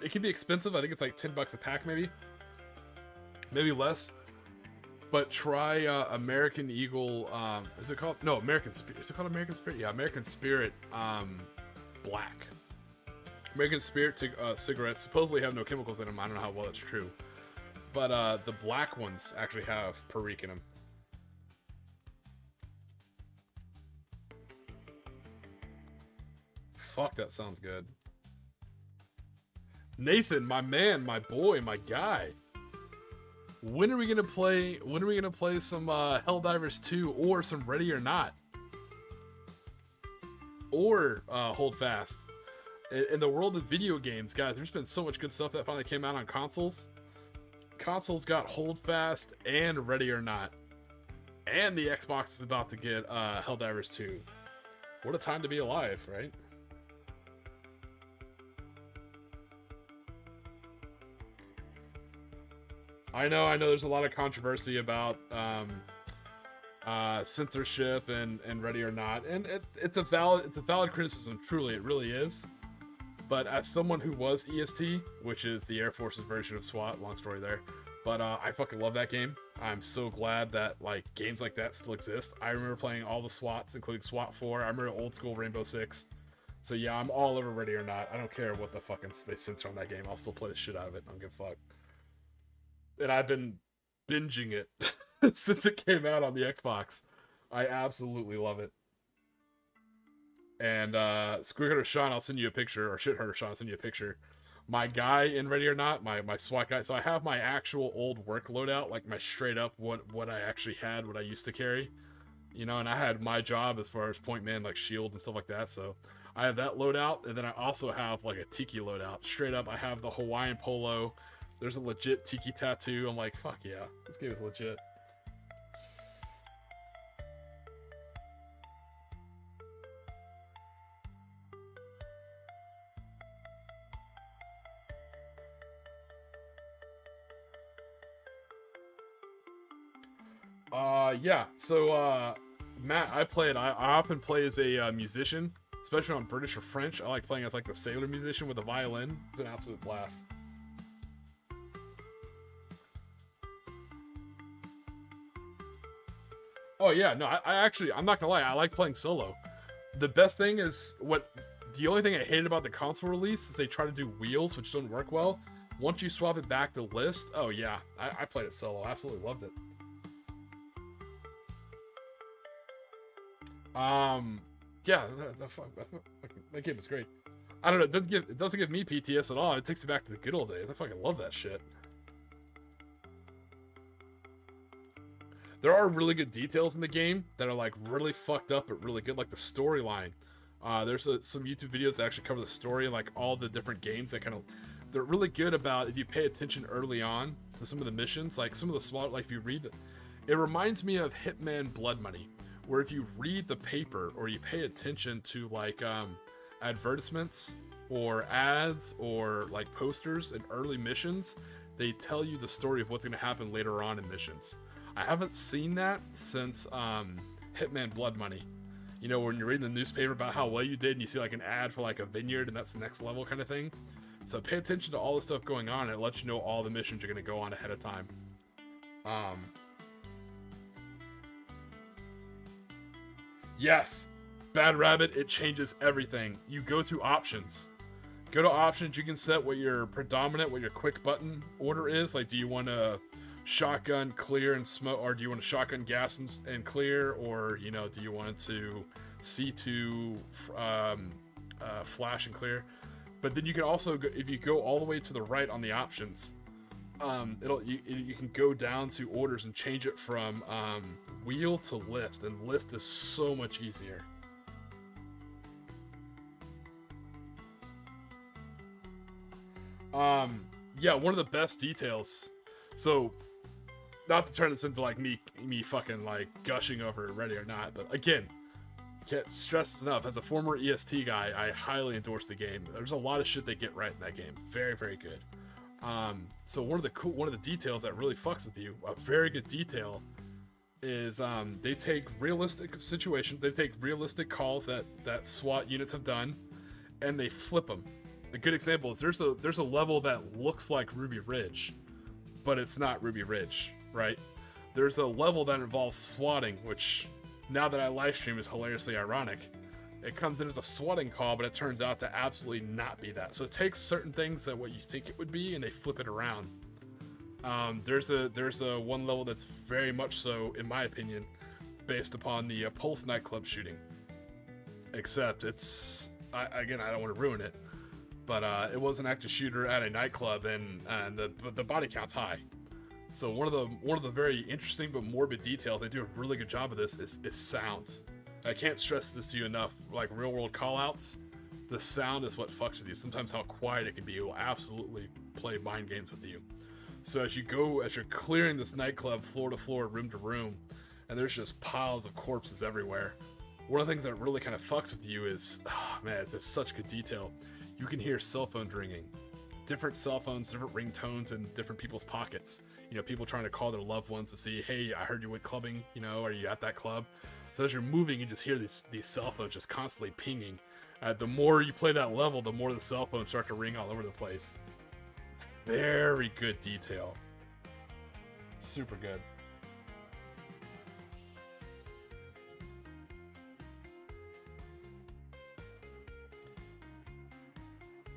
It can be expensive. I think it's like $10 a pack, maybe less. But try American Eagle. Is it called? No, American Spirit. Is it called American Spirit? Yeah, American Spirit. Black. American Spirit cigarettes supposedly have no chemicals in them. I don't know how well that's true. But the black ones actually have perique in them. Fuck, that sounds good. Nathan, my man, my boy, my guy. When are we gonna play? When are we gonna play some Helldivers 2 or some Ready or Not? Or Hold Fast. In the world of video games, guys, there's been so much good stuff that finally came out on consoles. Consoles got Hold Fast and Ready or Not. And the Xbox is about to get Helldivers 2. What a time to be alive, right? I know there's a lot of controversy about censorship and Ready or Not, and it's a valid criticism. Truly, it really is. But as someone who was EST, which is the Air Force's version of SWAT, long story there, but I fucking love that game. I'm so glad that like games like that still exist. I remember playing all the SWATs, including SWAT 4. I remember old school Rainbow Six. So yeah, I'm all over Ready or Not. I don't care what the fucking they censor on that game. I'll still play the shit out of it. I don't give a fuck. And I've been binging it since it came out on the Xbox. I absolutely love it. And Squidhead Sean, I'll send you a picture, or Shithead Sean, I'll send you a picture. My guy in Ready or Not, my SWAT guy. So I have my actual old work loadout, like my straight up what I actually had, what I used to carry. You know, and I had my job as far as point man, like shield and stuff like that. So I have that loadout, and then I also have like a Tiki loadout. Straight up, I have the Hawaiian polo. There's a legit Tiki tattoo. I'm like, fuck yeah, this game is legit. Yeah, so, Matt, I often play as a musician, especially on British or French. I like playing as, like, the sailor musician with a violin. It's an absolute blast. Oh, yeah, no, I'm not gonna lie, I like playing solo. The best thing is, the only thing I hated about the console release is they try to do wheels, which don't work well. Once you swap it back to list, oh, yeah, I played it solo. I absolutely loved it. Yeah, that game is great. I don't know, it doesn't give me PTS at all. It takes me back to the good old days. I fucking love that shit. There are really good details in the game that are like really fucked up but really good, like the storyline. There's some YouTube videos that actually cover the story and like all the different games that they're really good about if you pay attention early on to some of the missions, like some of the small, like if you read it reminds me of Hitman Blood Money, where if you read the paper or you pay attention to like advertisements or ads or like posters in early missions, they tell you the story of what's going to happen later on in missions. I haven't seen that since Hitman Blood Money. You know, when you're reading the newspaper about how well you did and you see like an ad for like a vineyard and that's the next level kind of thing. So pay attention to all the stuff going on and it lets you know all the missions you're going to go on ahead of time. Yes, Bad Rabbit, it changes everything. You go to options. Go to options, you can set what your predominant, what your quick button order is. Like, do you want to shotgun, clear, and smoke, or do you want to shotgun, gas, and clear, or, you know, do you want it to C2, flash and clear? But then you can also, if you go all the way to the right on the options, you can go down to orders and change it from wheel to list, and list is so much easier. Yeah, one of the best details. So, not to turn this into like me fucking like gushing over Ready or Not, but again, can't stress this enough. As a former EST guy, I highly endorse the game. There's a lot of shit they get right in that game. Very, very good. So one of the details that really fucks with you, a very good detail, is they take realistic situations, they take realistic calls that SWAT units have done, and they flip them. A good example is there's a level that looks like Ruby Ridge, but it's not Ruby Ridge, right? There's a level that involves swatting, which now that I live stream is hilariously ironic. It comes in as a swatting call, but it turns out to absolutely not be that. So it takes certain things that what you think it would be, and they flip it around. There's a one level that's very much so, in my opinion, based upon the Pulse nightclub shooting. Except it's, I don't want to ruin it, but it was an active shooter at a nightclub, and the body count's high. So one of the very interesting but morbid details, they do a really good job of this, is sound. I can't stress this to you enough. Like real world callouts, the sound is what fucks with you. Sometimes how quiet it can be will absolutely play mind games with you. So as you're clearing this nightclub floor to floor, room to room, and there's just piles of corpses everywhere. One of the things that really kind of fucks with you is, oh man, it's such good detail. You can hear cell phones ringing. Different cell phones, different ringtones in different people's pockets. You know, people trying to call their loved ones to see, hey, I heard you went clubbing, you know, are you at that club? So as you're moving, you just hear these cell phones just constantly pinging. The more you play that level, the more the cell phones start to ring all over the place. Very good detail. Super good.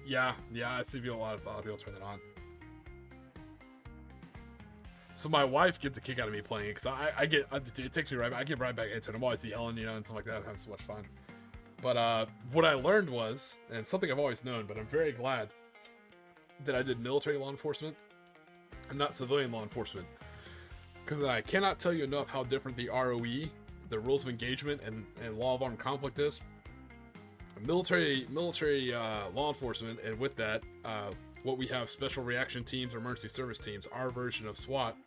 Yeah, I see a lot of people turn that on. So my wife gets a kick out of me playing it, because it takes me right back, I get right back into it. I'm always yelling, you know, and stuff like that. I'm having so much fun. But what I learned was, and something I've always known, but I'm very glad that I did military law enforcement and not civilian law enforcement. Because I cannot tell you enough how different the ROE, the rules of engagement, and law of armed conflict is. Military law enforcement, and with that, what we have, special reaction teams or emergency service teams, our version of SWAT,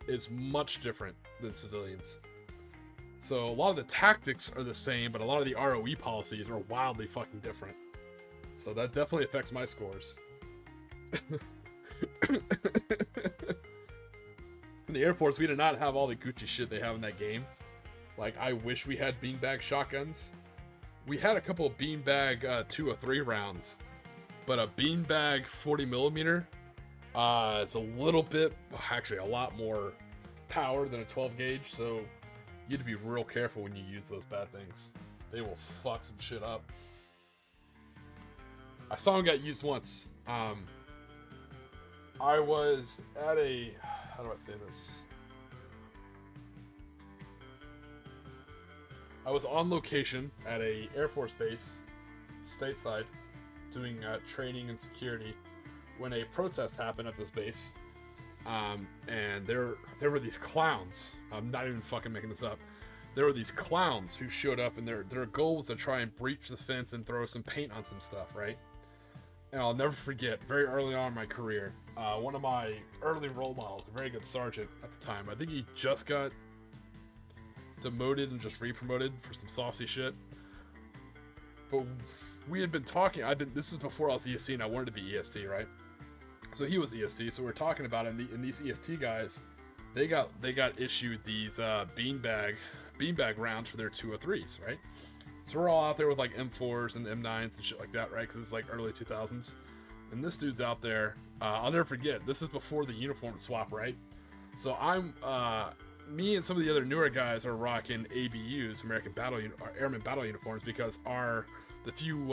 is much different than civilians. So a lot of the tactics are the same, but a lot of the ROE policies are wildly fucking different. So that definitely affects my scores. In the Air Force, we did not have all the Gucci shit they have in that game. Like, I wish we had beanbag shotguns. We had a couple of beanbag 203 rounds, but a beanbag 40mm is a little bit, actually a lot more power than a 12 gauge, so you have to be real careful when you use those bad things. They will fuck some shit up. I saw them get used once. I was at a, how do I say this? I was on location at a Air Force base, stateside, doing training and security, when a protest happened at this base, and there were these clowns. I'm not even fucking making this up. There were these clowns who showed up, and their goal was to try and breach the fence and throw some paint on some stuff, right? And I'll never forget, very early on in my career, one of my early role models, a very good sergeant at the time, I think he just got demoted and just re-promoted for some saucy shit. But we had been talking, this is before I was EST and I wanted to be EST, right? So he was EST, so we were talking about it, and these EST guys, they got issued these beanbag rounds for their 203s, right? So we're all out there with like M4s and M9s and shit like that, right? Because it's like early 2000s. And this dude's out there, I'll never forget, this is before the uniform swap, right? So me and some of the other newer guys are rocking ABUs, Airman Battle Uniforms, because the few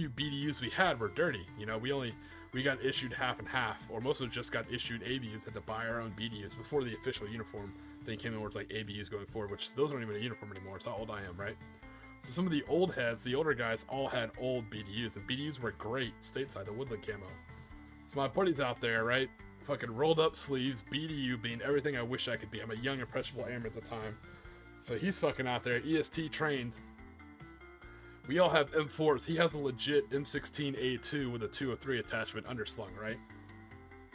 BDUs we had were dirty. You know, we got issued half and half, or most of us just got issued ABUs, had to buy our own BDUs before the official uniform thing came in, where it's like ABUs going forward, which those aren't even a uniform anymore. It's how old I am, right? So some of the old heads, the older guys, all had old BDUs, and BDUs were great stateside, the woodland camo. So my buddy's out there, right? Fucking rolled up sleeves, BDU being everything I wish I could be. I'm a young, impressionable airman at the time. So he's fucking out there, EST trained. We all have M4s. He has a legit M16A2 with a 203 attachment underslung, right?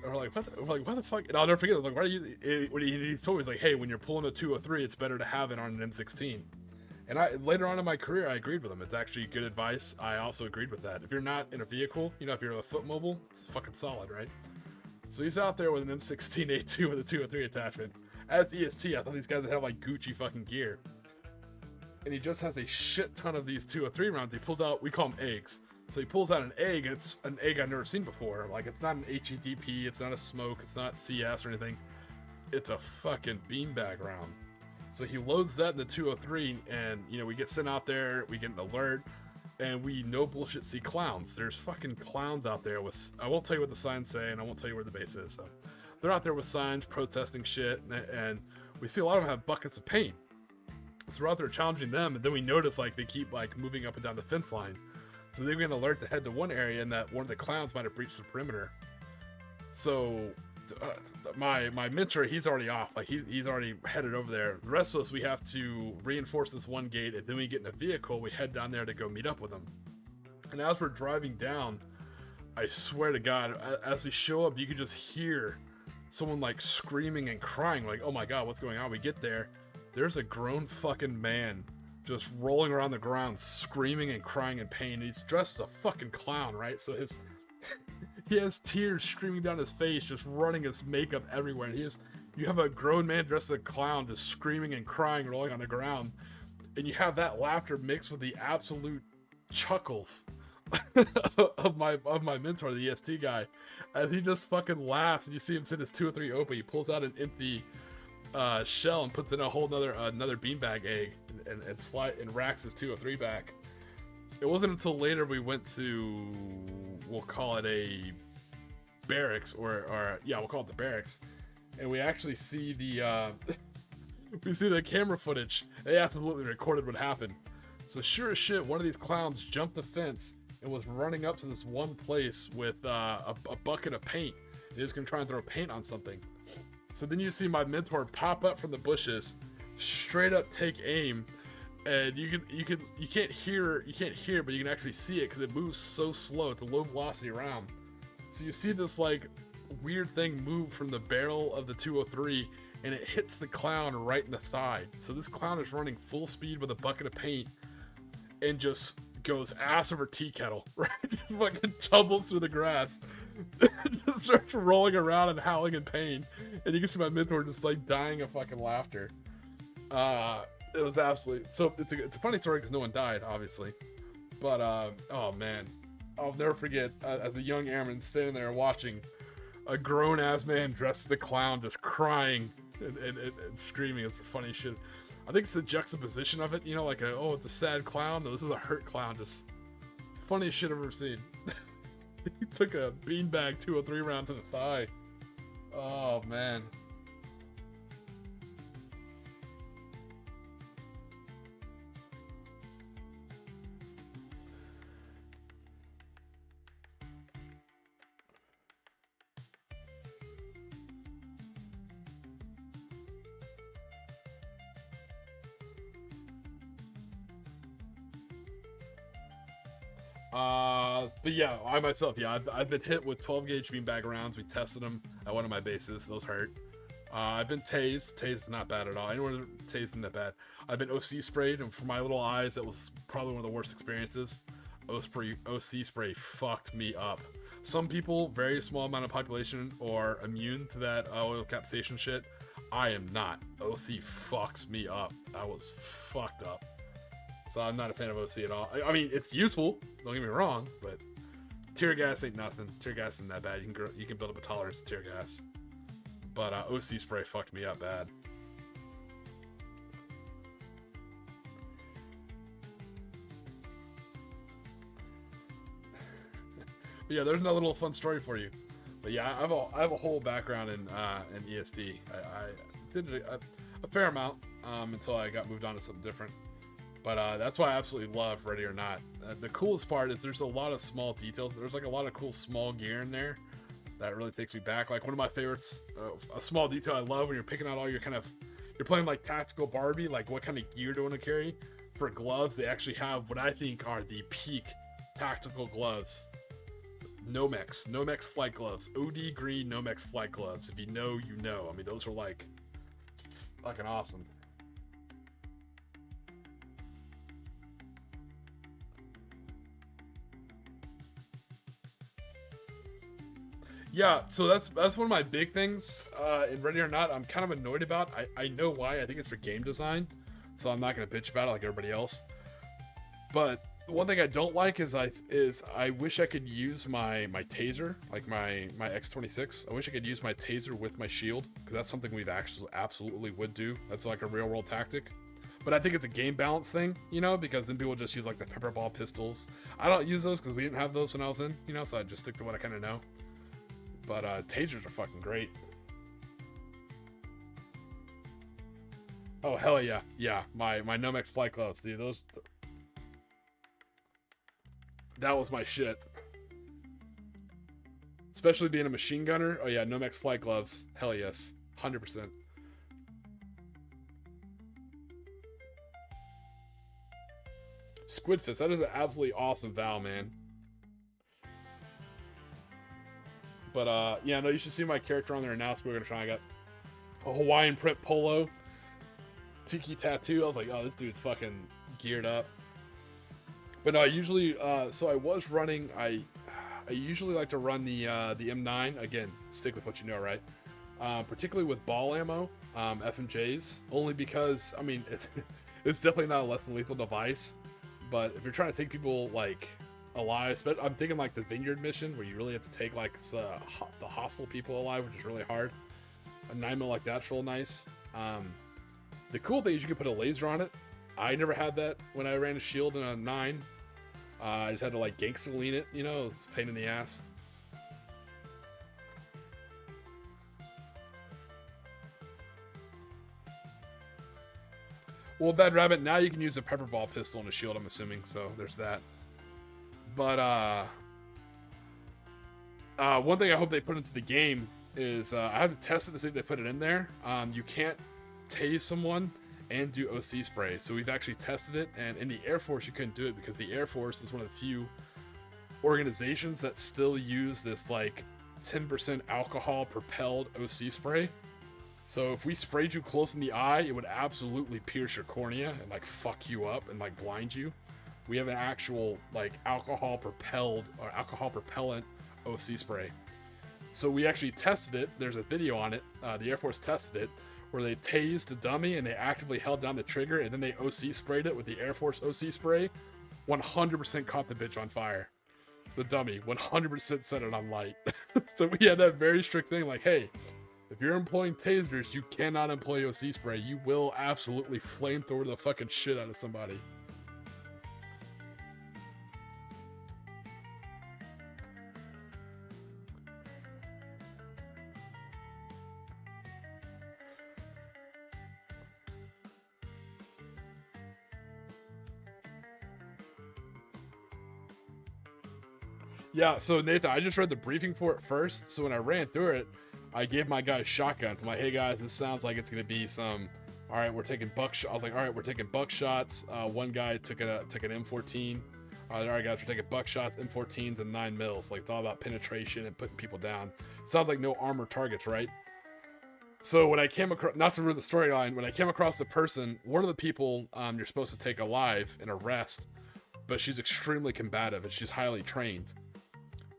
And we're like, what the fuck? And I'll never forget, like, why do you, when he's told me, he's like, hey, when you're pulling a 203, it's better to have it on an M16. And later on in my career, I agreed with him. It's actually good advice. I also agreed with that. If you're not in a vehicle, you know, if you're a foot mobile, it's fucking solid, right? So he's out there with an M16A2 with a 203 attachment. As EST, I thought these guys would have like Gucci fucking gear. And he just has a shit ton of these 203 rounds. He pulls out, we call them eggs. So he pulls out an egg, and it's an egg I've never seen before. Like, it's not an HEDP, it's not a smoke, it's not CS or anything. it's a fucking beanbag round. So he loads that in the 203, and you know, we get sent out there, we get an alert, and we no bullshit see clowns. There's fucking clowns out there with, I won't tell you what the signs say, and I won't tell you where the base is. So they're out there with signs protesting shit, and we see a lot of them have buckets of paint. So we're out there challenging them, and then we notice like they keep like moving up and down the fence line. So they get an alert to head to one area, and that one of the clowns might have breached the perimeter. So my mentor, he's already off. Like he's already headed over there. The rest of us, we have to reinforce this one gate, and then we get in a vehicle. We head down there to go meet up with them. And as we're driving down, I swear to God, as we show up, you can just hear someone like screaming and crying, like, "Oh my God, what's going on?" We get there, there's a grown fucking man just rolling around the ground, screaming and crying in pain. And he's dressed as a fucking clown, right? So his he has tears streaming down his face, just running his makeup everywhere. And you have a grown man dressed as a clown, just screaming and crying, rolling on the ground, and you have that laughter mixed with the absolute chuckles of my mentor, the EST guy, as he just fucking laughs. And you see him sit his 203 open. He pulls out an empty shell and puts in a whole another beanbag egg, and racks his 203 back. It wasn't until later we went to, we'll call it a barracks, or yeah, we'll call it the barracks, and we actually see the we see the camera footage. They absolutely recorded what happened. So sure as shit, one of these clowns jumped the fence and was running up to this one place with a bucket of paint. He was gonna try and throw paint on something. So then you see my mentor pop up from the bushes, straight up take aim, and you can't hear, but you can actually see it because it moves so slow. It's a low velocity round. So you see this like weird thing move from the barrel of the 203, and it hits the clown right in the thigh. So this clown is running full speed with a bucket of paint and just goes ass over tea kettle, right? Just fucking tumbles through the grass. Just starts rolling around and howling in pain. And you can see my mentor just like dying of fucking laughter. It was absolutely, so it's a funny story because no one died, obviously. But, oh man, I'll never forget, as a young airman standing there watching a grown-ass man dressed as the clown just crying and screaming. It's the funny shit. I think it's the juxtaposition of it, you know, like it's a sad clown. No, this is a hurt clown. Just funniest shit I've ever seen. He took a beanbag 203 round to the thigh. Oh man. But yeah, I myself, yeah, I've been hit with 12 gauge beanbag rounds. We tested them at one of my bases. Those hurt. I've been tased. Tased is not bad at all. Anyone tased isn't that bad. I've been OC sprayed, and for my little eyes, that was probably one of the worst experiences. OC spray fucked me up. Some people, very small amount of population, are immune to that oil capsaicin shit. I am not. OC fucks me up. I was fucked up. So I'm not a fan of OC at all. I mean, it's useful, don't get me wrong, but tear gas ain't nothing. Tear gas isn't that bad. You can build up a tolerance to tear gas. But OC spray fucked me up bad. But yeah, there's another little fun story for you. But yeah, I have a whole background in ESD. I did a fair amount until I got moved on to something different. But that's why I absolutely love Ready or Not. The coolest part is there's a lot of small details. There's like a lot of cool small gear in there that really takes me back. Like one of my favorites, a small detail I love when you're picking out all your you're playing like tactical Barbie, like what kind of gear do you want to carry? For gloves, they actually have what I think are the peak tactical gloves. Nomex flight gloves. OD green Nomex flight gloves. If you know, you know. I mean, those are like fucking awesome. Yeah, so that's one of my big things in Ready or Not. I'm kind of annoyed about. I know why. I think it's for game design, so I'm not gonna bitch about it like everybody else. But The one thing I don't like is I wish I could use my taser, like my X26. I wish I could use my taser with my shield, because that's something we've actually absolutely would do. That's like a real world tactic. But I think it's a game balance thing, you know, because then people just use like the pepper ball pistols. I don't use those because we didn't have those when I was in, you know, so I just stick to what I kind of know. But tasers are fucking great. Oh hell yeah, yeah. My Nomex flight gloves, dude. Those. That was my shit. Especially being a machine gunner. Oh yeah, Nomex flight gloves. Hell yes. 100%. Squidfist. That is an absolutely awesome Val, man. But yeah, no, you should see my character on there now. So we're gonna try and get a Hawaiian print polo. Tiki tattoo. I was like, oh, this dude's fucking geared up. But no, I usually, so I was running, I usually like to run the M9, again, stick with what you know, right? Particularly with ball ammo, FMJs, only because, I mean, it's definitely not a less than lethal device, but if you're trying to take people, like, alive, I'm thinking, like, the Vineyard mission, where you really have to take, like, the hostile people alive, which is really hard. A 9mm like that's real nice. The cool thing is you can put a laser on it. I never had that when I ran a shield in a 9. I just had to like gangster lean it, you know, it was a pain in the ass. Well, Bad Rabbit, now you can use a pepper ball pistol and a shield, I'm assuming, so there's that. But one thing I hope they put into the game is I have to test it to see if they put it in there. You can't tase someone and do OC spray, so we've actually tested it, and in the Air Force you couldn't do it because the Air Force is one of the few organizations that still use this like 10% alcohol propelled OC spray. So if we sprayed you close in the eye, it would absolutely pierce your cornea and like fuck you up and like blind you. We have an actual like alcohol propelled or alcohol propellant OC spray. So we actually tested it. There's a video on it. The Air Force tested it, where they tased the dummy and they actively held down the trigger and then they OC sprayed it with the Air Force OC spray. 100% caught the bitch on fire. The dummy 100% set it on light. So we had that very strict thing like, hey, if you're employing tasers, you cannot employ OC spray. You will absolutely flamethrower the fucking shit out of somebody. Yeah, so Nathan, I just read the briefing for it first. So when I ran through it, I gave my guys shotguns. I'm like, hey guys, this sounds like it's gonna be some. All right, we're taking buckshot. I was like, all right, we're taking buckshots. One guy took an M14. All right, guys, we're taking buckshots, M14s, and 9mm. Like it's all about penetration and putting people down. Sounds like no armor targets, right? So when I came across, not to ruin the storyline, when I came across the person, one of the people you're supposed to take alive and arrest, but she's extremely combative and she's highly trained.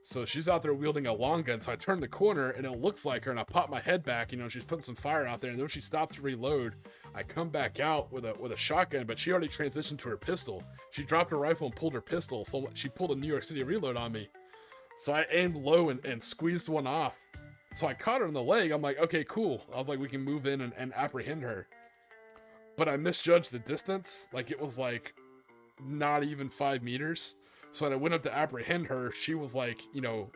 So she's out there wielding a long gun, so I turn the corner, and it looks like her, and I pop my head back, you know, she's putting some fire out there, and then when she stops to reload, I come back out with a shotgun, but she already transitioned to her pistol. She dropped her rifle and pulled her pistol, so she pulled a New York City reload on me. So I aimed low and squeezed one off. So I caught her in the leg, I'm like, okay, cool. I was like, we can move in and apprehend her. But I misjudged the distance, like it was like, not even 5 meters. So when I went up to apprehend her, she was like, you know,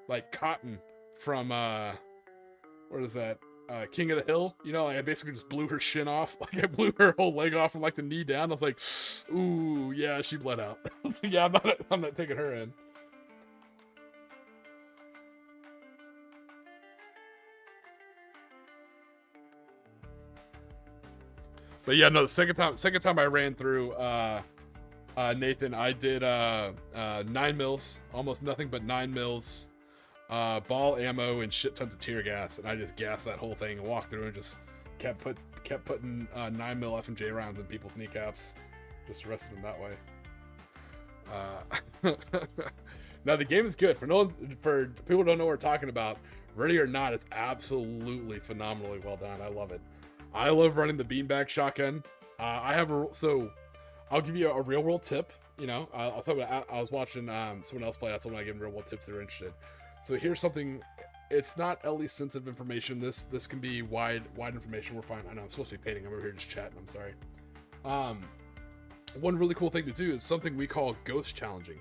like Cotton from, what is that? King of the Hill? You know, like I basically just blew her shin off. Like I blew her whole leg off from like the knee down. I was like, ooh, yeah, she bled out. So yeah, I'm not taking her in. But yeah, no, the second time I ran through, Nathan, I did 9mm, almost nothing but 9mm, ball ammo and shit tons of tear gas, and I just gassed that whole thing and walked through and just kept putting 9mm FMJ rounds in people's kneecaps, just arrested them that way. Now the game is good for people who don't know what we're talking about. Ready or Not is absolutely phenomenally well done. I love it. I love running the beanbag shotgun. I'll give you a real world tip. You know, I'll tell you. I was watching someone else play. I told them I give them real world tips. They're interested. So here's something. It's not at least sensitive information. This can be wide information. We're fine. I know I'm supposed to be painting. I'm over here just chatting. I'm sorry. One really cool thing to do is something we call ghost challenging.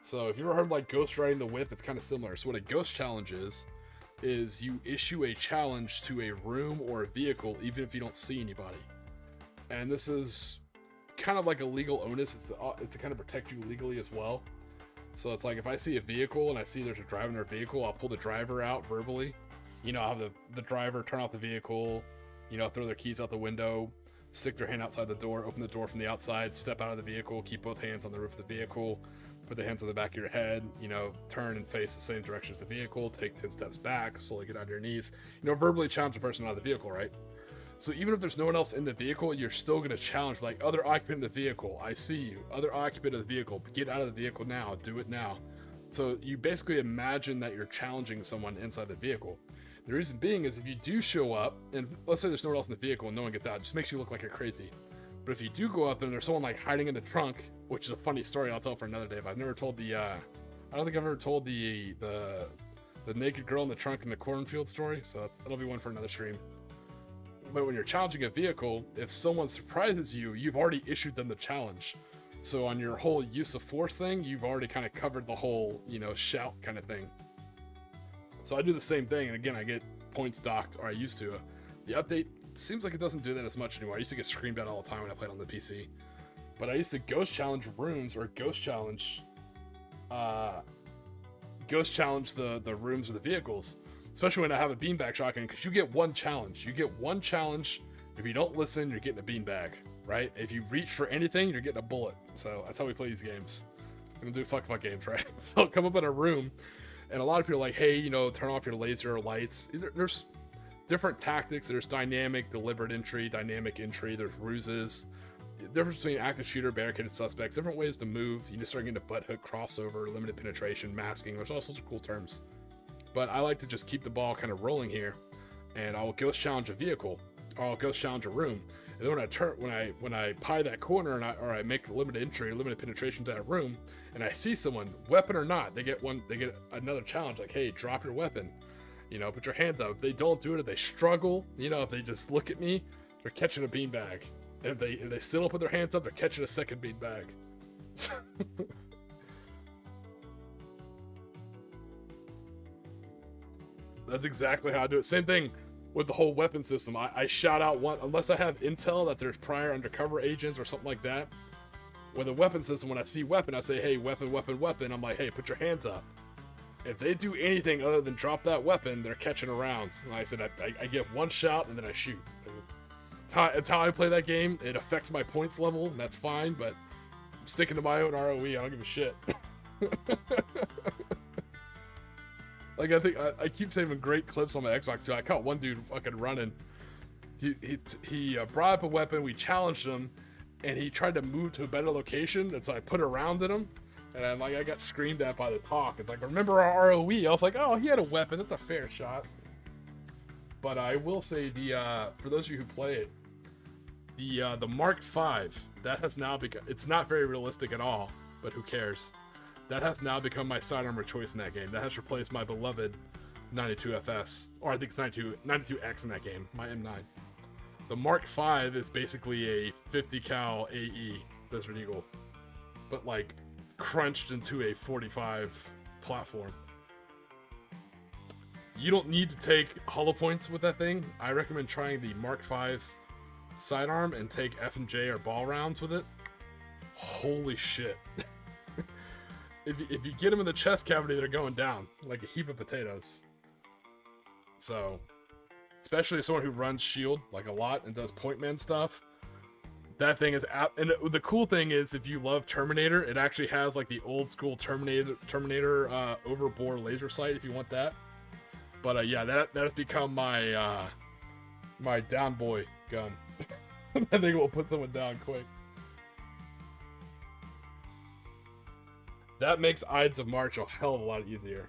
So if you ever heard like ghost riding the whip, it's kind of similar. So what a ghost challenge is you issue a challenge to a room or a vehicle, even if you don't see anybody. And this is kind of like a legal onus. It's to kind of protect you legally as well. So it's like if I see a vehicle and I see there's a driver in their vehicle, I'll pull the driver out verbally. You know, I'll have the driver turn off the vehicle, you know, throw their keys out the window, stick their hand outside the door, open the door from the outside, step out of the vehicle, keep both hands on the roof of the vehicle, put the hands on the back of your head, you know, turn and face the same direction as the vehicle, take 10 steps back, slowly get on your knees, you know, verbally challenge the person out of the vehicle, right? So even if there's no one else in the vehicle, you're still going to challenge, like, other occupant of the vehicle, I see you. Other occupant of the vehicle, get out of the vehicle now, do it now. So you basically imagine that you're challenging someone inside the vehicle. The reason being is if you do show up, and let's say there's no one else in the vehicle and no one gets out, it just makes you look like you're crazy. But if you do go up and there's someone like hiding in the trunk, which is a funny story I'll tell for another day, but I've never told I don't think I've ever told the naked girl in the trunk in the cornfield story, so that'll be one for another stream. But when you're challenging a vehicle, if someone surprises you, you've already issued them the challenge. So on your whole use of force thing, you've already kind of covered the whole, you know, shout kind of thing. So I do the same thing, and again, I get points docked, or I used to. The update seems like it doesn't do that as much anymore. I used to get screamed at all the time when I played on the PC. But I used to ghost challenge rooms, or ghost challenge the rooms or the vehicles. Especially when I have a beanbag shotgun, because you get one challenge. You get one challenge. If you don't listen, you're getting a beanbag, right? If you reach for anything, you're getting a bullet. So that's how we play these games. We're gonna do fuck games, right? So I'll come up in a room, and a lot of people are like, hey, you know, turn off your laser lights. There's different tactics. There's dynamic, deliberate entry, dynamic entry. There's ruses. The difference between active shooter, barricaded suspects, different ways to move. You just start getting into butt hook, crossover, limited penetration, masking. There's all sorts of cool terms. But I like to just keep the ball kind of rolling here, and I'll ghost challenge a vehicle, or I'll ghost challenge a room. And then when I pie that corner, or I make the limited entry, limited penetration to that room, and I see someone, weapon or not, they get another challenge, like, hey, drop your weapon, you know, put your hands up. If they don't do it, if they struggle, you know, if they just look at me, they're catching a beanbag. And if they still don't put their hands up, they're catching a second beanbag. That's exactly how I do it. Same thing with the whole weapon system. I shout out one, unless I have intel that there's prior undercover agents or something like that. With a weapon system, when I see weapon, I say, hey, weapon, weapon, weapon. I'm like, hey, put your hands up. If they do anything other than drop that weapon, they're catching a round. And like I said, I give one shot and then I shoot. It's how I play that game. It affects my points level, and that's fine, but I'm sticking to my own ROE. I don't give a shit. Like, I think I keep saving great clips on my Xbox too. I caught one dude fucking running. He brought up a weapon. We challenged him, and he tried to move to a better location. And so I put a round in him, and I got screamed at by the talk. It's like, remember our ROE? I was like, oh, he had a weapon. That's a fair shot. But I will say for those of you who play it, the Mark V, that has now become. It's not very realistic at all, but who cares? That has now become my sidearm of choice in that game. That has replaced my beloved 92FS, or I think it's 92X in that game, my M9. The Mark V is basically a 50 cal AE Desert Eagle, but like crunched into a 45 platform. You don't need to take hollow points with that thing. I recommend trying the Mark V sidearm and take F&J or ball rounds with it. Holy shit. If you get them in the chest cavity, they're going down like a heap of potatoes. So, especially someone who runs shield like a lot and does point man stuff, that thing is and the cool thing is, if you love Terminator, it actually has like the old school Terminator overbore laser sight if you want that. But yeah, that has become my my down boy gun. I think it will put someone down quick. That makes Ides of March a hell of a lot easier.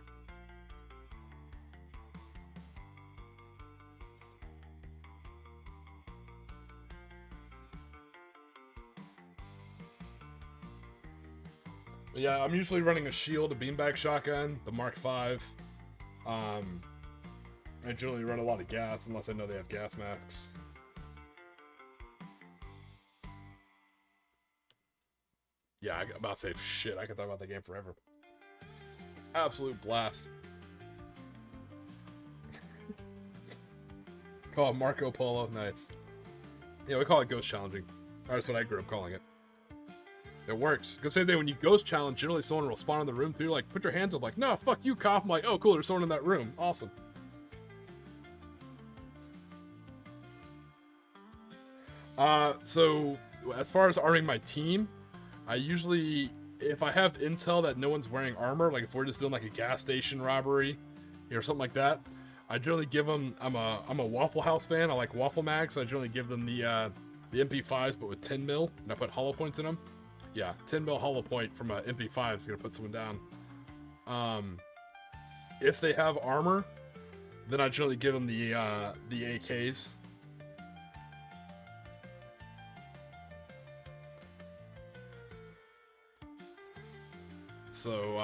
Yeah, I'm usually running a shield, a beanbag shotgun, the Mark V. I generally run a lot of gas unless I know they have gas masks. Yeah, I'm about to say shit. I could talk about that game forever. Absolute blast. Call it Marco Polo. Nice. Yeah, we call it ghost challenging. That's what I grew up calling it. It works. Because same thing, when you ghost challenge, generally someone will spawn in the room too. Like, put your hands up, like, no, fuck you, cop. I'm like, oh, cool, there's someone in that room. Awesome. So, as far as arming my team, I usually, if I have intel that no one's wearing armor, like if we're just doing like a gas station robbery or something like that, I generally give them, I'm a Waffle House fan, I like waffle mags, so I generally give them the MP5s, but with 10 mil, and I put hollow points in them. Yeah, 10 mil hollow point from an MP5 is gonna put someone down. If they have armor, then I generally give them the AKs. So,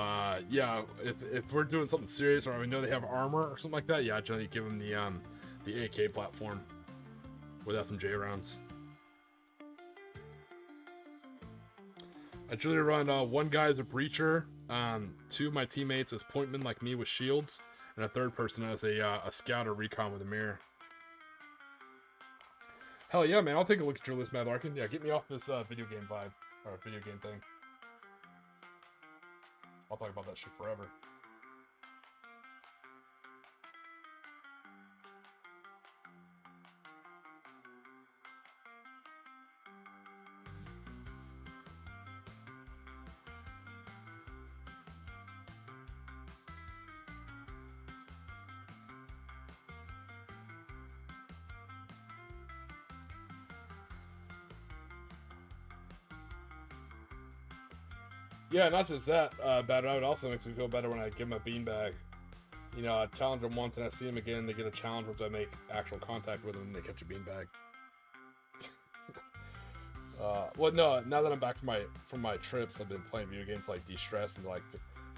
yeah, if we're doing something serious or we know they have armor or something like that, yeah, I generally give them the AK platform with FMJ rounds. I generally run one guy as a breacher, two of my teammates as pointmen like me with shields, and a third person as a scout or recon with a mirror. Hell yeah, man, I'll take a look at your list, Mad Larkin. Yeah, get me off this video game vibe, or video game thing. I'll talk about that shit forever. Yeah, not just that, Bad Rabbit also makes me feel better when I give them a beanbag. You know, I challenge them once and I see them again, they get a challenge once I make actual contact with them and they catch a beanbag. Well, no, now that I'm back from my trips, I've been playing video games to, like, de-stress and, like,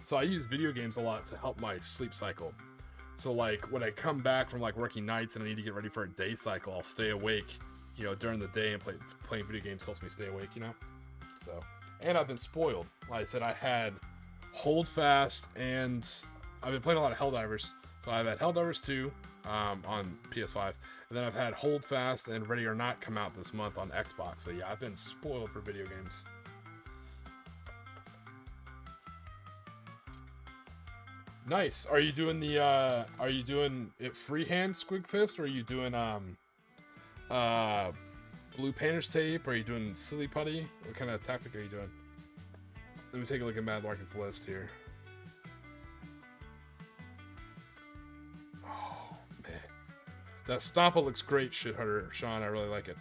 so I use video games a lot to help my sleep cycle. So, like, when I come back from, like, working nights and I need to get ready for a day cycle, I'll stay awake, you know, during the day, and playing video games helps me stay awake, you know? So... And I've been spoiled. Like I said, I had Holdfast, and I've been playing a lot of Helldivers. So I've had Helldivers 2 on PS5, and then I've had Holdfast and Ready or Not come out this month on Xbox. So yeah, I've been spoiled for video games. Nice. Are you doing it freehand Squig Fist, or are you doing blue painter's tape? Or are you doing silly putty? What kind of tactic are you doing? Let me take a look at Mad Larkin's list here. Oh, man. That Stompa looks great, Shit Hunter, Sean. I really like it.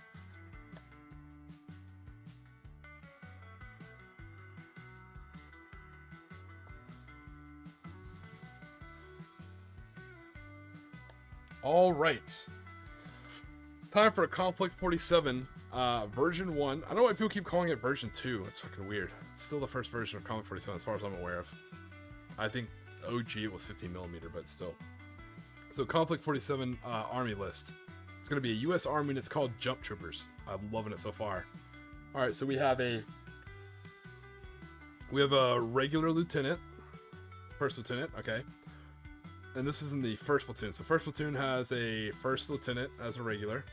All right. Time for a Konflikt 47, version 1. I don't know why people keep calling it version 2. It's fucking weird. It's still the first version of Konflikt 47 as far as I'm aware of. I think OG it was 15mm, but still. So Konflikt 47 army list. It's going to be a U.S. army, and it's called Jump Troopers. I'm loving it so far. All right, so we have a regular lieutenant, first lieutenant, okay. And this is in the first platoon. So first platoon has a first lieutenant as a regular.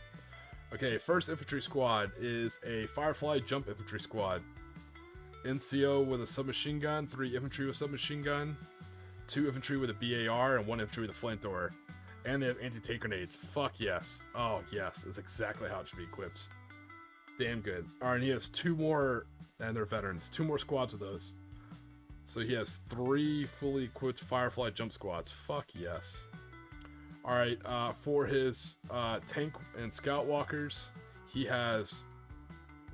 Okay, first infantry squad is a Firefly jump infantry squad. NCO with a submachine gun, 3 infantry with submachine gun, 2 infantry with a BAR, and 1 infantry with a flamethrower. And they have anti-tank grenades. Fuck yes. Oh yes, that's exactly how it should be equipped. Damn good. Alright, and he has 2 more, and they're veterans, 2 more squads of those. So he has 3 fully equipped Firefly jump squads. Fuck yes. Alright, for his tank and scout walkers, he has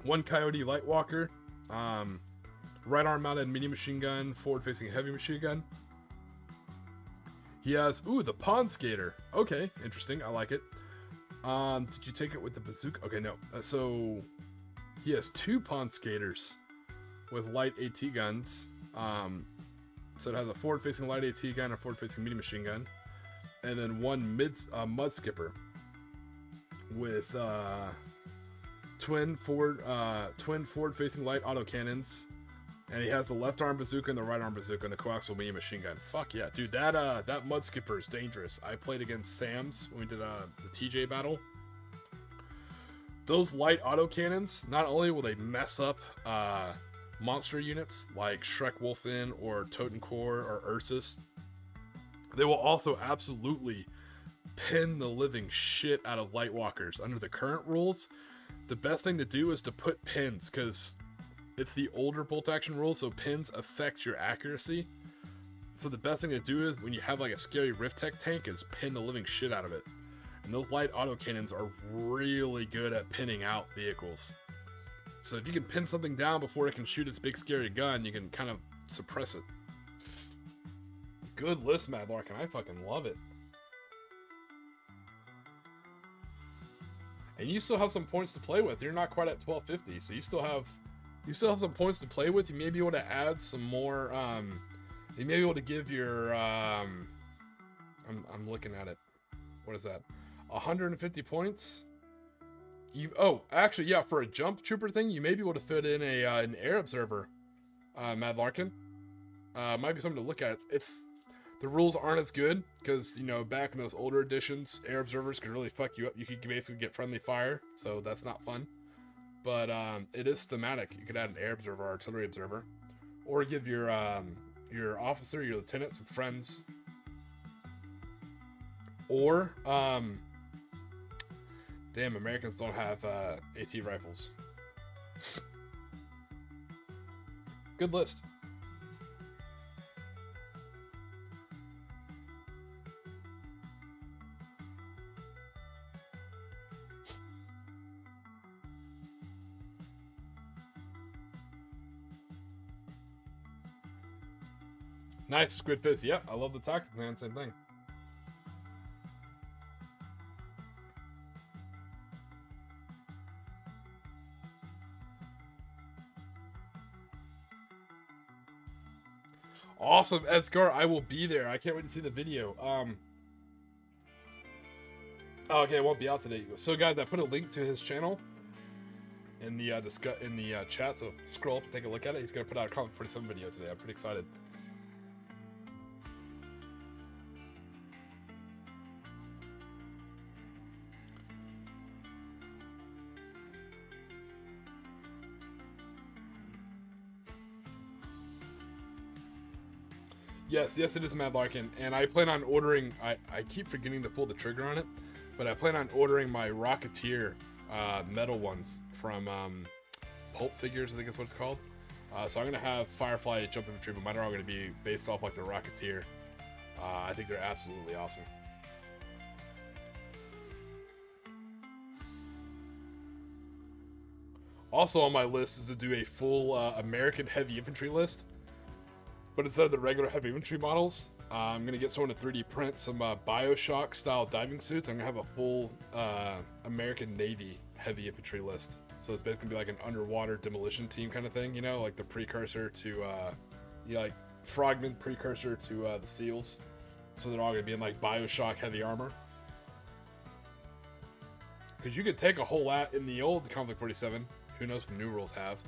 1 Coyote light walker, right arm mounted mini machine gun, forward facing heavy machine gun. He has, ooh, the Pond Skater. Okay, interesting, I like it. Did you take it with the bazooka? Okay, no. So he has 2 Pond Skaters with light AT guns. So it has a forward-facing light AT gun, a forward-facing medium machine gun, and then one mud skipper with twin forward-facing light autocannons, and he has the left arm bazooka and the right arm bazooka and the coaxial medium machine gun. Fuck yeah, dude! That mud skipper is dangerous. I played against Sam's when we did the TJ battle. Those light autocannons, not only will they mess up monster units like Shrek Wolfen or Totenkor or Ursus, they will also absolutely pin the living shit out of Lightwalkers. Under the current rules, the best thing to do is to put pins, because it's the older bolt action rule, so pins affect your accuracy. So the best thing to do is when you have like a scary Rift Tech tank is pin the living shit out of it. And those light autocannons are really good at pinning out vehicles. So if you can pin something down before it can shoot its big scary gun, you can kind of suppress it. Good list, Mad Larkin. I fucking love it. And you still have some points to play with. You're not quite at 1250, so you still have some points to play with. You may be able to add some more. You may be able to give your. I'm looking at it. What is that? 150 points. Actually, yeah, for a jump trooper thing, you may be able to fit in an air observer, Mad Larkin. Might be something to look at. It's the rules aren't as good because, you know, back in those older editions, air observers could really fuck you up. You could basically get friendly fire, so that's not fun. But it is thematic. You could add an air observer or artillery observer, or give your officer, your lieutenant, some friends, or damn, Americans don't have AT rifles. Good list. Nice, Squid Fizz. Yeah, I love the tactic, man. Same thing. Awesome, Edgar. I will be there. I can't wait to see the video. Okay, it won't be out today. So, guys, I put a link to his channel in the chat. So scroll up and take a look at it. He's gonna put out a Konflikt 47 video today. I'm pretty excited. Yes, it is Mad Larkin, and I plan on ordering. I keep forgetting to pull the trigger on it, but I plan on ordering my Rocketeer metal ones from Pulp Figures, I think that's what it's called. So I'm gonna have Firefly jump infantry, but mine are all gonna be based off like the Rocketeer. I think they're absolutely awesome. Also on my list is to do a full American heavy infantry list. But instead of the regular heavy infantry models, I'm going to get someone to 3D print some Bioshock style diving suits. I'm going to have a full American Navy heavy infantry list. So it's basically going to be like an underwater demolition team kind of thing, you know, like the precursor to, like Frogman precursor to the SEALs. So they're all going to be in like Bioshock heavy armor. Because you could take a whole lot in the old Konflikt 47, who knows what the new rules have,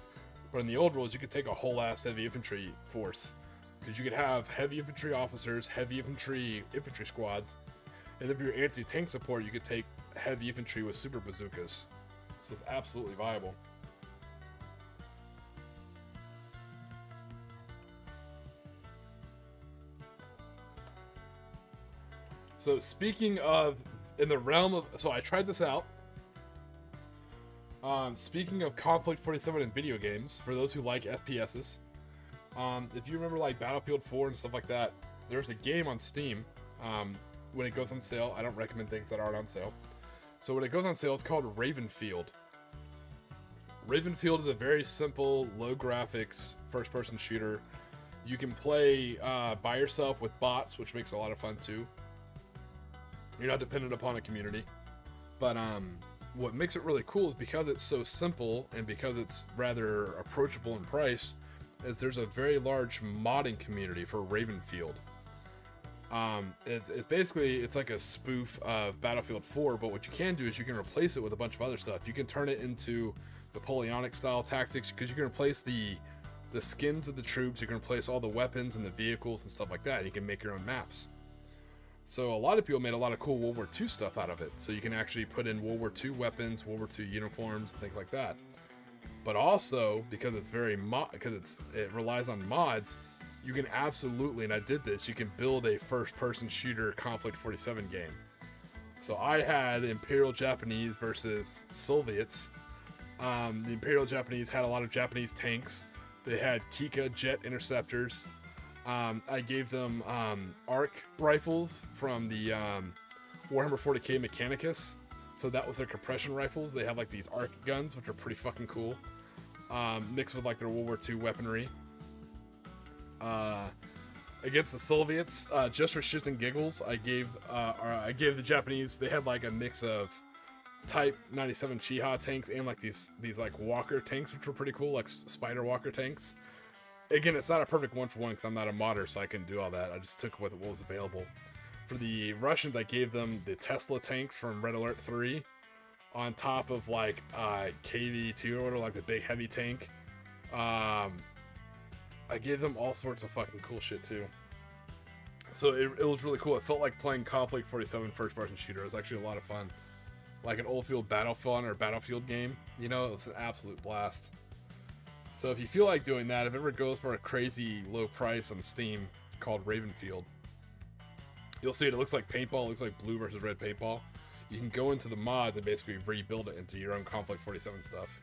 but in the old rules you could take a whole ass heavy infantry force. Because you could have heavy infantry officers, heavy infantry squads, and if you're anti-tank support, you could take heavy infantry with super bazookas. So it's absolutely viable. So speaking of, in the realm of, so I tried this out. Speaking of Konflikt 47 in video games, for those who like FPSs, if you remember like Battlefield 4 and stuff like that, there's a game on Steam when it goes on sale. I don't recommend things that aren't on sale. So when it goes on sale, it's called Ravenfield. Ravenfield is a very simple, low graphics, first-person shooter. You can play by yourself with bots, which makes it a lot of fun too. You're not dependent upon a community. But what makes it really cool is because it's so simple and because it's rather approachable in price, is there's a very large modding community for Ravenfield. It's basically, it's like a spoof of Battlefield 4, but what you can do is you can replace it with a bunch of other stuff. You can turn it into Napoleonic style tactics, because you can replace the skins of the troops, you can replace all the weapons and the vehicles and stuff like that, and you can make your own maps. So a lot of people made a lot of cool World War II stuff out of it. So you can actually put in World War II weapons, World War II uniforms, and things like that. But also, because it's it relies on mods, you can absolutely, and I did this, you can build a first-person shooter Konflikt 47 game. So I had Imperial Japanese versus Soviets. The Imperial Japanese had a lot of Japanese tanks. They had Kika jet interceptors. I gave them arc rifles from the Warhammer 40k Mechanicus. So that was their compression rifles. They have like these arc guns, which are pretty fucking cool. Mixed with like their World War II weaponry. Against the Soviets, just for shits and giggles, I gave the Japanese, they had like a mix of Type 97 Chiha tanks and like these like Walker tanks, which were pretty cool, like Spider Walker tanks. Again, it's not a perfect one-for-one because I'm not a modder, so I couldn't do all that. I just took what was available. For the Russians, I gave them the Tesla tanks from Red Alert 3 on top of like KV-2 or whatever, like the big heavy tank. I gave them all sorts of fucking cool shit too. So it was really cool. It felt like playing Konflikt 47 first-person shooter. It was actually a lot of fun. Like an old-field Battlefield game. You know, it was an absolute blast. So if you feel like doing that, if it ever goes for a crazy low price on Steam called Ravenfield, you'll see it looks like paintball, it looks like blue versus red paintball. You can go into the mods and basically rebuild it into your own Konflikt 47 stuff.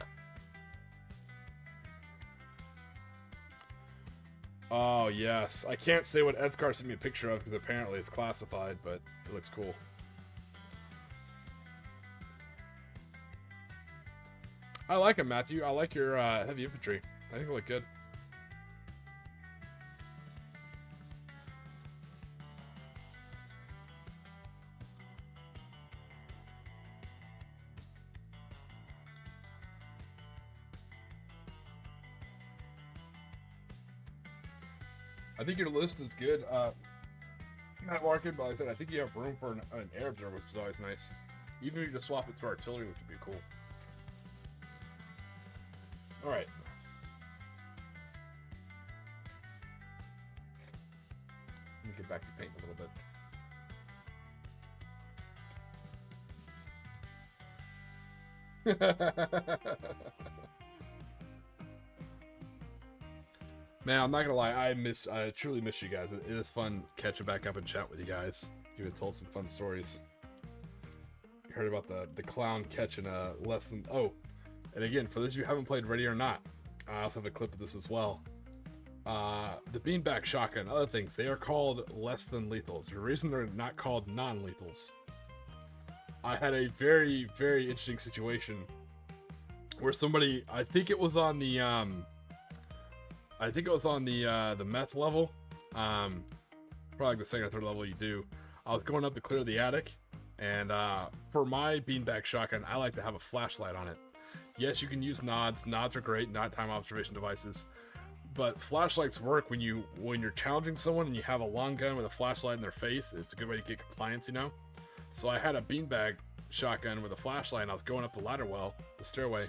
Oh, yes. I can't say what Edscar sent me a picture of because apparently it's classified, but it looks cool. I like him, Matthew. I like your heavy infantry. I think they look good. I think your list is good. Matt Larkin, but like I said, I think you have room for an air observer, which is always nice. Even if you just swap it to artillery, which would be cool. Alright. Let me get back to paint a little bit. Man, I'm not gonna lie, I truly miss you guys. It is fun catching back up and chat with you guys. You have told some fun stories. You heard about the clown catching less than... Oh, and again, for those of you who haven't played Ready or Not, I also have a clip of this as well. The beanbag shotgun, other things, they are called less than lethals. The reason they're not called non-lethals. I had a very, very interesting situation where somebody, I think it was on the meth level, probably like the second or third level you do. I was going up to clear the attic, and for my beanbag shotgun, I like to have a flashlight on it. Yes, you can use nods. Nods are great, nighttime observation devices. But flashlights work when you're challenging someone and you have a long gun with a flashlight in their face. It's a good way to get compliance, you know? So I had a beanbag shotgun with a flashlight, and I was going up the ladder well, the stairway,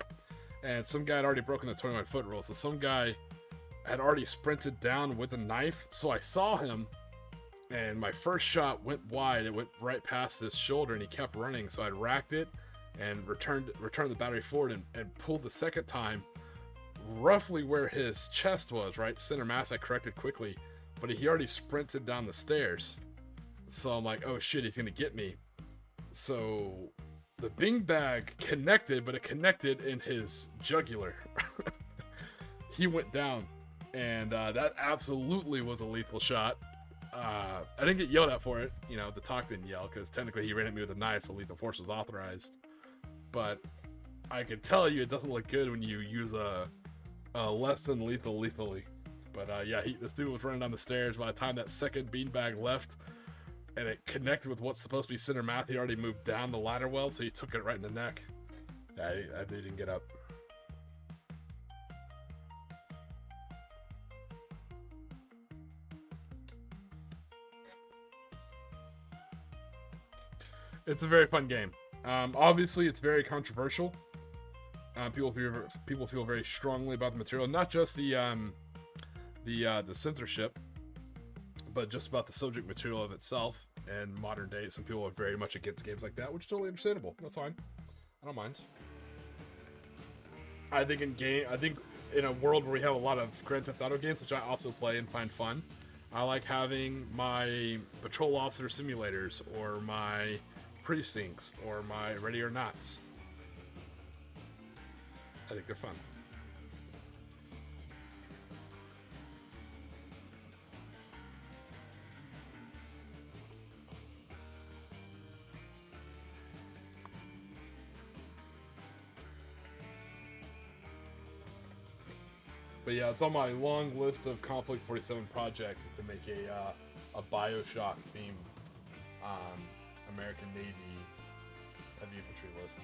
and some guy had already broken the 21-foot rule. So some guy had already sprinted down with a knife, so I saw him, and my first shot went wide. It went right past his shoulder, and he kept running, so I racked it and returned the battery forward and pulled the second time roughly where his chest was, right? Center mass. I corrected quickly, but he already sprinted down the stairs. So I'm like, oh shit, he's gonna get me. So the beanbag connected, but it connected in his jugular. He went down, and that absolutely was a lethal shot. I didn't get yelled at for it. You know, the talk didn't yell because technically he ran at me with a knife, so lethal force was authorized. But I could tell you it doesn't look good when you use a less than lethal lethally. But yeah, this dude was running down the stairs. By the time that second beanbag left and it connected with what's supposed to be center math, he already moved down the ladder well, so he took it right in the neck. Yeah, I didn't get up. It's a very fun game. Obviously, it's very controversial. People feel very strongly about the material, not just the censorship, but just about the subject material of itself. And modern day, some people are very much against games like that, which is totally understandable. That's fine. I don't mind. I think in a world where we have a lot of Grand Theft Auto games, which I also play and find fun, I like having my patrol officer simulators or my precincts or my Ready or Nots. I think they're fun. But yeah, it's on my long list of Konflikt 47 projects is to make a Bioshock themed American Navy heavy infantry list.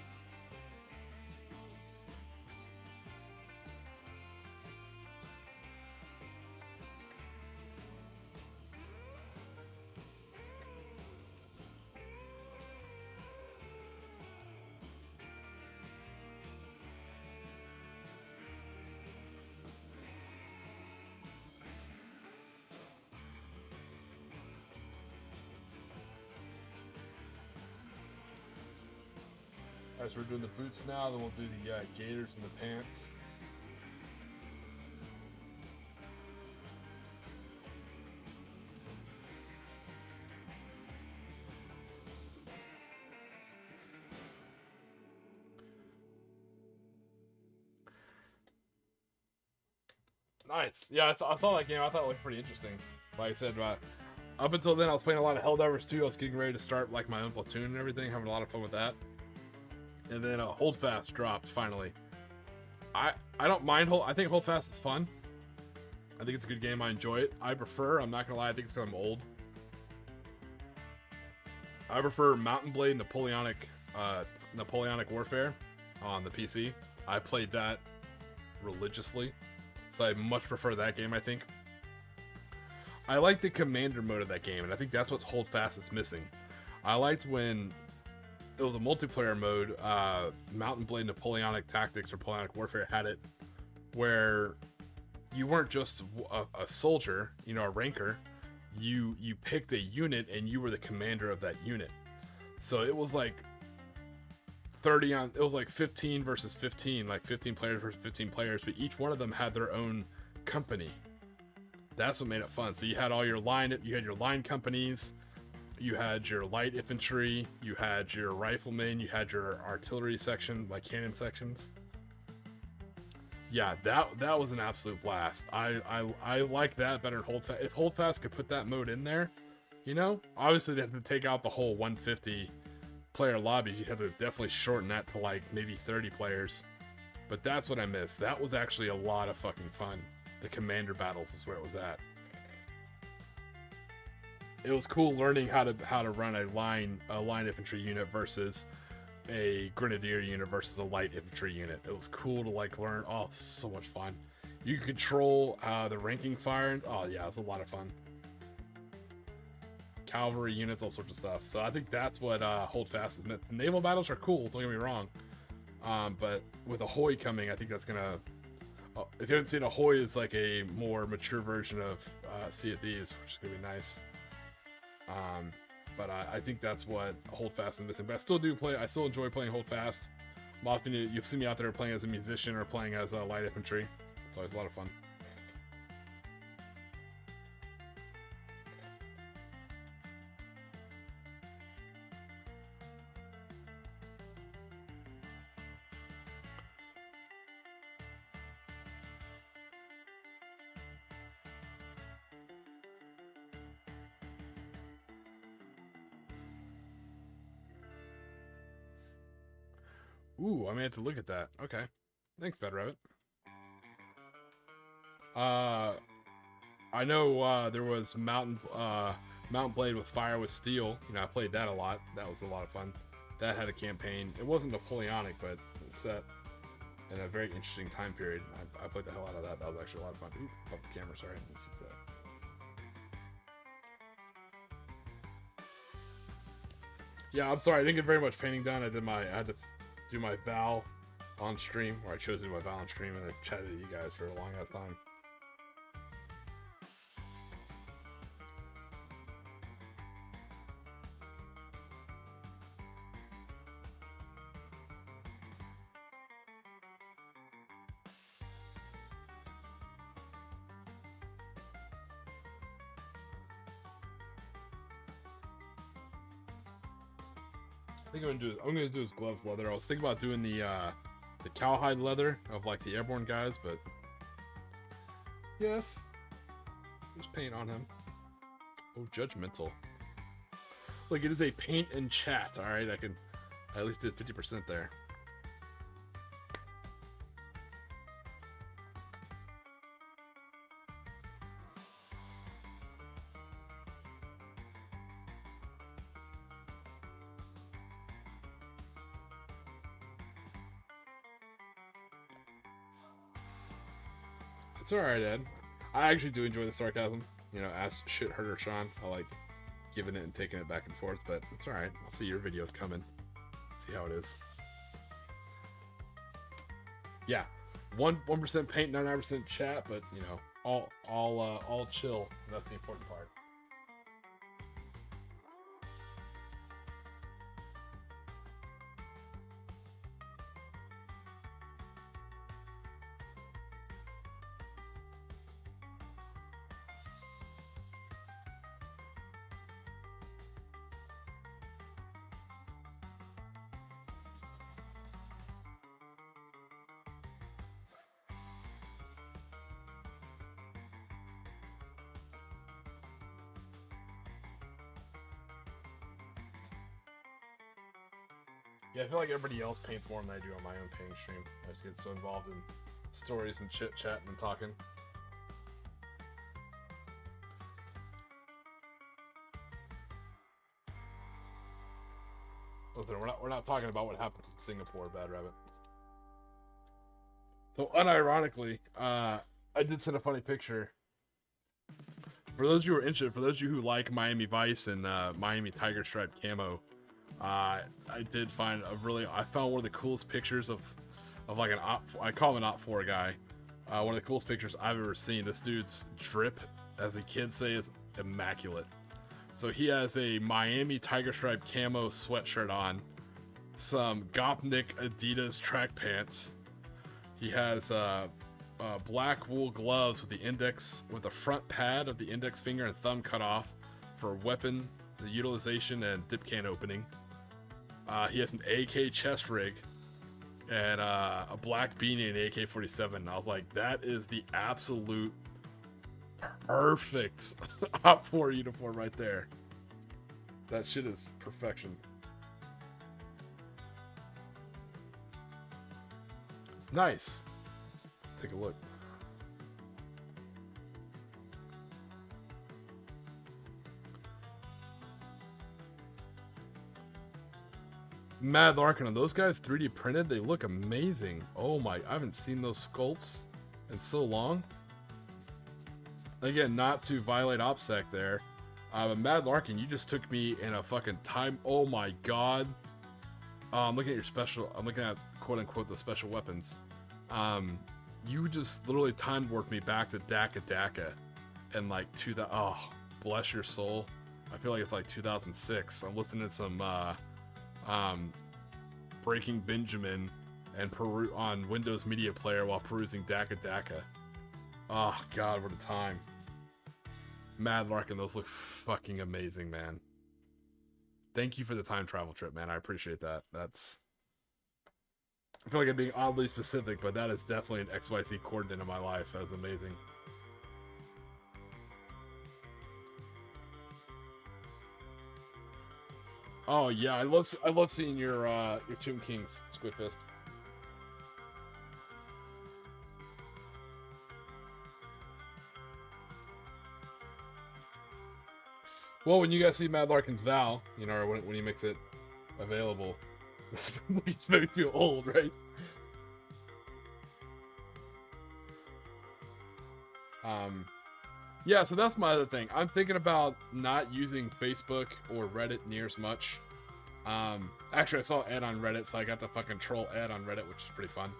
Alright, so we're doing the boots now, then we'll do the gaiters and the pants. Nice. Yeah, I saw that game. I thought it looked pretty interesting. Like I said, up until then, I was playing a lot of Helldivers 2. I was getting ready to start like my own platoon and everything, having a lot of fun with that. And then Holdfast dropped finally. I don't mind I think Holdfast is fun. I think it's a good game. I enjoy it. I'm not gonna lie, I think it's because I'm old. I prefer Mountain Blade Napoleonic Warfare on the PC. I played that religiously, so I much prefer that game, I think. I like the commander mode of that game, and I think that's what Holdfast is missing. I liked when it was a multiplayer mode. Mountain Blade Napoleonic Tactics or Napoleonic Warfare had it where you weren't just a soldier, a ranker. You picked a unit and you were the commander of that unit. So it was like 15 versus 15, like 15 players versus 15 players, but each one of them had their own company. That's what made it fun. So you had all your line companies. You had your light infantry, you had your riflemen, you had your artillery section, like cannon sections. Yeah, that was an absolute blast. I like that better than Holdfast. If Holdfast could put that mode in there, obviously they have to take out the whole 150 player lobbies. You have to definitely shorten that to like maybe 30 players. But that's what I missed. That was actually a lot of fucking fun. The commander battles is where it was at. It was cool learning how to run a line infantry unit versus a grenadier unit versus a light infantry unit. It was cool to like learn. Oh, so much fun. You could control the ranking fire. Oh yeah, it was a lot of fun. Cavalry units, all sorts of stuff. So I think that's what Holdfast is meant. The naval battles are cool. Don't get me wrong. But with Ahoy coming, I think that's gonna. If you haven't seen Ahoy, it's like a more mature version of Sea of Thieves, which is gonna be nice. But I think that's what Holdfast is missing. But I still enjoy playing Holdfast. Often you'll see me out there playing as a musician or playing as a light infantry. It's always a lot of fun. Ooh, I may have to look at that. Okay. Thanks, Bad Rabbit. I know there was Mountain Blade with Fire with Steel. I played that a lot. That was a lot of fun. That had a campaign. It wasn't Napoleonic, but it's set in a very interesting time period. I played the hell out of that. That was actually a lot of fun. Ooh, bumped the camera, sorry. Let me fix that. Yeah, I'm sorry. I didn't get very much painting done. I had to do my vow on stream, or I chose to do my vow on stream, and I chatted to you guys for a long ass time. I think I'm gonna do his gloves leather. I was thinking about doing the cowhide leather of like the airborne guys, but yes, there's paint on him. Oh, judgmental. Look, it is a paint and chat. All right, I at least did 50% there. It's alright, Ed. I actually do enjoy the sarcasm. You know, ask shit herder Sean. I like giving it and taking it back and forth, but it's alright. I'll see your videos coming. See how it is. Yeah. 1% paint, 99% chat, but you know, all chill. That's the important part. Yeah, I feel like everybody else paints more than I do on my own painting stream. I just get so involved in stories and chit chat and talking. Listen, we're not talking about what happened in Singapore, Bad Rabbit. So unironically, I did send a funny picture. For those of you who are interested, for those of you who like Miami Vice and Miami Tiger Stripe camo, I did find I found one of the coolest pictures of like I call him an Op 4 guy. One of the coolest pictures I've ever seen. This dude's drip, as the kids say, is immaculate. So he has a Miami Tiger Stripe camo sweatshirt on, some Gopnik Adidas track pants. He has black wool gloves with the front pad of the index finger and thumb cut off for weapon utilization and dip can opening. He has an AK chest rig and a black beanie and an AK-47. I was like, that is the absolute perfect Op 4 uniform right there. That shit is perfection. Nice. Take a look. Mad Larkin, are those guys 3D printed? They look amazing. Oh my, I haven't seen those sculpts in so long. Again, not to violate OPSEC there. But Mad Larkin, you just took me in a fucking time. Oh my god. I'm looking at your special. I'm looking at quote unquote the special weapons. You just literally time warped me back to Daka and like oh, bless your soul. I feel like it's like 2006. I'm listening to some Breaking Benjamin and on Windows Media Player while perusing Daka. Oh god, what a time. Mad Larkin, those look fucking amazing, man. Thank you for the time travel trip, man. I appreciate that. I feel like I'm being oddly specific, but that is definitely an XYZ coordinate in my life. That's amazing. Oh yeah, I love seeing your Tomb Kings, Squid Fist. Well, when you guys see Mad Larkin's Vow, you know, or when he makes it available, this makes me feel old, right? Yeah, so that's my other thing. I'm thinking about not using Facebook or Reddit near as much. Actually, I saw Ed on Reddit, so I got to fucking troll Ed on Reddit, which is pretty fun.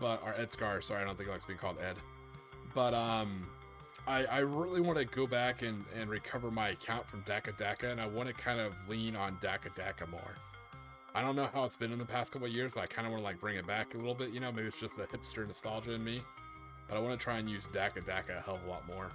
But, or Ed Scar, sorry, I don't think he likes being called Ed. But, I really want to go back and recover my account from Daka, and I want to kind of lean on Daka more. I don't know how it's been in the past couple of years, but I kind of want to like bring it back a little bit, you know? Maybe it's just the hipster nostalgia in me. But I want to try and use Daka a hell of a lot more.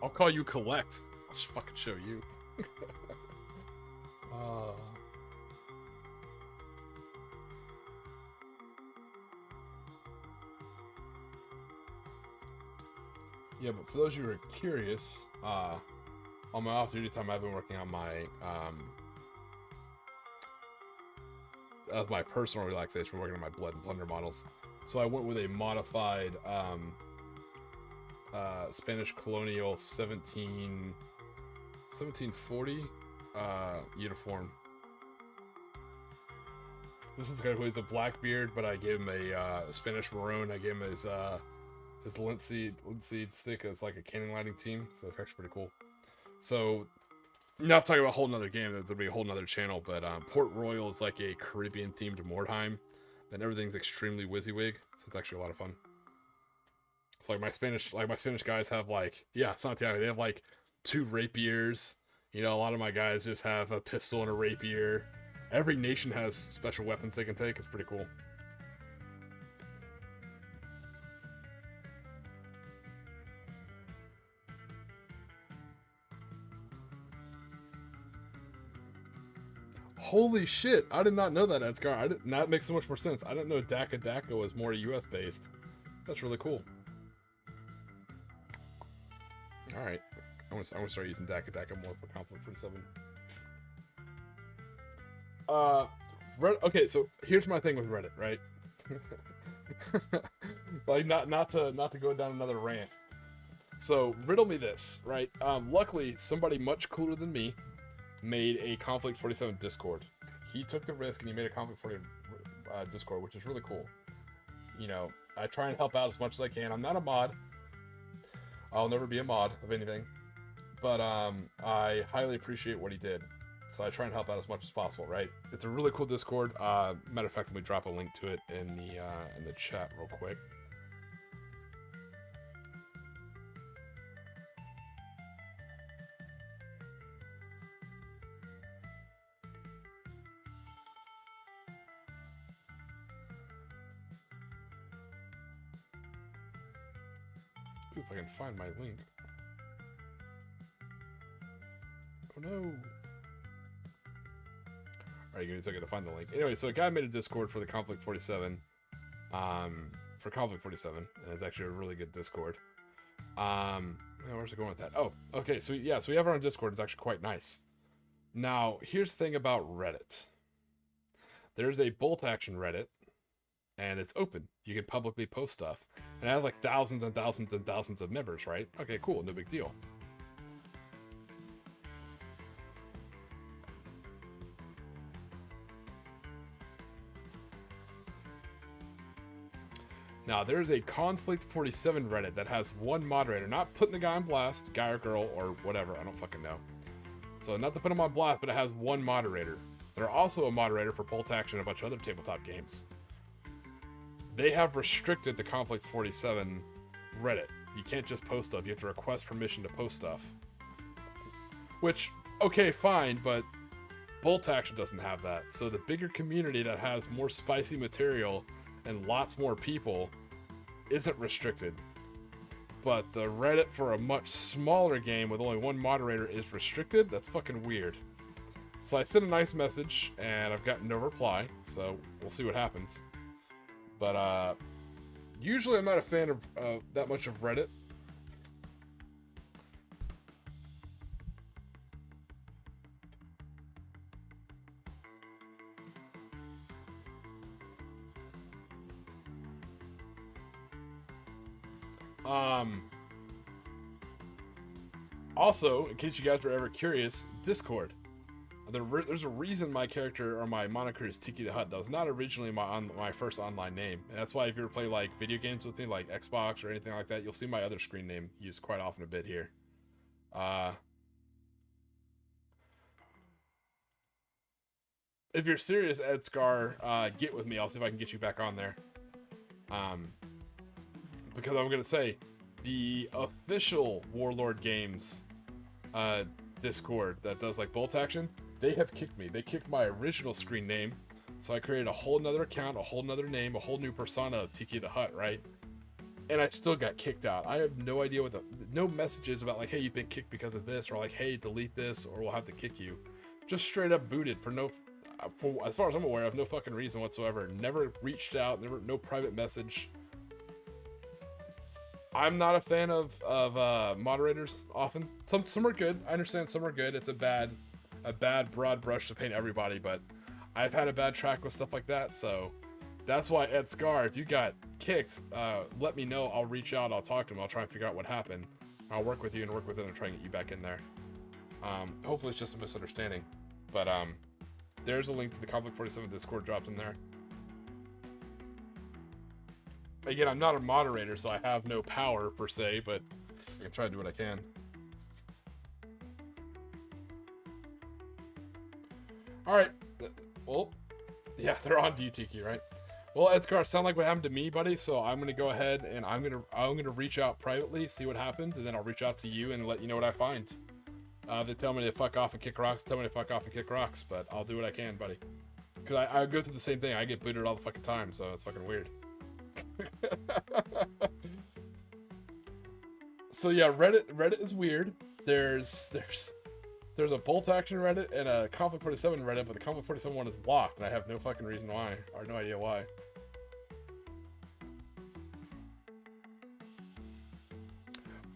I'll call you Collect. I'll just fucking show you. Yeah, but for those of you who are curious, on my off-duty time, I've been working on my as my personal relaxation, working on my Blood and Plunder models. So I went with a modified Spanish colonial 1740 uniform. This is kind of, he's a black beard, but I gave him a Spanish maroon. I gave him his linseed stick. It's like a cannon lighting team, so that's actually pretty cool. So, not talking about a whole nother game, there'll be a whole nother channel, but Port Royal is like a Caribbean themed Mordheim, and everything's extremely WYSIWYG, so it's actually a lot of fun. So like my Spanish guys have like, yeah, Santiago, they have like 2 rapiers. You know, a lot of my guys just have a pistol and a rapier. Every nation has special weapons they can take. It's pretty cool. Holy shit! I did not know that, Edgar. That makes so much more sense. I didn't know Daka was more US based. That's really cool. Alright. I want to start using Daka more for Konflikt 47. Okay, so here's my thing with Reddit, right? Like, not to go down another rant. So, riddle me this, right? Luckily, somebody much cooler than me made a Konflikt 47 Discord. He took the risk and he made a Konflikt 47 Discord, which is really cool. You know, I try and help out as much as I can. I'm not a mod. I'll never be a mod of anything. But I highly appreciate what he did. So I try and help out as much as possible, right? It's a really cool Discord. Matter of fact, let me drop a link to it in the chat real quick. Ooh, if I can find my link. Oh no. Alright, give me a second to find the link. Anyway, so a guy made a Discord for the Konflikt 47. For Konflikt 47. And it's actually a really good Discord. Where's it going with that? Oh, okay, so yeah, so we have our own Discord. It's actually quite nice. Now, here's the thing about Reddit. There's a bolt action Reddit, and it's open. You can publicly post stuff. And it has like thousands and thousands and thousands of members, right? Okay, cool, no big deal. Now, there's a Konflikt 47 Reddit that has one moderator, not putting the guy on blast, guy or girl, or whatever, I don't fucking know. So, not to put him on blast, but it has one moderator. They're also a moderator for Bolt Action and a bunch of other tabletop games. They have restricted the Konflikt 47 Reddit. You can't just post stuff, you have to request permission to post stuff. Which, okay, fine, but Bolt Action doesn't have that. So the bigger community that has more spicy material and lots more people isn't restricted. But the Reddit for a much smaller game with only one moderator is restricted? That's fucking weird. So I sent a nice message, and I've gotten no reply, so we'll see what happens. But, usually I'm not a fan of that much of Reddit. Also, in case you guys were ever curious, Discord. There's a reason my character or my moniker is Tiki the Hut. That was not originally my first online name, and that's why if you ever play like video games with me, like Xbox or anything like that, you'll see my other screen name used quite often a bit here. If you're serious, Ed Scar, get with me. I'll see if I can get you back on there. Because I'm gonna say, the official Warlord Games Discord that does like bolt action, they have kicked me. They kicked my original screen name, so I created a whole nother account, a whole nother name, a whole new persona of Tiki the Hut, right? And I still got kicked out. I have no idea what no messages about like, hey, you've been kicked because of this, or like, hey, delete this, or we'll have to kick you. Just straight up booted for as far as I'm aware of, no fucking reason whatsoever. Never reached out, no private message. I'm not a fan of moderators often. Some are good. I understand some are good. It's a bad broad brush to paint everybody, but I've had a bad track with stuff like that, so that's why Ed Scar, if you got kicked, let me know. I'll reach out, I'll talk to him, I'll try and figure out what happened. I'll work with you and work with him and try and get you back in there. Hopefully it's just a misunderstanding, but there's a link to the Konflikt 47 Discord dropped in there. Again, I'm not a moderator, so I have no power per se, but I can try to do what I can. Alright. Well, yeah, they're on to you, Tiki, right? Well, Edgar, sound like what happened to me, buddy, so I'm gonna go ahead and I'm gonna reach out privately, see what happened, and then I'll reach out to you and let you know what I find. If they tell me to fuck off and kick rocks, tell me to fuck off and kick rocks, but I'll do what I can, buddy. Because I go through the same thing. I get booted all the fucking time, so it's fucking weird. So yeah, Reddit is weird. There's a bolt action Reddit and a Konflikt 47 Reddit, but the Konflikt 47 one is locked, and I have no fucking reason why, or no idea why.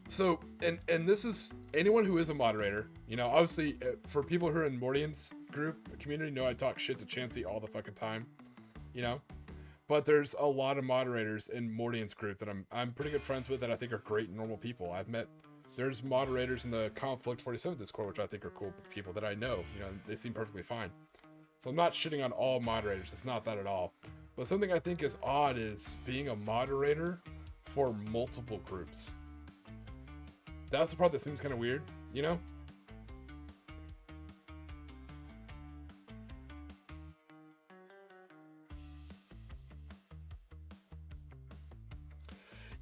So, and this is anyone who is a moderator, you know, obviously for people who are in Mordian's group community, know I talk shit to Chansey all the fucking time, you know. But there's a lot of moderators in Mordian's group that I'm pretty good friends with that I think are great normal people. There's moderators in the Konflikt 47 Discord, which I think are cool people that I know. You know, they seem perfectly fine. So I'm not shitting on all moderators. It's not that at all. But something I think is odd is being a moderator for multiple groups. That's the part that seems kind of weird, you know?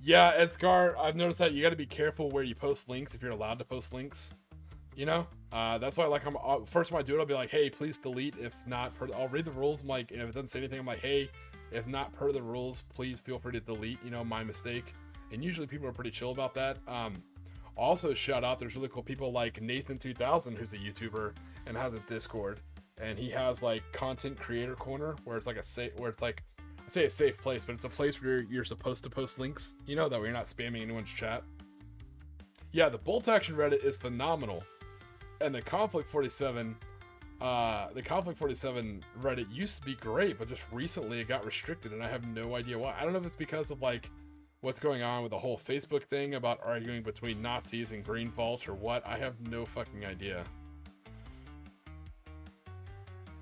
Yeah, Edgar, I've noticed that you got to be careful where you post links if you're allowed to post links. You know, that's why like first when I do it, I'll be like, hey, please delete. If not, I'll read the rules. I'm like, and if it doesn't say anything, I'm like, hey, if not per the rules, please feel free to delete. You know, my mistake. And usually people are pretty chill about that. Also, shout out, there's really cool people like Nathan 2000, who's a YouTuber and has a Discord, and he has like content creator corner where it's like I say a safe place, but it's a place where you're supposed to post links, you know, that way you're not spamming anyone's chat. Yeah, the bolt action Reddit is phenomenal, and the Konflikt 47 Reddit used to be great, but just recently it got restricted, and I have no idea why. I don't know if it's because of like what's going on with the whole Facebook thing about arguing between Nazis and Green Vaults or what. I have no fucking idea.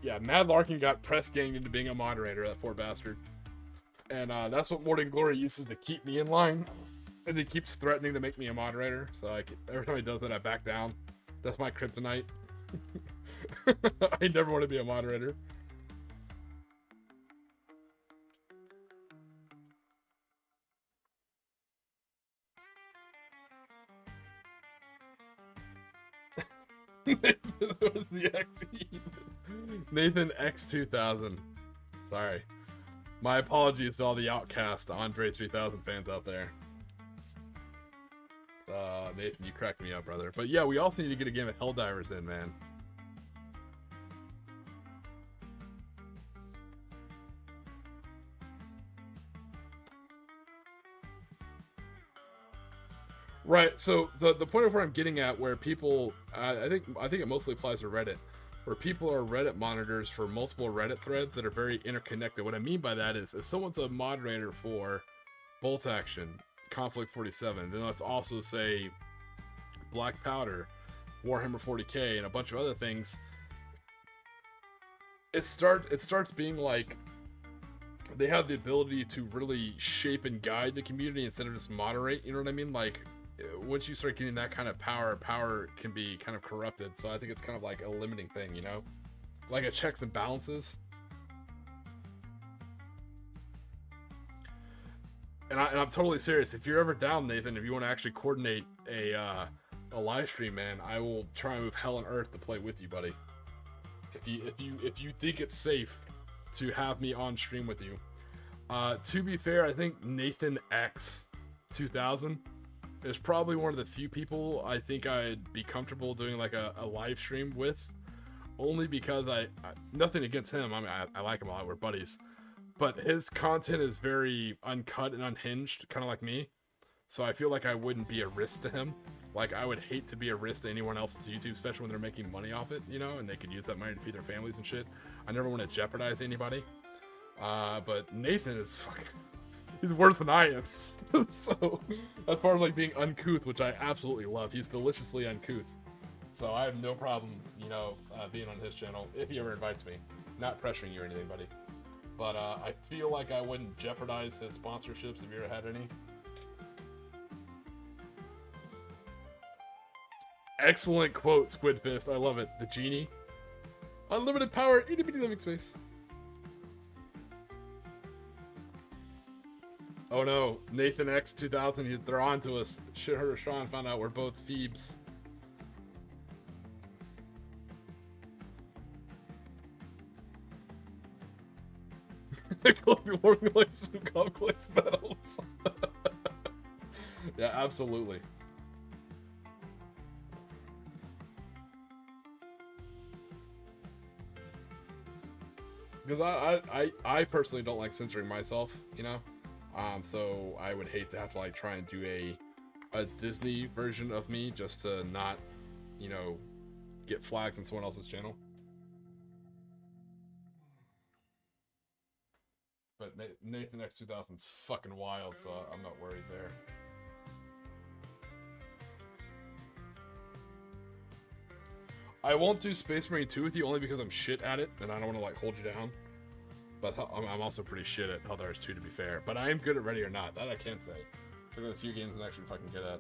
Yeah, Mad Larkin got press ganged into being a moderator, that poor bastard. And that's what Morning Glory uses to keep me in line. And he keeps threatening to make me a moderator. So every time he does that, I back down. That's my kryptonite. I never want to be a moderator. What's the X? Nathan X2000. Sorry. My apologies to all the Outcast Andre 3000 fans out there. Nathan, you cracked me up, brother. But yeah, we also need to get a game of Helldivers in, man. Right, so the point of where I'm getting at, where people, I think it mostly applies to Reddit, where people are Reddit monitors for multiple Reddit threads that are very interconnected. What I mean by that is, if someone's a moderator for Bolt Action, Konflikt 47, then let's also say Black Powder, Warhammer 40k, and a bunch of other things, it starts being like they have the ability to really shape and guide the community instead of just moderate. You know what I mean? Like, once you start getting that kind of power can be kind of corrupted. So I think it's kind of like a limiting thing, you know, like a checks and balances. And I'm totally serious. If you're ever down, Nathan, if you want to actually coordinate a live stream, man, I will try and move hell and earth to play with you, buddy. If you think it's safe to have me on stream with you. To be fair, I think Nathan X 2000 is probably one of the few people I think I'd be comfortable doing like a live stream with, only because I nothing against him. I mean, I like him a lot. We're buddies. But his content is very uncut and unhinged, kind of like me. So I feel like I wouldn't be a risk to him. Like, I would hate to be a risk to anyone else's YouTube, especially when they're making money off it, you know, and they could use that money to feed their families and shit. I never want to jeopardize anybody. But Nathan is fucking... He's worse than I am. So, as far as, like, being uncouth, which I absolutely love, he's deliciously uncouth. So I have no problem, you know, being on his channel, if he ever invites me. Not pressuring you or anything, buddy. But I feel like I wouldn't jeopardize his sponsorships if you ever had any. Excellent quote, Squidfist. I love it. The genie. Unlimited power, itty bitty living space. Oh no, Nathan X 2000, they're on to us. Shitherder Sean found out we're both Phoebes. Working like some complex battles. Yeah, absolutely. Because I personally don't like censoring myself, you know? So I would hate to have to like try and do a Disney version of me just to not, you know, get flags on someone else's channel. But Nathan X 2000's fucking wild, so I'm not worried there. I won't do Space Marine 2 with you only because I'm shit at it, and I don't want to like hold you down. But I'm also pretty shit at Helldivers 2, to be fair. But I am good at Ready or Not, that I can say. It's one of the few games I'm actually fucking good at.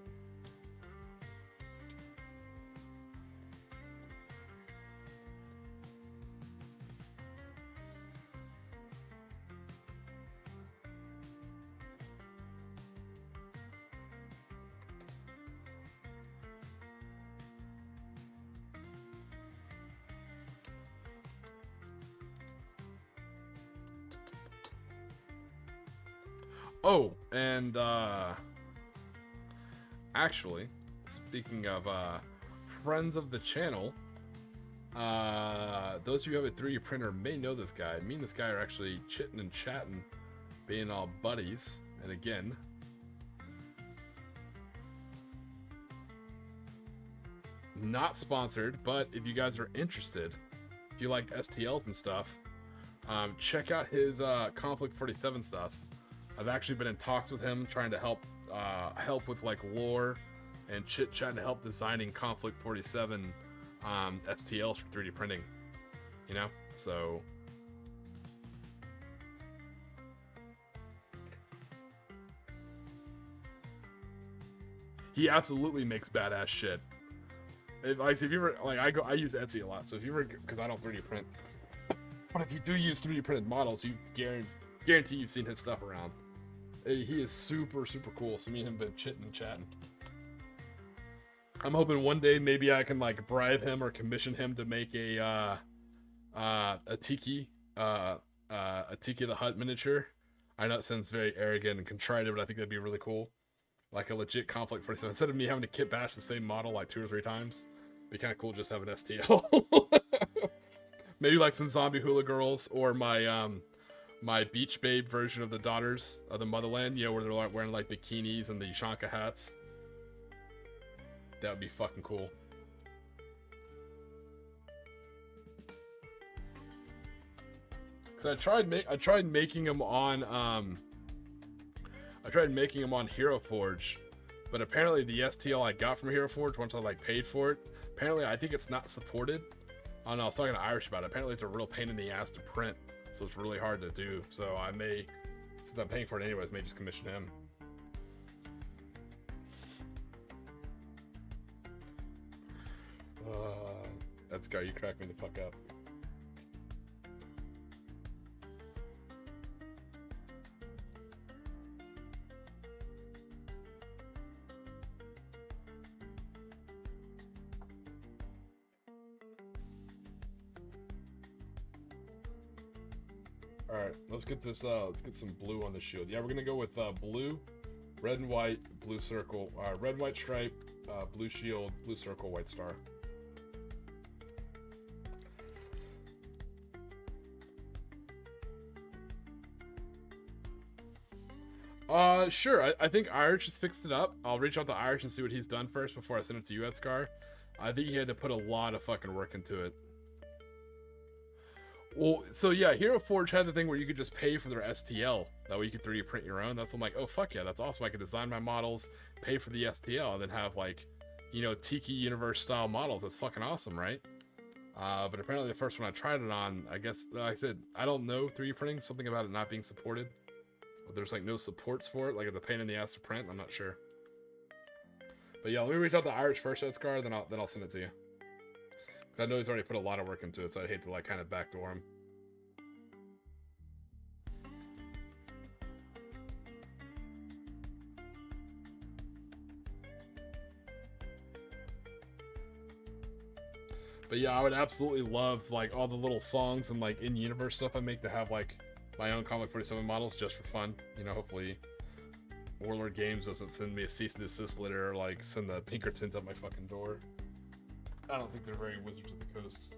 Oh, and actually, speaking of friends of the channel, those of you who have a 3D printer may know this guy. Me and this guy are actually chitting and chatting, being all buddies. And again, not sponsored, but if you guys are interested, if you like STLs and stuff, check out his Konflikt 47 stuff. I've actually been in talks with him, trying to help with like lore and chit chat to help designing Konflikt 47 STLs for 3D printing. You know, so he absolutely makes badass shit. If you ever like, I use Etsy a lot, so if you ever, because I don't 3D print, but if you do use 3D printed models, you guarantee you've seen his stuff around. He is super cool. So me and him been chitting and chatting. I'm hoping one day maybe I can like bribe him or commission him to make a Tiki the Hut miniature. I know it sounds very arrogant and contrite, but I think that'd be really cool. Like a legit Konflikt 47. Instead of me having to kit bash the same model like 2 or 3 times, it'd be kind of cool just to have an STL. Maybe like some zombie hula girls, or my beach babe version of the Daughters of the Motherland, you know, where they're like wearing like bikinis and the Shanka hats. That would be fucking cool. Cause I tried making them on Hero Forge, but but apparently the STL I got from Hero Forge, once I like paid for it, apparently I think it's not supported. I don't know, I was talking to Irish about it. Apparently it's a real pain in the ass to print, so it's really hard to do. So I may, since I'm paying for it anyways, may just commission him. That's Gar, you crack me the fuck up. Alright, let's get this, let's get some blue on the shield. Yeah, we're gonna go with blue, red and white, blue circle, red, white stripe, blue shield, blue circle, white star. Sure. I think Irish has fixed it up. I'll reach out to Irish and see what he's done first before I send it to you, Edscar. I think he had to put a lot of fucking work into it. Well, so yeah, Hero Forge had the thing where you could just pay for their STL. That way you could 3D print your own. That's I'm like, oh fuck yeah, that's awesome. I could design my models, pay for the STL, and then have like, you know, Tiki universe style models. That's fucking awesome, right? But apparently the first one I tried it on, I guess, like I said, I don't know 3D printing. Something about it not being supported. There's like no supports for it, like it's a pain in the ass to print. I'm not sure. But yeah, let me reach out to Irish first, Edscar, then I'll send it to you. I know he's already put a lot of work into it, so I'd hate to like kind of backdoor him. But yeah, I would absolutely love like all the little songs and like in-universe stuff I make to have like my own Comic 47 models just for fun. You know, hopefully Warlord Games doesn't send me a cease and desist letter or like send the Pinkertons up my fucking door. I don't think they're very Wizards of the Coast.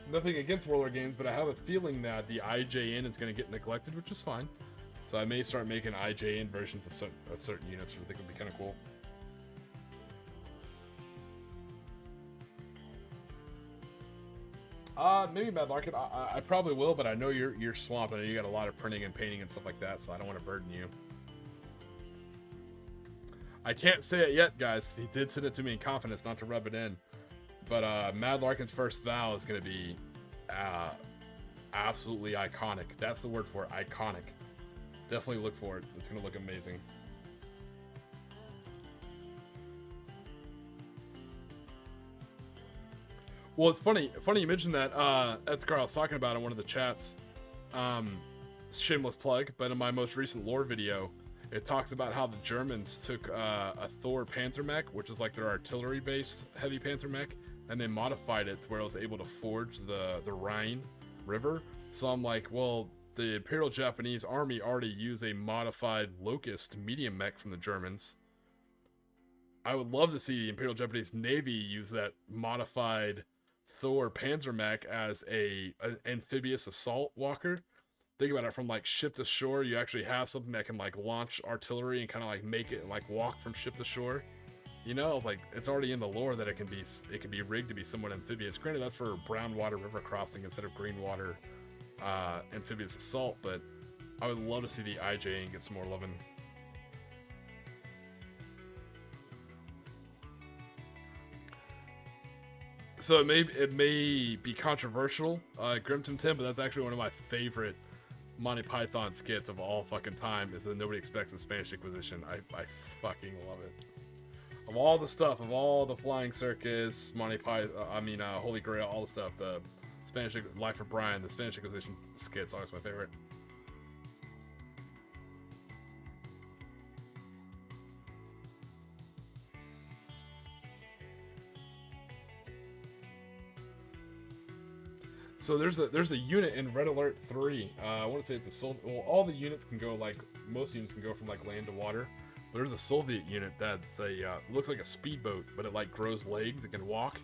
Nothing against Warlord Games, but I have a feeling that the IJN is going to get neglected, which is fine. So I may start making IJN versions of certain units, which I think would be kind of cool. Maybe Mad Larkin. I probably will, but I know you're swamped. I know you got a lot of printing and painting and stuff like that, so I don't want to burden you. I can't say it yet, guys, because he did send it to me in confidence, not to rub it in. But Mad Larkin's first vow is going to be absolutely iconic. That's the word for it, iconic. Definitely look for it. It's going to look amazing. Well, it's funny you mentioned that. Edscar, I was talking about in one of the chats. Shameless plug, but in my most recent lore video, it talks about how the Germans took a Thor Panzermech, which is like their artillery-based heavy Panzermech, and they modified it to where it was able to forge the Rhine River. So I'm like, well, the Imperial Japanese Army already used a modified Locust medium mech from the Germans. I would love to see the Imperial Japanese Navy use that modified Thor Panzermech as an amphibious assault walker. Think about it, from like ship to shore, you actually have something that can like launch artillery and kind of like make it like walk from ship to shore. You know, like it's already in the lore that it can be rigged to be somewhat amphibious. Granted, that's for brown water river crossing instead of green water amphibious assault, but I would love to see the IJN get some more loving. So it may be controversial, Grimton 10, but that's actually one of my favorite Monty Python skits of all fucking time, is that nobody expects the Spanish Inquisition. I fucking love it. Of all the stuff, of all the Flying Circus, Monty Python, Holy Grail, all the stuff, the Spanish Life of Brian, the Spanish Inquisition skits, always my favorite. So there's a unit in Red Alert 3. I want to say it's a Well, all the units can go most units can go from like land to water. But there's a Soviet unit that's looks like a speedboat, but it like grows legs. It can walk.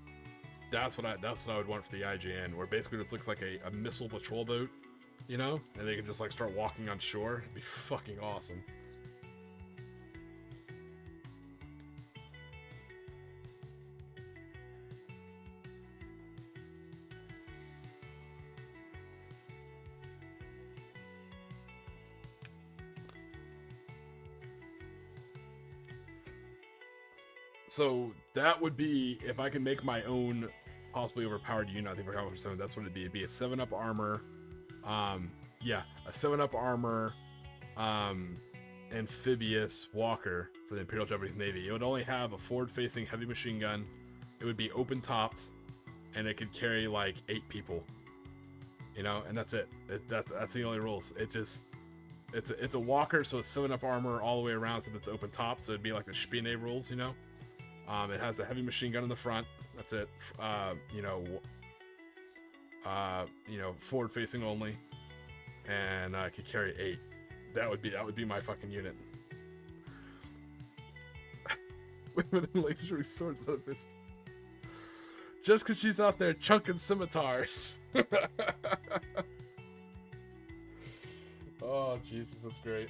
That's what I would want for the IJN, where basically this looks like a missile patrol boat you know, and they can just like start walking on shore. It'd be fucking awesome. So that would be, if I can make my own possibly overpowered unit, I think for Combat 7, that's what it'd be. It'd be a 7-up armor. Yeah, a 7-up armor, amphibious walker for the Imperial Japanese Navy. It would only have a forward-facing heavy machine gun. It would be open-topped, and it could carry like 8 people. You know, and that's it. That's the only rules. It's a walker, so it's 7-up armor all the way around, so it's open top. So it'd be like the Spione rules, you know. It has a heavy machine gun in the front. That's it. Forward facing only, and I could carry 8. That would be my fucking unit. Women in laser swords out of this. Just because she's out there chunking scimitars. Oh Jesus, that's great.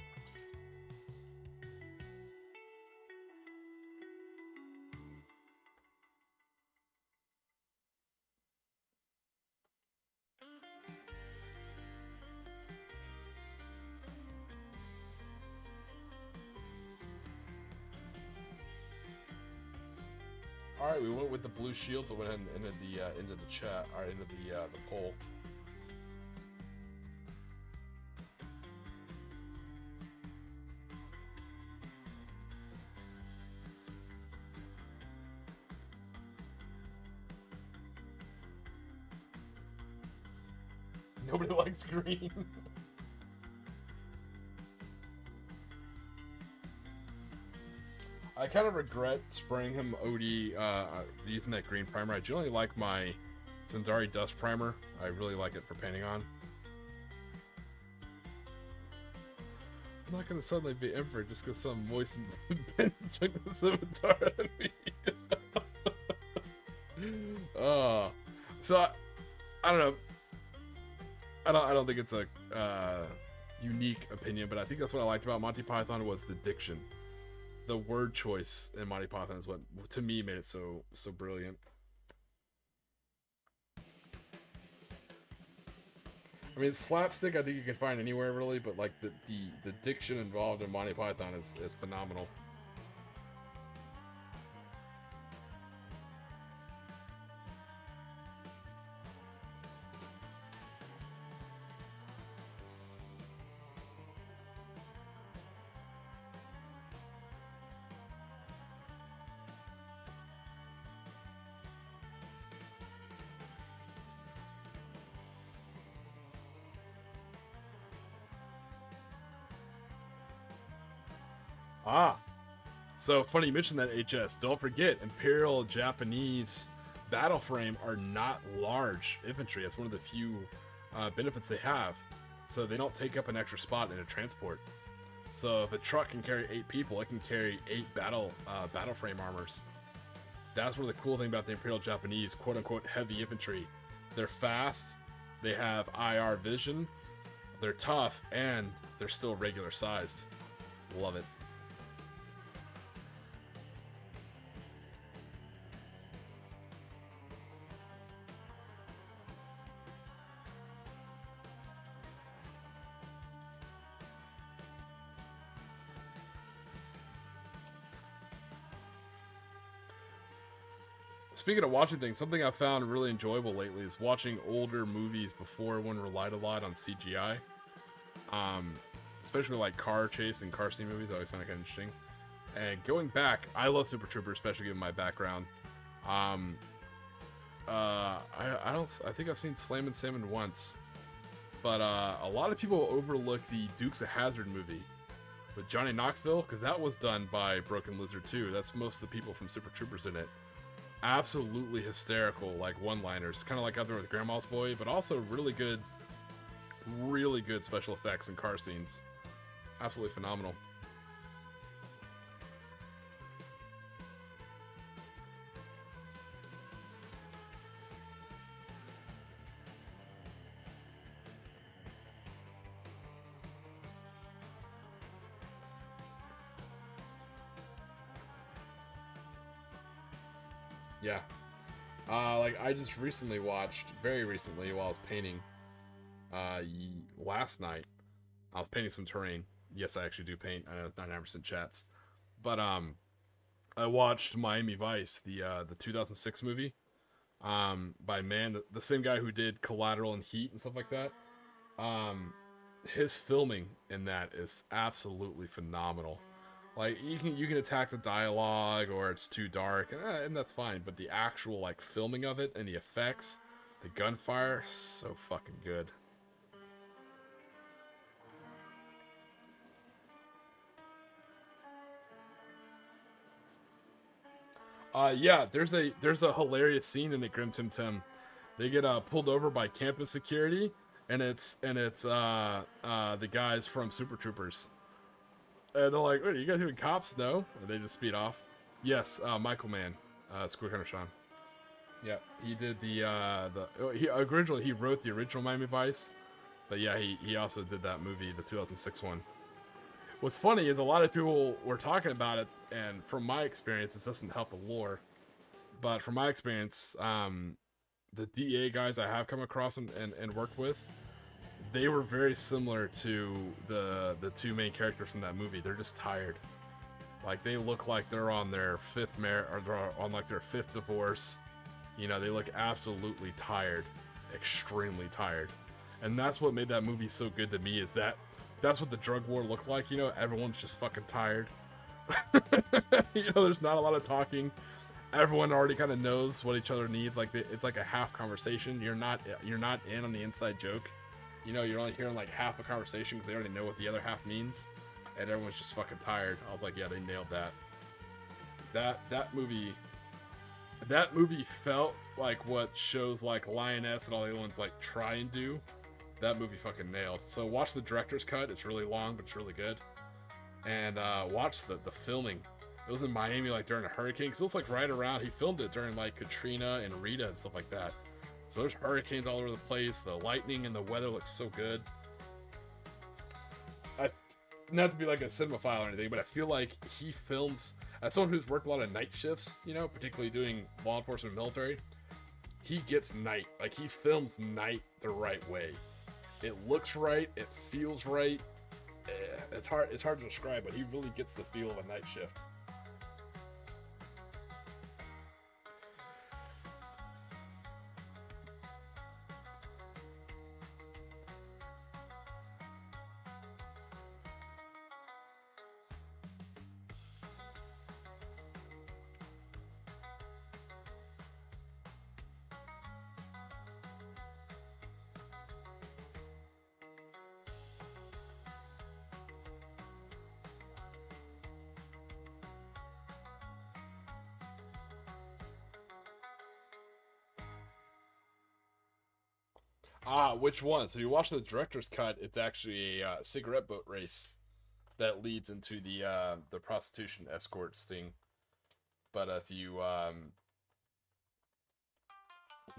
All right, we went with the blue shields. I went into the chat, or into the poll. Nobody likes green. I kind of regret spraying him OD using that green primer. I generally like my Zendari Dust Primer. I really like it for painting on. I'm not gonna suddenly be Emperor just because some moistened pen took the scimitar at me. So I don't know. I don't think it's a unique opinion, but I think that's what I liked about Monty Python was the diction. The word choice in Monty Python is what, to me, made it so brilliant. I mean, slapstick I think you can find anywhere really, but like the diction involved in Monty Python is phenomenal. So funny you mentioned that, HS. Don't forget, Imperial Japanese battle frame are not large infantry. That's one of the few benefits they have. So they don't take up an extra spot in a transport. So if a truck can carry 8 people, it can carry 8 battle frame armors. That's one of the cool thing about the Imperial Japanese quote-unquote heavy infantry. They're fast, they have IR vision, they're tough, and they're still regular sized. Love it. Speaking of watching things, something I've found really enjoyable lately is watching older movies before one relied a lot on CGI. Especially like car chase and car scene movies, I always find it kind of interesting. And going back, I love Super Troopers, especially given my background. I think I've seen Slam and Salmon once, but a lot of people overlook the Dukes of Hazzard movie with Johnny Knoxville, because that was done by Broken Lizard too. That's most of the people from Super Troopers in it. Absolutely hysterical, like one-liners, kind of like out there with Grandma's Boy, but also really good special effects and car scenes. Absolutely phenomenal. Yeah. Like I just recently watched, very recently, while I was painting. Last night, I was painting some terrain. Yes, I actually do paint. I know 99% chats, but I watched Miami Vice, the 2006 movie, by the same guy who did Collateral and Heat and stuff like that. Um, his filming in that is absolutely phenomenal. Like you can attack the dialogue or it's too dark, and that's fine. But the actual like filming of it and the effects, the gunfire, so fucking good. Yeah, there's a hilarious scene in the Grim Tim Tim. They get pulled over by campus security, and it's the guys from Super Troopers, and they're like, "Wait, are you guys even cops?" No, and they just speed off. Yes, Michael Mann, Square Hunter Sean. Yeah, he did he originally he wrote the original Miami Vice, but yeah, he also did that movie, the 2006 one. What's funny is a lot of people were talking about it, and from my experience, this doesn't help the lore. But from my experience, the DA guys I have come across and worked with, they were very similar to the two main characters from that movie. They're just tired. Like they look like they're on their they're on like their fifth divorce. You know, they look absolutely tired, extremely tired, and that's what made that movie so good to me. Is that's what the drug war looked like. You know, everyone's just fucking tired. You know, there's not a lot of talking. Everyone already kind of knows what each other needs. Like it's like a half conversation. You're not in on the inside joke. You know, you're only hearing like half a conversation because they already know what the other half means, and everyone's just fucking tired. I was like, yeah, they nailed that. That movie felt like what shows like Lioness and all the other ones like try and do. That movie fucking nailed. So watch the director's cut. It's really long, but it's really good. And watch the filming. It was in Miami like during a hurricane. Cause it was like right around. He filmed it during like Katrina and Rita and stuff like that. So there's hurricanes all over the place. The lightning and the weather looks so good. Not to be like a cinemaphile or anything, but I feel like he films, as someone who's worked a lot of night shifts, you know, particularly doing law enforcement and military, he gets night. Like he films night the right way. It looks right. It feels right. It's hard to describe, but he really gets the feel of a night shift. Which one? So you watch the director's cut. It's actually a cigarette boat race that leads into the prostitution escort sting. But if you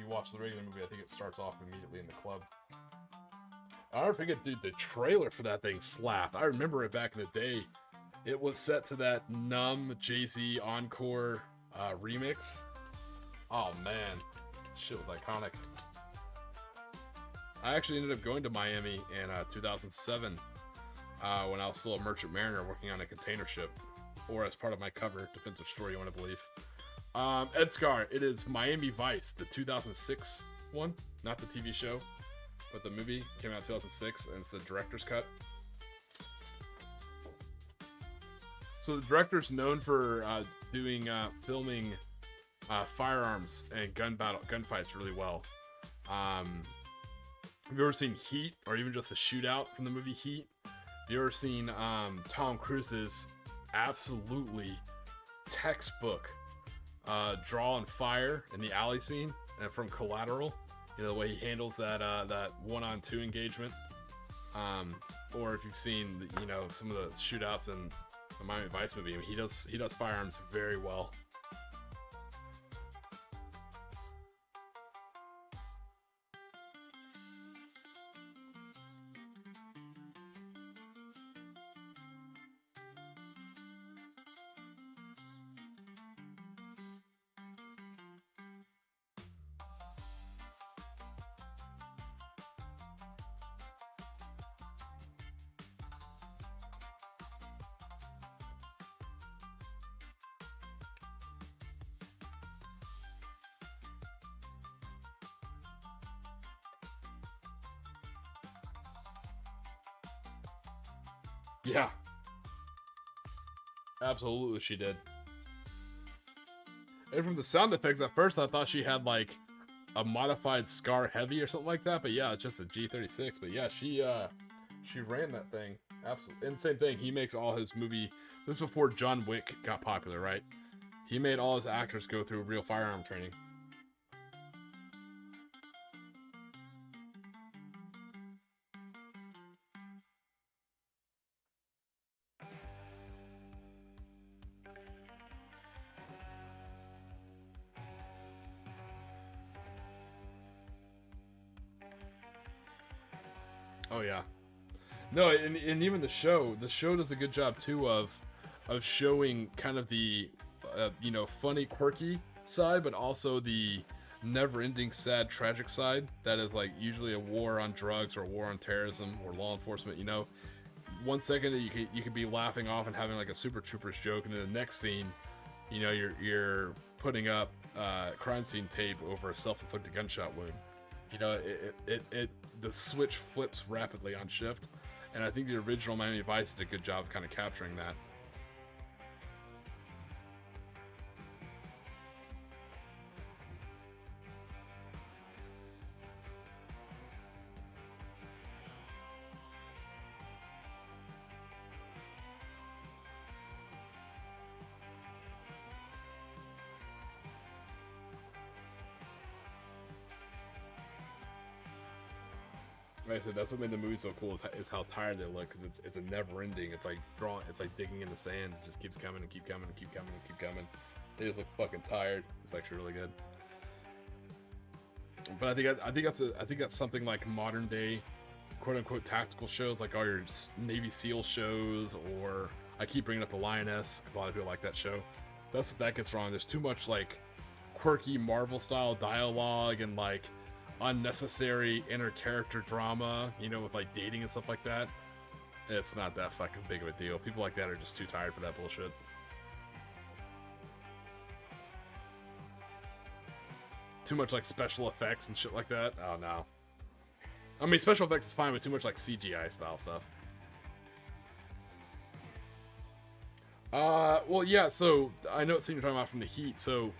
watch the regular movie, I think it starts off immediately in the club. I don't forget, dude. The trailer for that thing slapped. I remember it back in the day. It was set to that Numb Jay-Z Encore remix. Oh man, shit was iconic. I actually ended up going to Miami in 2007 when I was still a merchant mariner working on a container ship, or as part of my cover, depends which story you want to believe. Ed Scar, it is Miami Vice, the 2006 one, not the TV show, but the movie came out in 2006, and it's the director's cut. So the director's known for filming firearms and gunfights really well. Have you ever seen Heat, or even just the shootout from the movie Heat? Have you ever seen Tom Cruise's absolutely textbook draw and fire in the alley scene and from Collateral? You know, the way he handles that one-on-two engagement. Or if you've seen some of the shootouts in the Miami Vice movie, I mean, he does firearms very well. Yeah, absolutely she did. And from the sound effects, at first I thought she had like a modified Scar Heavy or something like that, but yeah, it's just a G36. But yeah, she ran that thing. Absolutely. And same thing, he makes all his movie. This is before John Wick got popular, right? He made all his actors go through real firearm training. Oh yeah. No, and even the show does a good job too of showing kind of the funny, quirky side, but also the never-ending, sad, tragic side that is like usually a war on drugs or a war on terrorism or law enforcement. You know, 1 second you could be laughing off and having like a Super Troopers joke, and then the next scene, you know, you're putting up crime scene tape over a self-inflicted gunshot wound. You know, the switch flips rapidly on shift, and I think the original Miami Vice did a good job of kind of capturing that. Like I said, that's what made the movie so cool is how tired they look, because it's a never ending. It's like drawing, it's like digging in the sand. It just keeps coming and keep coming and keep coming and keep coming. They just look fucking tired. It's actually really good. But I think that's something like modern day, quote unquote, tactical shows, like all your Navy SEAL shows, or I keep bringing up the Lioness because a lot of people like that show. That's what that gets wrong. There's too much like quirky Marvel style dialogue and like unnecessary inner character drama, you know, with like dating and stuff like that. It's not that fucking big of a deal. People like that are just too tired for that bullshit. Too much like special effects and shit like that. Oh no. I mean, special effects is fine, but too much like CGI style stuff. Well, yeah. So I know what scene you're talking about from the Heat. So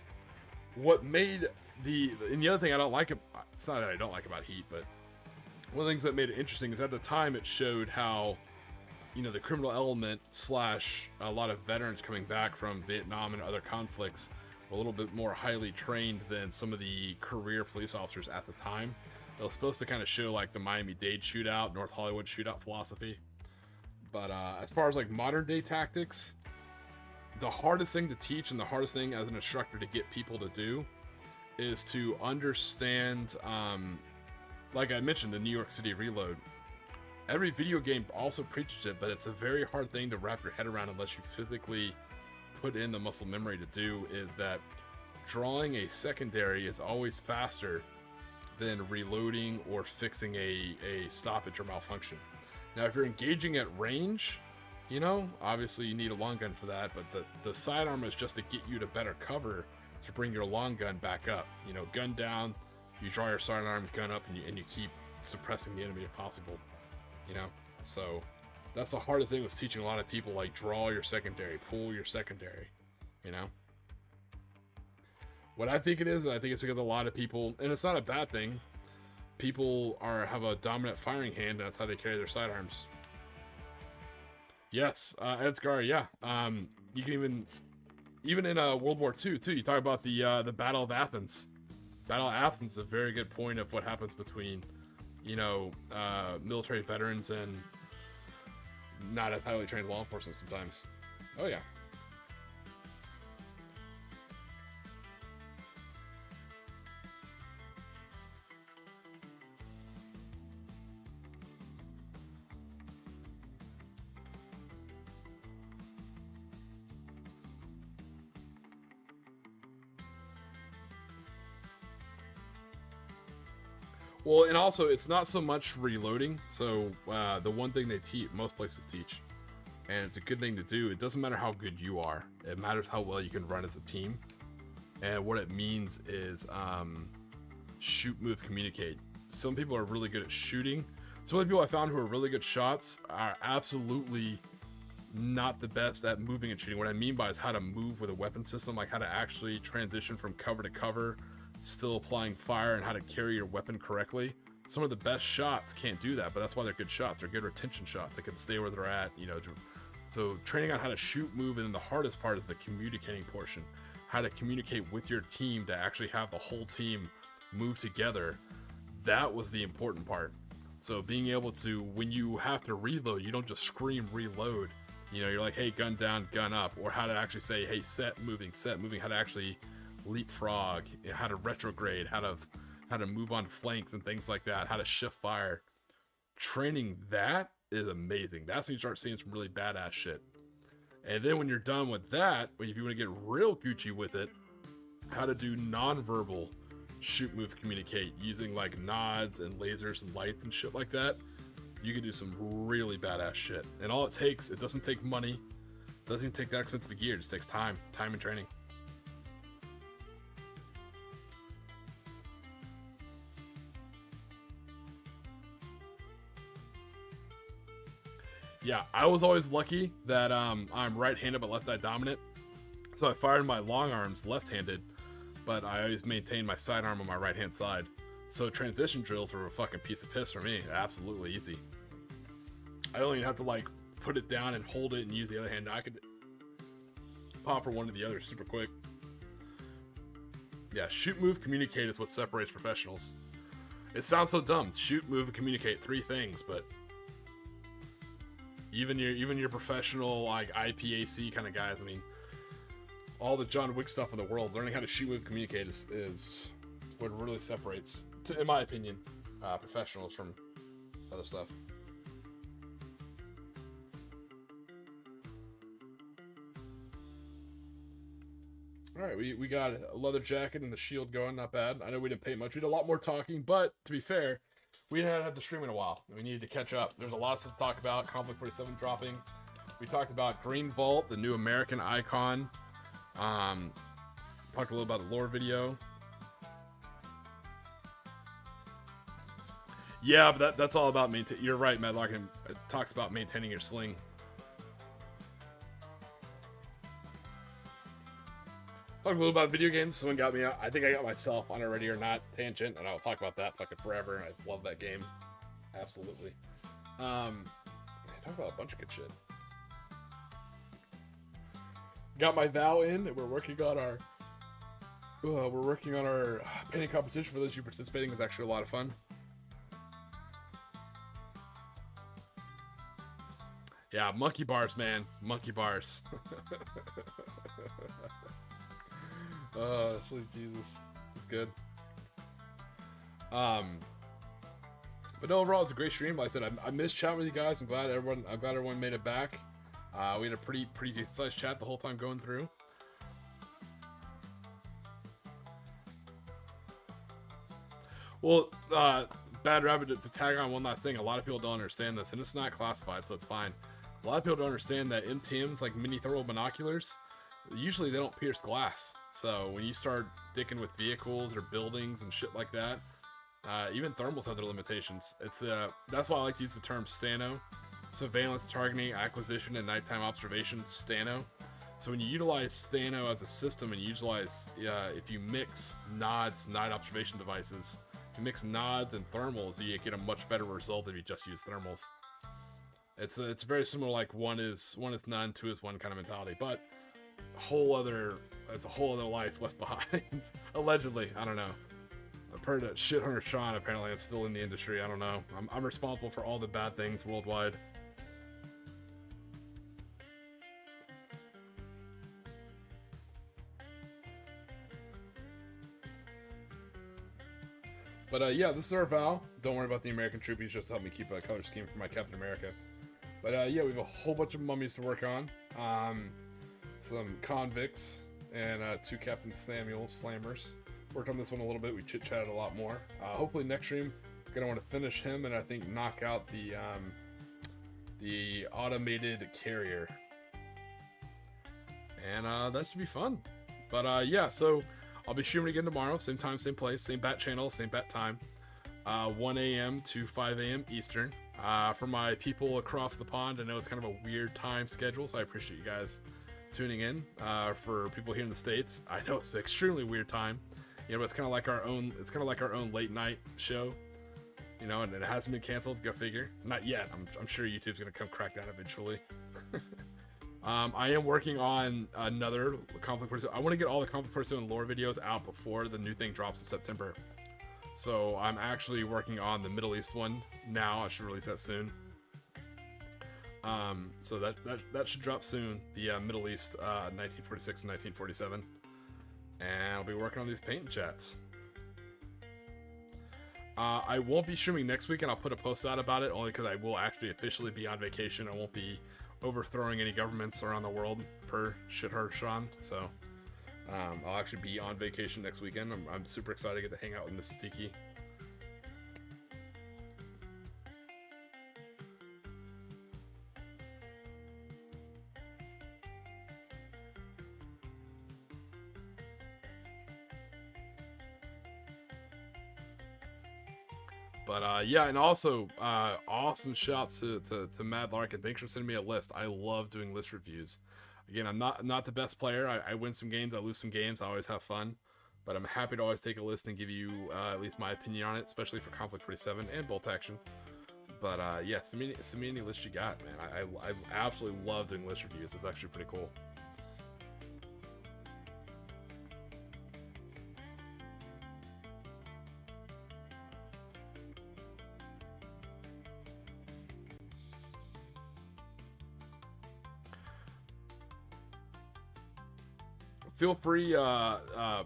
what made and the other thing I don't like, it's not that I don't like about Heat, but one of the things that made it interesting is at the time it showed how, you know, the criminal element slash a lot of veterans coming back from Vietnam and other conflicts were a little bit more highly trained than some of the career police officers at the time. It was supposed to kind of show like the Miami-Dade shootout, North Hollywood shootout philosophy. But as far as like modern day tactics, the hardest thing to teach and the hardest thing as an instructor to get people to do is to understand, like I mentioned, the New York City Reload. Every video game also preaches it, but it's a very hard thing to wrap your head around unless you physically put in the muscle memory to do, is that drawing a secondary is always faster than reloading or fixing a stoppage or malfunction. Now, if you're engaging at range, you know, obviously you need a long gun for that, but the sidearm is just to get you to better cover to bring your long gun back up. You know, gun down, you draw your sidearm, gun up, and you keep suppressing the enemy if possible. You know, so that's the hardest thing with teaching a lot of people, like draw your secondary, pull your secondary. You know, what I think it is, I think it's because a lot of people, and it's not a bad thing, people have a dominant firing hand, and that's how they carry their sidearms. Yes, Edgar, yeah. You can even in World War II too. You talk about the Battle of Athens. Battle of Athens is a very good point of what happens between, you know, military veterans and not as highly trained law enforcement sometimes. Oh yeah. Well, and also, it's not so much reloading. So, the one thing they teach, most places teach, and it's a good thing to do, it doesn't matter how good you are. It matters how well you can run as a team. And what it means is shoot, move, communicate. Some people are really good at shooting. Some of the people I found who are really good shots are absolutely not the best at moving and shooting. What I mean by is how to move with a weapon system, like how to actually transition from cover to cover, still applying fire, and how to carry your weapon correctly. Some of the best shots can't do that, but that's why they're good shots. They're good retention shots. They can stay where they're at, you know. So training on how to shoot, move, and then the hardest part is the communicating portion. How to communicate with your team to actually have the whole team move together. That was the important part. So being able to, when you have to reload, you don't just scream reload. You know, you're like, hey, gun down, gun up. Or how to actually say, hey, set moving, how to actually leapfrog, how to retrograde, how to move on flanks and things like that, how to shift fire. Training that is amazing. That's when you start seeing some really badass shit. And then when you're done with that, if you want to get real Gucci with it, how to do non-verbal shoot, move, communicate using like nods and lasers and lights and shit like that. You can do some really badass shit. And all it takes, it doesn't take money, it doesn't even take that expensive a gear, it just takes time and training. Yeah, I was always lucky that I'm right-handed but left-eye dominant. So I fired my long arms left-handed, but I always maintained my sidearm on my right-hand side. So transition drills were a fucking piece of piss for me. Absolutely easy. I only have to like put it down and hold it and use the other hand. I could pop from one to the other super quick. Yeah, shoot, move, communicate is what separates professionals. It sounds so dumb. Shoot, move, and communicate, 3 things, but even your professional like IPAC kind of guys, I mean, all the John Wick stuff in the world, learning how to shoot, move, communicate is what really separates, in my opinion, professionals from other stuff. Alright, we got a leather jacket and the shield going, not bad. I know we didn't paint much. We did a lot more talking, but to be fair, we hadn't had the stream in a while. We needed to catch up. There's a lot of stuff to talk about. Konflikt 47 dropping. We talked about Green Vault, the new American icon. Talked a little about the lore video. Yeah, but that's all about maintain. You're right, Madlock. It talks about maintaining your sling. Talk a little about video games. Someone got me. I think I got myself on a Ready or Not tangent, and I'll talk about that fucking forever. I love that game, absolutely. I talk about a bunch of good shit. Got my vow in, and we're working on our painting competition. For those of you participating, it's actually a lot of fun. Yeah, monkey bars, man, monkey bars. Sweet Jesus, it's good. But no, overall, it's a great stream. Like I said, I missed chatting with you guys. I'm glad everyone made it back. We had a pretty decent sized chat the whole time going through. Well, Bad Rabbit, to tag on one last thing, a lot of people don't understand this, and it's not classified, so it's fine. A lot of people don't understand that MTMs, like mini thermal binoculars, usually they don't pierce glass. So when you start dicking with vehicles or buildings and shit like that, even thermals have their limitations. That's why I like to use the term stano. Surveillance, targeting, acquisition, and nighttime observation, stano. So when you utilize stano as a system and you utilize, if you mix nods, night observation devices, you mix nods and thermals, you get a much better result if you just use thermals. It's very similar, like one is none, 2 is 1 kind of mentality, but it's a whole other life left behind. Allegedly, I don't know. I've heard that shit hunter Sean, apparently I'm still in the industry, I don't know. I'm responsible for all the bad things worldwide. But yeah, this is our vow. Don't worry about the American troop, he's just helped me keep a color scheme for my Captain America. But yeah, we have a whole bunch of mummies to work on. Some convicts, and 2 Captain Samuel slammers. Worked on this one a little bit, we chit-chatted a lot more. Hopefully next stream, gonna want to finish him and I think knock out the automated carrier. And that should be fun. But yeah, so I'll be streaming again tomorrow, same time, same place, same bat channel, same bat time. 1 a.m. to 5 a.m. Eastern. For my people across the pond, I know it's kind of a weird time schedule, so I appreciate you guys tuning in. For people here in the States, I know it's an extremely weird time. You know, but it's kind of like our own. It's kind of like our own late night show. You know, and it hasn't been canceled. Go figure. Not yet. I'm sure YouTube's gonna come crack down eventually. I am working on another Konflikt 47. I want to get all the Konflikt 47 lore videos out before the new thing drops in September. So I'm actually working on the Middle East one now. I should release that soon. So that should drop soon. The Middle East 1946 and 1947. And I'll be working on these paint chats. I won't be streaming next week, and I'll put a post out about it only because I will actually officially be on vacation. I won't be overthrowing any governments around the world per Shithar Sean. So I'll actually be on vacation next weekend. I'm super excited to get to hang out with Mrs. Tiki. But yeah, and also awesome shout to Mad Larkin. Thanks for sending me a list. I love doing list reviews. Again, I'm not the best player. I win some games, I lose some games. I always have fun, but I'm happy to always take a list and give you at least my opinion on it, especially for Konflikt 47 and Bolt Action. But yeah, send me any list you got, man. I absolutely love doing list reviews. It's actually pretty cool. Feel free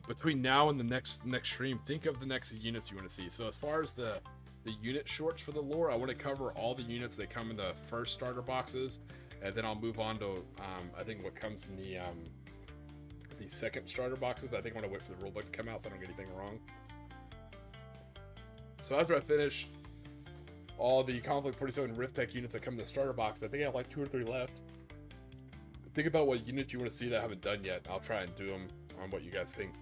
between now and the next stream, think of the next units you want to see. So as far as the unit shorts for the lore, I want to cover all the units that come in the first starter boxes, and then I'll move on to I think what comes in the second starter boxes. But I think I want to wait for the rulebook to come out so I don't get anything wrong. So after I finish all the Konflikt 47 Rift Tech units that come in the starter box, I think I have like 2 or 3 left. Think about what units you want to see that I haven't done yet. I'll try and do them on what you guys think.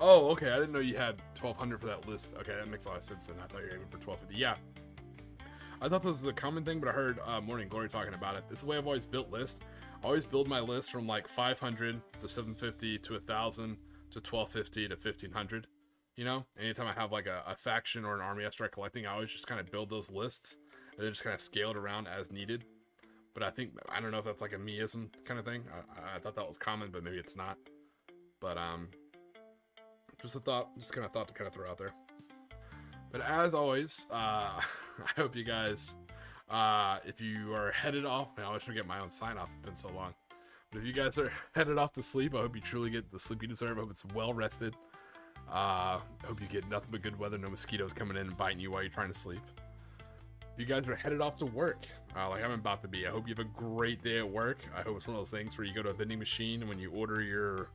Oh, okay. I didn't know you had 1,200 for that list. Okay, that makes a lot of sense then. I thought you were aiming for 1,250. Yeah. I thought this was a common thing, but I heard Morning Glory talking about it. This is the way I've always built lists. I always build my list from like 500 to 750 to 1,000 to 1,250 to 1,500. You know? Anytime I have like a faction or an army I start collecting, I always just kind of build those lists and then just kind of scale it around as needed. But I don't know if that's like a meism kind of thing. I thought that was common, but maybe it's not. But, just a thought, just kind of thought to kind of throw out there. But as always, I hope you guys, if you are headed off, I always forget my own sign off, it's been so long. But if you guys are headed off to sleep, I hope you truly get the sleep you deserve. I hope it's well rested. I hope you get nothing but good weather, no mosquitoes coming in and biting you while you're trying to sleep. If you guys are headed off to work, like I'm about to be, I hope you have a great day at work. I hope it's one of those things where you go to a vending machine and when you order your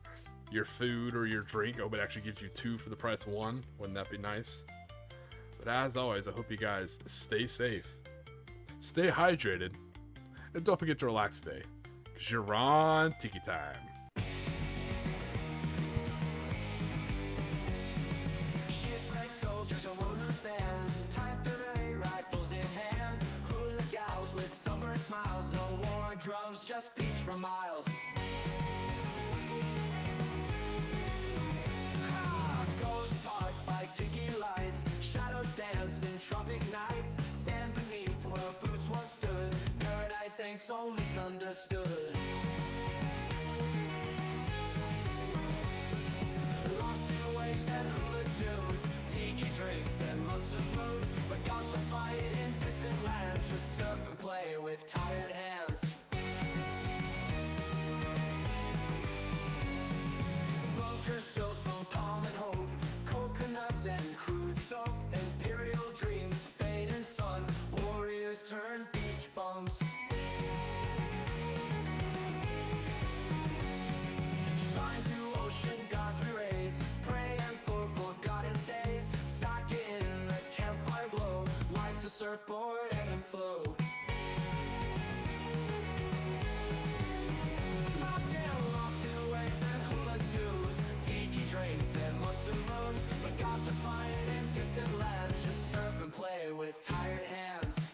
food or your drink, I hope it actually gives you 2 for the price of 1. Wouldn't that be nice? But as always, I hope you guys stay safe, stay hydrated, and don't forget to relax today, because you're on Tiki time. Shipwrecked soldiers on wooden stand, type array, rifles in hand, hula gals with summer smiles, no war drums, just beach for miles. Ghost park by Tiki lights, shadows dance in tropic nights, sand beneath where boots once stood, paradise ain't so misunderstood. Lost in waves and hula tunes, tiki drinks and months of moons, forgot the fight in distant lands, just surf and play with tired hands. Bunkers built from palm and hope, coconuts and crude soap, imperial dreams, fading sun, warriors turn beach bums. Said months and moons, forgot to find in distant lands. Just surf and play with tired hands.